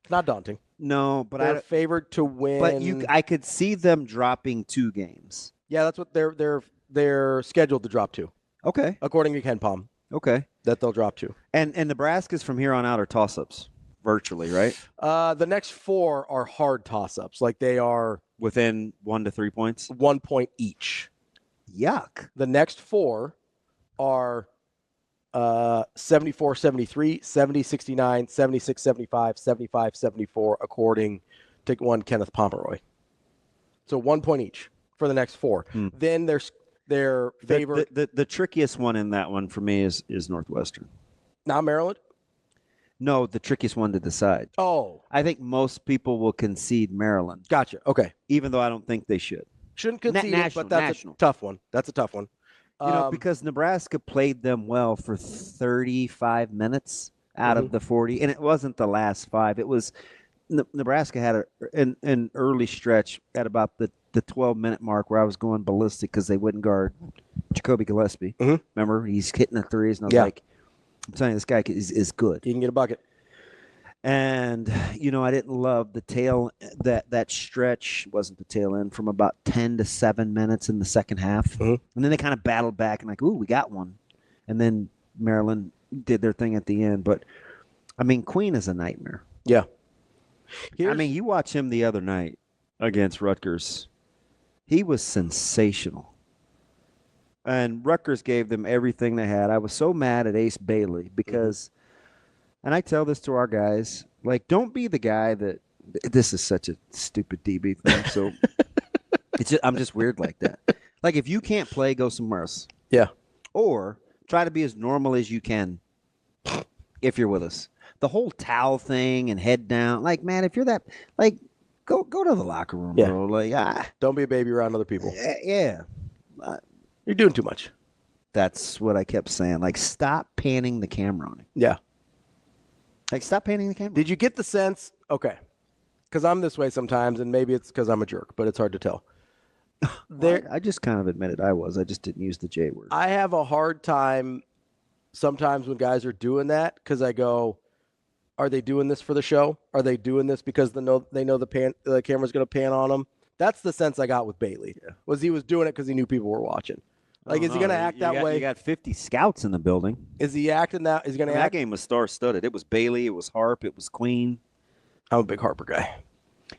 not daunting. No, but they're favored to win. But I could see them dropping 2 games. Yeah, that's what they're scheduled to drop 2. Okay. According to Ken Palm. Okay. That they'll drop 2. And Nebraska's from here on out are toss-ups, virtually, right? The next 4 are hard toss-ups. Like they are within 1 to 3 points. 1 point each. Yuck. The next 4 are 74-73, 70-69, 76-75, 75-74, according to one Kenneth Pomeroy. So 1 point each for the next 4. Then their favorite. The trickiest one in that one for me is Northwestern. Not Maryland? No, the trickiest one to decide. Oh. I think most people will concede Maryland. Gotcha. Okay. Even though I don't think they should. Shouldn't concede it, but that's a tough one. That's a tough one. Because Nebraska played them well for 35 minutes out of the 40, and it wasn't the last 5. It was Nebraska had an early stretch at about the 12-minute mark where I was going ballistic because they wouldn't guard Jacoby Gillespie. Remember, he's hitting the threes, and I was like, I'm telling you, this guy is good. He can get a bucket. And, I didn't love the tail, that stretch wasn't the tail end from about 10 to 7 minutes in the second half. And then they kind of battled back and ooh, we got one. And then Maryland did their thing at the end. But, Queen is a nightmare. Yeah. You watch him the other night against Rutgers. He was sensational. And Rutgers gave them everything they had. I was so mad at Ace Bailey because and I tell this to our guys, don't be the guy that this is such a stupid DB thing. So I'm just weird like that. If you can't play, go somewhere else. Yeah. Or try to be as normal as you can if you're with us. The whole towel thing and head down, man, if you're that, go to the locker room, bro. Don't be a baby around other people. Yeah. You're doing too much. That's what I kept saying. Stop panning the camera on him. Yeah. Stop panning the camera. Did you get the sense? Okay. Because I'm this way sometimes, and maybe it's because I'm a jerk, but it's hard to tell. I just kind of admitted I was. I just didn't use the J word. I have a hard time sometimes when guys are doing that because I go, are they doing this for the show? Are they doing this because they know the camera's going to pan on them? That's the sense I got with Bailey. Yeah. Was he was doing it because he knew people were watching. Is he going to act that way? You got 50 scouts in the building. Is he acting that? Is he going to act? That game was star-studded. It was Bailey. It was Harp. It was Queen. I'm a big Harper guy.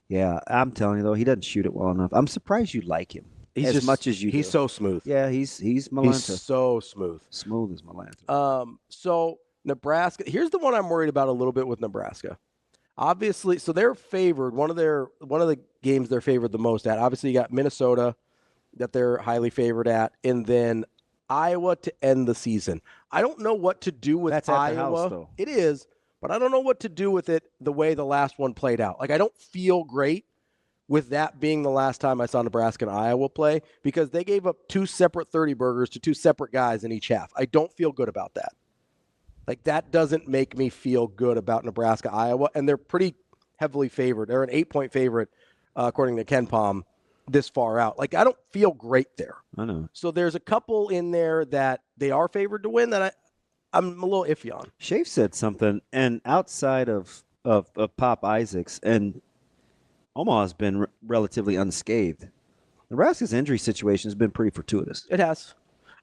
Yeah, I'm telling you, though, he doesn't shoot it well enough. I'm surprised you like him as much as you do. He's so smooth. Yeah, he's Malanta. He's so smooth. Smooth as Malanta. So Nebraska, here's the one I'm worried about a little bit with Nebraska. Obviously, so they're favored. One of the games they're favored the most at. Obviously, you got Minnesota that they're highly favored at, and then Iowa to end the season. I don't know what to do with That's at Iowa. the house, though. It is, but I don't know what to do with it the way the last one played out. Like, I don't feel great with that being the last time I saw Nebraska and Iowa play because they gave up 2 separate 30 burgers to 2 separate guys in each half. I don't feel good about that. Like, that doesn't make me feel good about Nebraska, Iowa, and they're pretty heavily favored. They're an 8-point favorite, according to Ken Palm, this far out. Like, I don't feel great there. I know. So there's a couple in there that they are favored to win that I'm a little iffy on. Schaefer said something, and outside of Pop Isaacs, and Omaha's been relatively unscathed. Nebraska's injury situation has been pretty fortuitous. It has.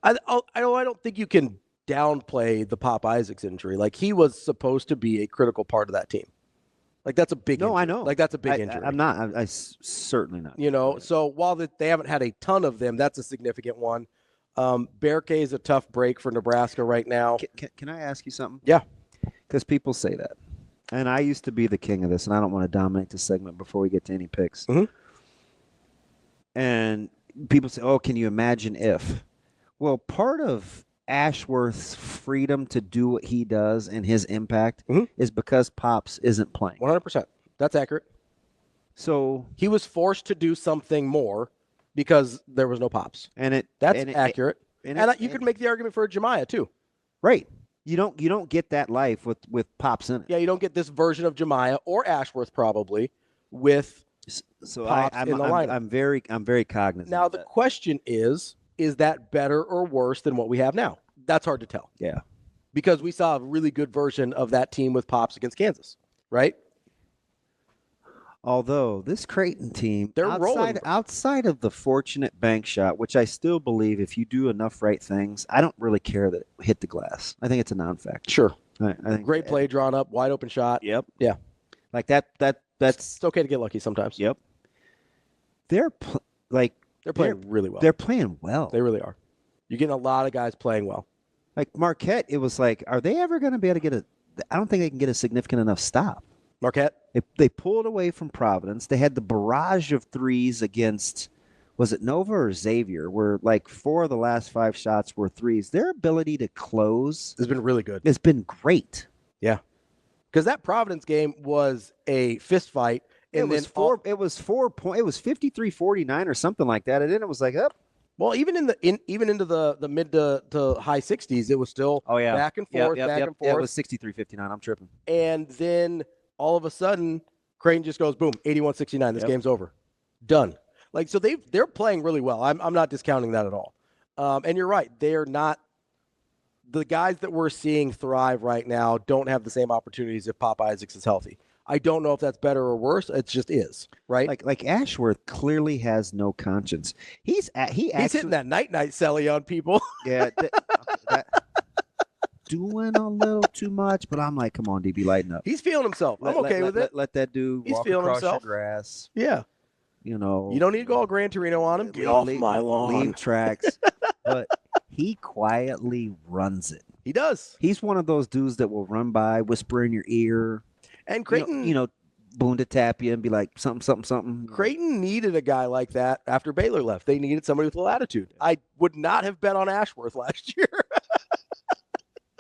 I don't think you can downplay the Pop Isaacs injury. Like, he was supposed to be a critical part of that team. Like, that's a big injury. I know. Like, that's a big injury. I'm not. I certainly not. You know, so while they haven't had a ton of them, that's a significant one. Berke is a tough break for Nebraska right now. Can I ask you something? Yeah. Because people say that. And I used to be the king of this, and I don't want to dominate this segment before we get to any picks. Mm-hmm. And people say, oh, can you imagine if? Well, part of Ashworth's freedom to do what he does and his impact is because Pops isn't playing. 100%. That's accurate. So he was forced to do something more because there was no Pops. That's accurate. You could make the argument for a Jemiah too. Right. You don't get that life with Pops in it. Yeah, you don't get this version of Jemiah or Ashworth probably with Pops in the lineup. I'm very cognizant. Now the question is that better or worse than what we have now? That's hard to tell. Yeah. Because we saw a really good version of that team with Pops against Kansas, right? Although this Creighton team, they're rolling outside of the fortunate bank shot, which I still believe if you do enough right things, I don't really care that it hit the glass. I think it's a non-factor. Sure. I think great play drawn up, wide open shot. Yep. Yeah. Like that's it's okay to get lucky sometimes. Yep. They're playing really well. They're playing well. They really are. You're getting a lot of guys playing well. Like Marquette, it was like, are they ever going to be able to get I don't think they can get a significant enough stop. Marquette? They pulled away from Providence. They had the barrage of threes against, was it Nova or Xavier, where like 4 of the last 5 shots were threes. Their ability to close has been really good. It's been great. Yeah. Because that Providence game was a fist fight. And it was 4 points. It was 53-49 or something like that. And then it was like, up. Well, even into the mid to high 60s, it was still back and forth, back and forth. Yeah, it was 63-59. I'm tripping. And then all of a sudden, Creighton just goes, boom, 81-69. This game's over. Done. Like, so they're playing really well. I'm not discounting that at all. And you're right. They're not – the guys that we're seeing thrive right now don't have the same opportunities if Pop Isaacs is healthy. I don't know if that's better or worse. It just is, right? Like Ashworth clearly has no conscience. He's hitting that night celly on people. Yeah. Doing a little too much, but I'm like, come on, DB, lighten up. He's feeling himself. I'm okay with it. Let that dude walk across your grass. Yeah. You know. You don't need to go all Gran Torino on him. Get off my lawn. Leave tracks. But he quietly runs it. He does. He's one of those dudes that will run by, whisper in your ear. And Creighton, boom to tap you and be like, something. Creighton needed a guy like that after Baylor left. They needed somebody with a little attitude. I would not have bet on Ashworth last year.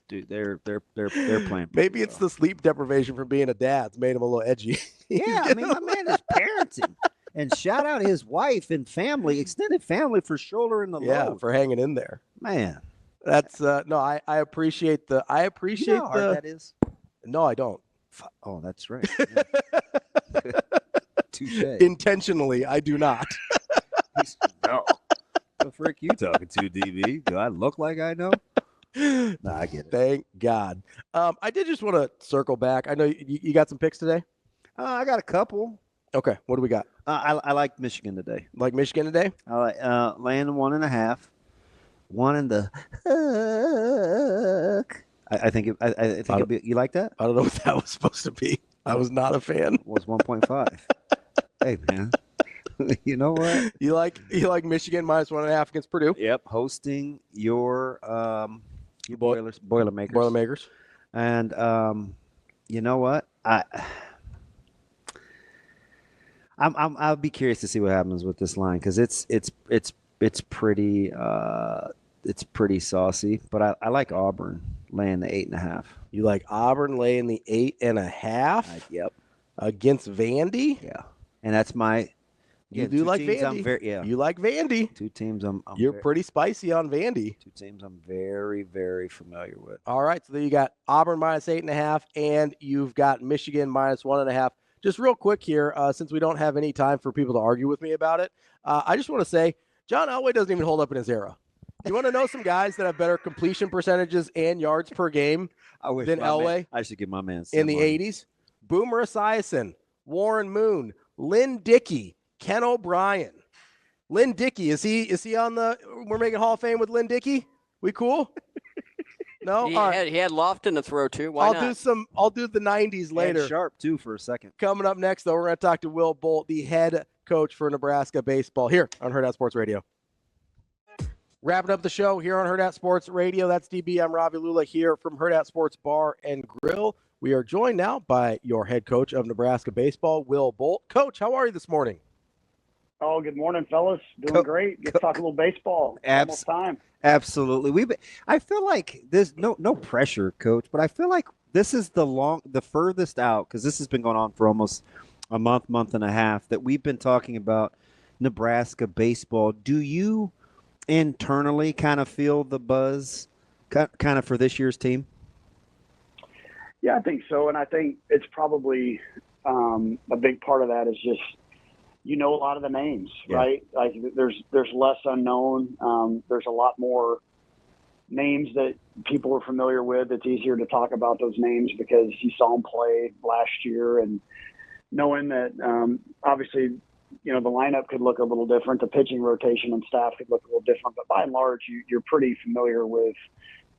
Dude, they're playing. Maybe it's the sleep deprivation from being a dad. It's made him a little edgy. Yeah, I mean, my man is parenting. And shout out his wife and family, extended family, for shouldering the load. Yeah, for hanging in there. Man. That's I appreciate the You know how hard that is? No, I don't. Oh, that's right. Touche. Intentionally, I do not. No. The frick you talking to, DB? Do I look like I know? Nah, I get it. Thank God. I did just want to circle back. I know you got some picks today? I got a couple. Okay, what do we got? I like Michigan today. Like Michigan today? I like laying 1.5. 1 in the hook. I think it'll be. You like that? I don't know what that was supposed to be. I was not a fan. It was 1.5. Hey man, you know what? You like Michigan minus 1.5 against Purdue? Yep, hosting your Boilermakers. Boilermakers. And you know what? I'll be curious to see what happens with this line because it's pretty it's pretty saucy. But I like Auburn laying the 8.5. You like Auburn laying the 8.5? Yep. Against Vandy? Yeah. And that's my. You do like Vandy. You like Vandy. Two teams You're pretty spicy on Vandy. Two teams I'm very, very familiar with. All right, so there you got Auburn minus 8.5, and you've got Michigan minus 1.5. Just real quick here, since we don't have any time for people to argue with me about it, I just want to say John Elway doesn't even hold up in his era. You want to know some guys that have better completion percentages and yards per game than Elway? I should give my man in the 80s. Boomer Esiason, Warren Moon, Lynn Dickey, Ken O'Brien. Lynn Dickey, is he on the We're Making Hall of Fame with Lynn Dickey? We cool? No? He had Lofton to throw too. Why not? I'll do the 90s later. And Sharp too for a second. Coming up next, though, we're going to talk to Will Bolt, the head coach for Nebraska baseball, here on Hurrdat Sports Radio. Wrapping up the show here on Hurrdat Sports Radio. That's DB. I'm Ravi Lulla here from Hurrdat Sports Bar and Grill. We are joined now by your head coach of Nebraska baseball, Will Bolt. Coach, how are you this morning? Oh, good morning, fellas. Doing great. Get to talk a little baseball. Almost time. Absolutely. I feel like there's no pressure, Coach, but I feel like this is the furthest out, because this has been going on for almost a month and a half, that we've been talking about Nebraska baseball. Do you internally kind of feel the buzz kind of for this year's team? Yeah, I think so. And I think it's probably a big part of that is just, a lot of the names, right? Like there's less unknown. There's a lot more names that people are familiar with. It's easier to talk about those names because you saw them play last year, and knowing that obviously, the lineup could look a little different. The pitching rotation and staff could look a little different, but by and large, you're pretty familiar with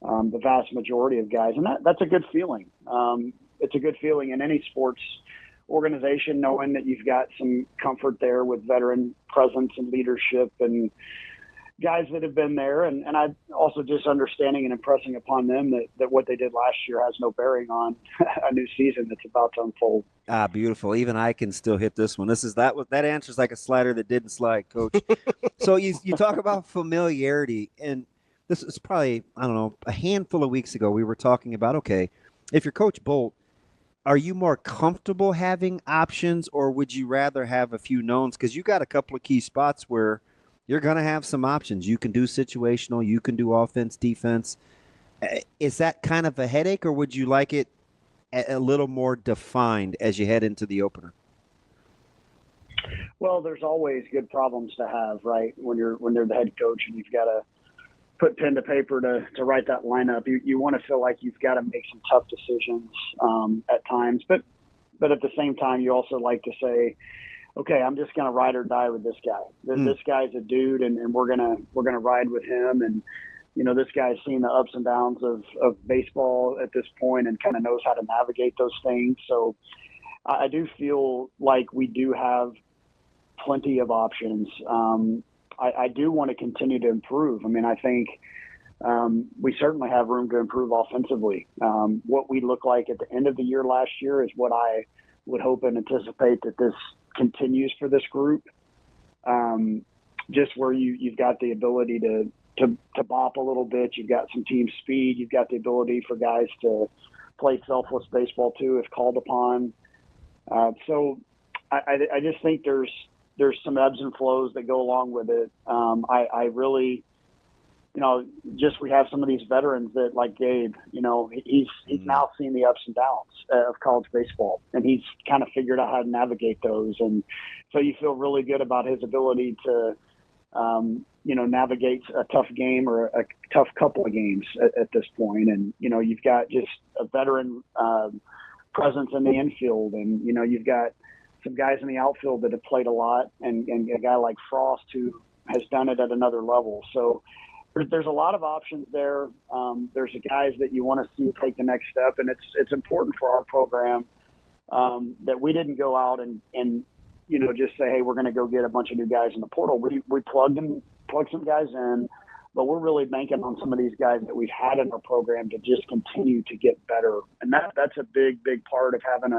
the vast majority of guys. And that's a good feeling. It's a good feeling in any sports organization, knowing that you've got some comfort there with veteran presence and leadership and guys that have been there. And I also just understanding and impressing upon them that what they did last year has no bearing on a new season that's about to unfold. Ah, beautiful. Even I can still hit this one. That answer's like a slider that didn't slide, Coach. So you talk about familiarity, and this is probably, I don't know, a handful of weeks ago, we were talking about, okay, if you're Coach Bolt, are you more comfortable having options, or would you rather have a few knowns? Because you got a couple of key spots where you're going to have some options. You can do situational, you can do offense, defense. Is that kind of a headache, or would you like it a little more defined as you head into the opener? Well, there's always good problems to have, right? When you're the head coach and you've got to put pen to paper to write that lineup, you want to feel like you've got to make some tough decisions at times, but at the same time, you also like to say, okay, I'm just going to ride or die with this guy. This guy's a dude, and we're gonna ride with him. And this guy's seen the ups and downs of baseball at this point and kind of knows how to navigate those things. So I do feel like we do have plenty of options. I do want to continue to improve. I mean, I think we certainly have room to improve offensively. What we look like at the end of the year last year is what I would hope and anticipate that this continues for this group. Just where you've got the ability to bop a little bit, you've got some team speed, you've got the ability for guys to play selfless baseball too if called upon. So I just think there's some ebbs and flows that go along with it. I really, we have some of these veterans that, like Gabe, he's now seen the ups and downs of college baseball, and he's kind of figured out how to navigate those. And so you feel really good about his ability to, navigate a tough game or a tough couple of games at this point. And, you've got just a veteran presence in the infield, and, you've got some guys in the outfield that have played a lot, and a guy like Frost who has done it at another level. So there's a lot of options there. There's the guys that you want to see take the next step, and it's important for our program that we didn't go out and just say, hey, we're going to go get a bunch of new guys in the portal. We plugged some guys in, but we're really banking on some of these guys that we've had in our program to just continue to get better. And that's a big part of having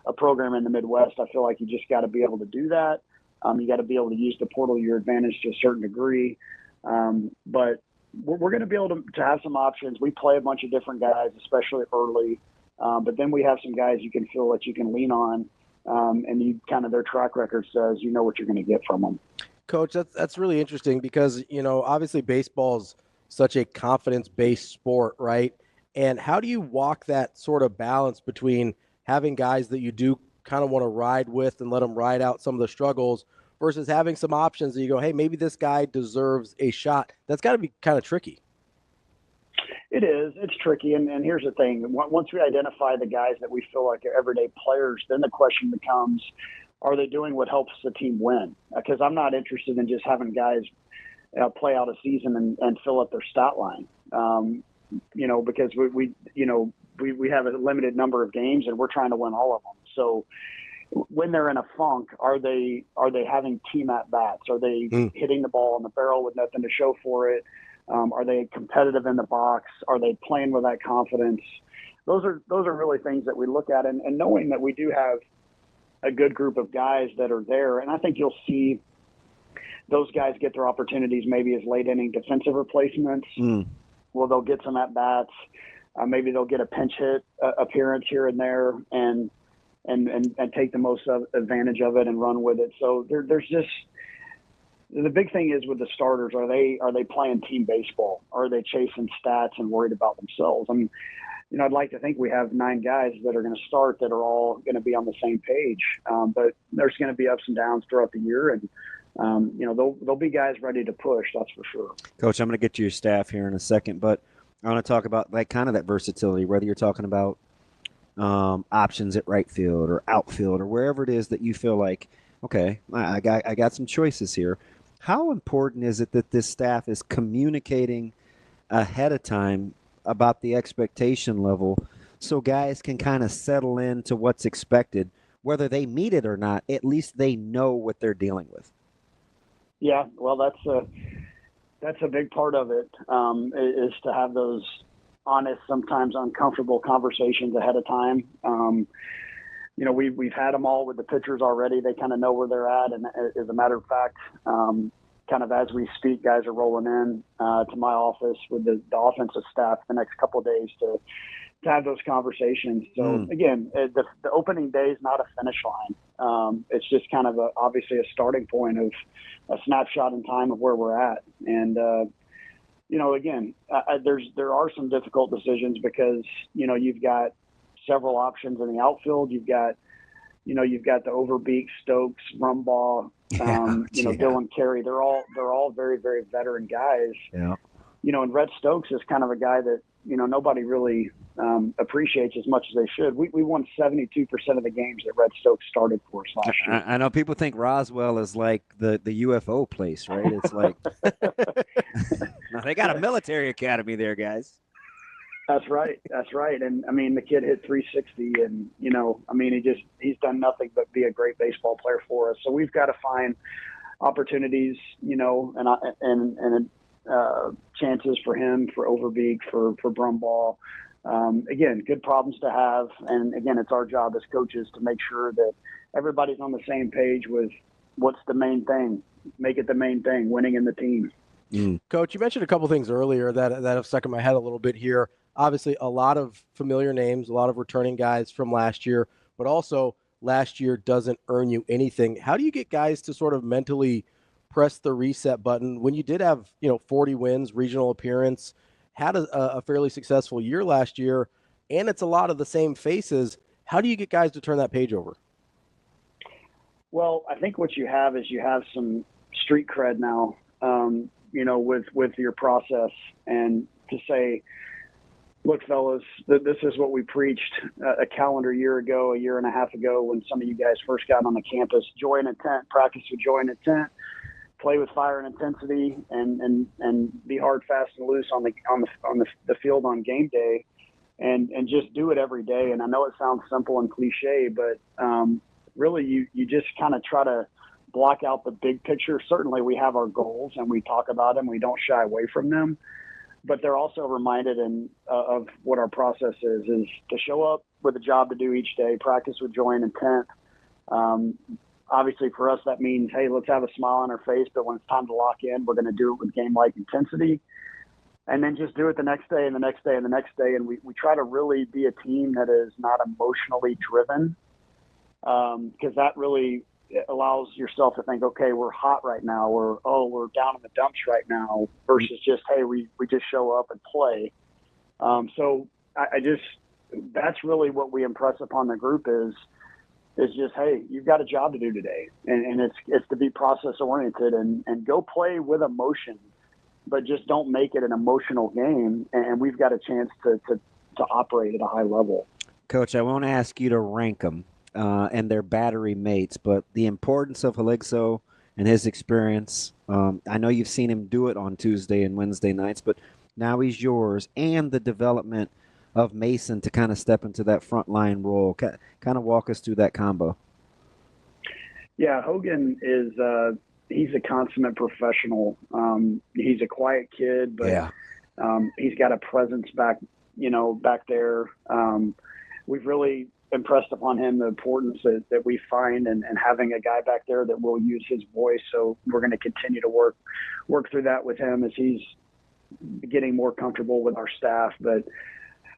a program in the Midwest. I feel like you just got to be able to do that. You got to be able to use the portal to your advantage to a certain degree. But we're going to be able to have some options. We play a bunch of different guys, especially early, but then we have some guys you can feel that you can lean on, and you kind of their track record says you know what you're going to get from them. Coach, that's really interesting because, obviously baseball's such a confidence-based sport, right? And how do you walk that sort of balance between having guys that you do kind of want to ride with and let them ride out some of the struggles versus having some options that you go, hey, maybe this guy deserves a shot? That's got to be kind of tricky. It is. It's tricky. And here's the thing. Once we identify the guys that we feel like are everyday players, then the question becomes, are they doing what helps the team win? Because I'm not interested in just having guys play out a season and fill up their stat line. Because we have a limited number of games and we're trying to win all of them. So when they're in a funk, are they having team at bats? Are they hitting the ball in the barrel with nothing to show for it? Are they competitive in the box? Are they playing with that confidence? Those are really things that we look at, and knowing that we do have a good group of guys that are there, and I think you'll see those guys get their opportunities maybe as late inning defensive replacements. Well, they'll get some at bats. Maybe they'll get a pinch hit appearance here and there, and take the most advantage of it and run with it. So there's just the big thing is with the starters, are they playing team baseball? Are they chasing stats and worried about themselves? I mean, I'd like to think we have 9 guys that are going to start that are all going to be on the same page. But there's going to be ups and downs throughout the year, and there'll be guys ready to push. That's for sure. Coach, I'm going to get to your staff here in a second, but I want to talk about kind of that versatility, whether you're talking about options at right field or outfield or wherever it is that you feel like, okay, I got some choices here. How important is it that this staff is communicating ahead of time about the expectation level so guys can kind of settle into what's expected, whether they meet it or not? At least they know what they're dealing with. Yeah, well, that's a big part of it, is to have those honest, sometimes uncomfortable conversations ahead of time. We've had them all with the pitchers already. They kind of know where they're at. And as a matter of fact, kind of as we speak, guys are rolling in to my office with the offensive staff the next couple of days to have those conversations. So again, the opening day is not a finish line. It's just kind of obviously a starting point of a snapshot in time of where we're at. And, again, there are some difficult decisions because, you've got several options in the outfield. You've got the Overbeek, Stokes, Rumbaugh, Dylan Carey. They're all very, very veteran guys. Yeah. And Red Stokes is kind of a guy that, nobody really appreciates as much as they should. We won 72% of the games that Red Stokes started for us last year. I know people think Roswell is like the UFO place, right? It's like no, they got a military academy there, guys. That's right. And I mean, the kid hit 360 and, he's done nothing but be a great baseball player for us. So we've got to find opportunities, and chances for him, for Overbeek, for Brumbaugh. Again, good problems to have. And again, it's our job as coaches to make sure that everybody's on the same page with what's the main thing. Make it the main thing, winning in the team. Coach, you mentioned a couple things earlier that have stuck in my head a little bit here. Obviously, a lot of familiar names, a lot of returning guys from last year, but also last year doesn't earn you anything. How do you get guys to sort of mentally press the reset button when you did have, 40 wins, regional appearance, had a fairly successful year last year, and it's a lot of the same faces? How do you get guys to turn that page over? Well, I think what you have is you have some street cred now, with your process, and to say, look, fellas, this is what we preached a calendar year ago, a year and a half ago, when some of you guys first got on the campus. Joy and intent, practice with joy and intent, play with fire and intensity, and be hard, fast, and loose on the field on game day, and just do it every day. And I know it sounds simple and cliche, but really you just kind of try to block out the big picture. Certainly we have our goals and we talk about them. We don't shy away from them. But they're also reminded of what our process is to show up with a job to do each day, practice with joy and intent. Obviously for us, that means, hey, let's have a smile on our face, but when it's time to lock in, we're going to do it with game-like intensity. and then just do it the next day and the next day and the next day. And we try to really be a team that is not emotionally driven, because that really allows yourself to think, okay, we're hot right now, or, oh, we're down in the dumps right now, versus just, hey, we just show up and play. So I just, that's really what we impress upon the group is just, hey, you've got a job to do today. And it's to be process oriented and go play with emotion, but just don't make it an emotional game. And we've got a chance to operate at a high level. Coach, I won't ask you to rank them and their battery mates, but the importance of Headscratchers and his experience. I know you've seen him do it on Tuesday and Wednesday nights, but now he's yours, and the development of Mason to kind of step into that front line role. Kind of walk us through that combo. Yeah, Hogan is he's a consummate professional. He's a quiet kid, but he's got a presence back there. We've really impressed upon him the importance that we find and having a guy back there that will use his voice. So we're going to continue to work through that with him as he's getting more comfortable with our staff. But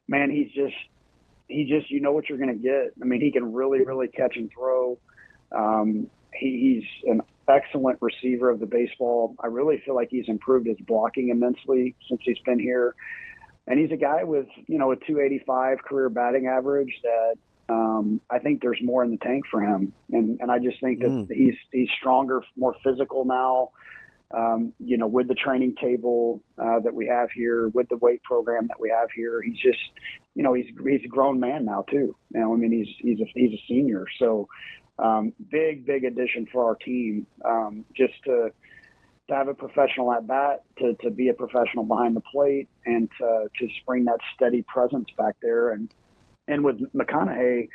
man, he's just, you know what you're going to get. I mean, he can really, really catch and throw. He's an excellent receiver of the baseball. I really feel like he's improved his blocking immensely since he's been here. And he's a guy with, a 285 career batting average that I think there's more in the tank for him. And I just think that he's stronger, more physical now. With the training table that we have here, with the weight program that we have here, he's just, he's a grown man now too. I mean, he's a senior. So big addition for our team, just to have a professional at bat, to be a professional behind the plate, and to just bring that steady presence back there. And with McConaughey,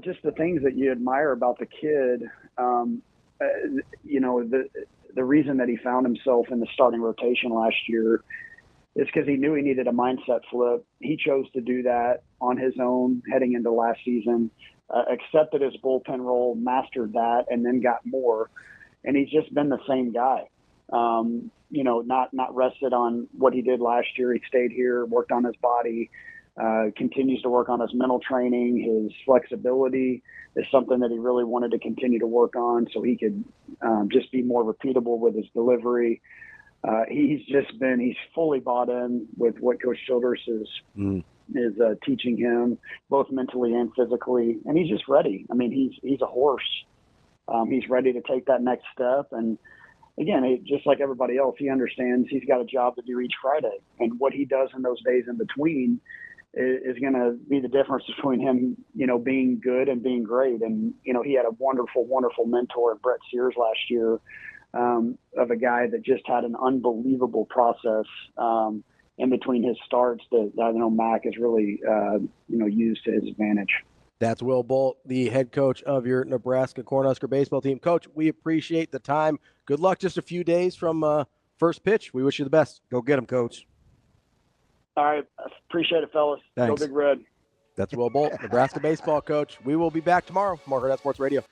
just the things that you admire about the kid, the reason that he found himself in the starting rotation last year is because he knew he needed a mindset flip. He chose to do that on his own heading into last season, accepted his bullpen role, mastered that, and then got more. And he's just been the same guy, not rested on what he did last year. He stayed here, worked on his body, continues to work on his mental training. His flexibility is something that he really wanted to continue to work on so he could just be more repeatable with his delivery. He's fully bought in with what Coach Childress is teaching him, both mentally and physically. And he's just ready. I mean, he's a horse. He's ready to take that next step. And again, just like everybody else, he understands he's got a job to do each Friday. And what he does in those days in between is going to be the difference between him, being good and being great. And, he had a wonderful, wonderful mentor in Brett Sears last year, of a guy that just had an unbelievable process in between his starts that I know Mac has really, used to his advantage. That's Will Bolt, the head coach of your Nebraska Cornhusker baseball team. Coach, we appreciate the time. Good luck just a few days from first pitch. We wish you the best. Go get him, Coach. All right. Appreciate it, fellas. Thanks. Go Big Red. That's Will Bolt, Nebraska baseball coach. We will be back tomorrow. More Hurrdat Sports Radio.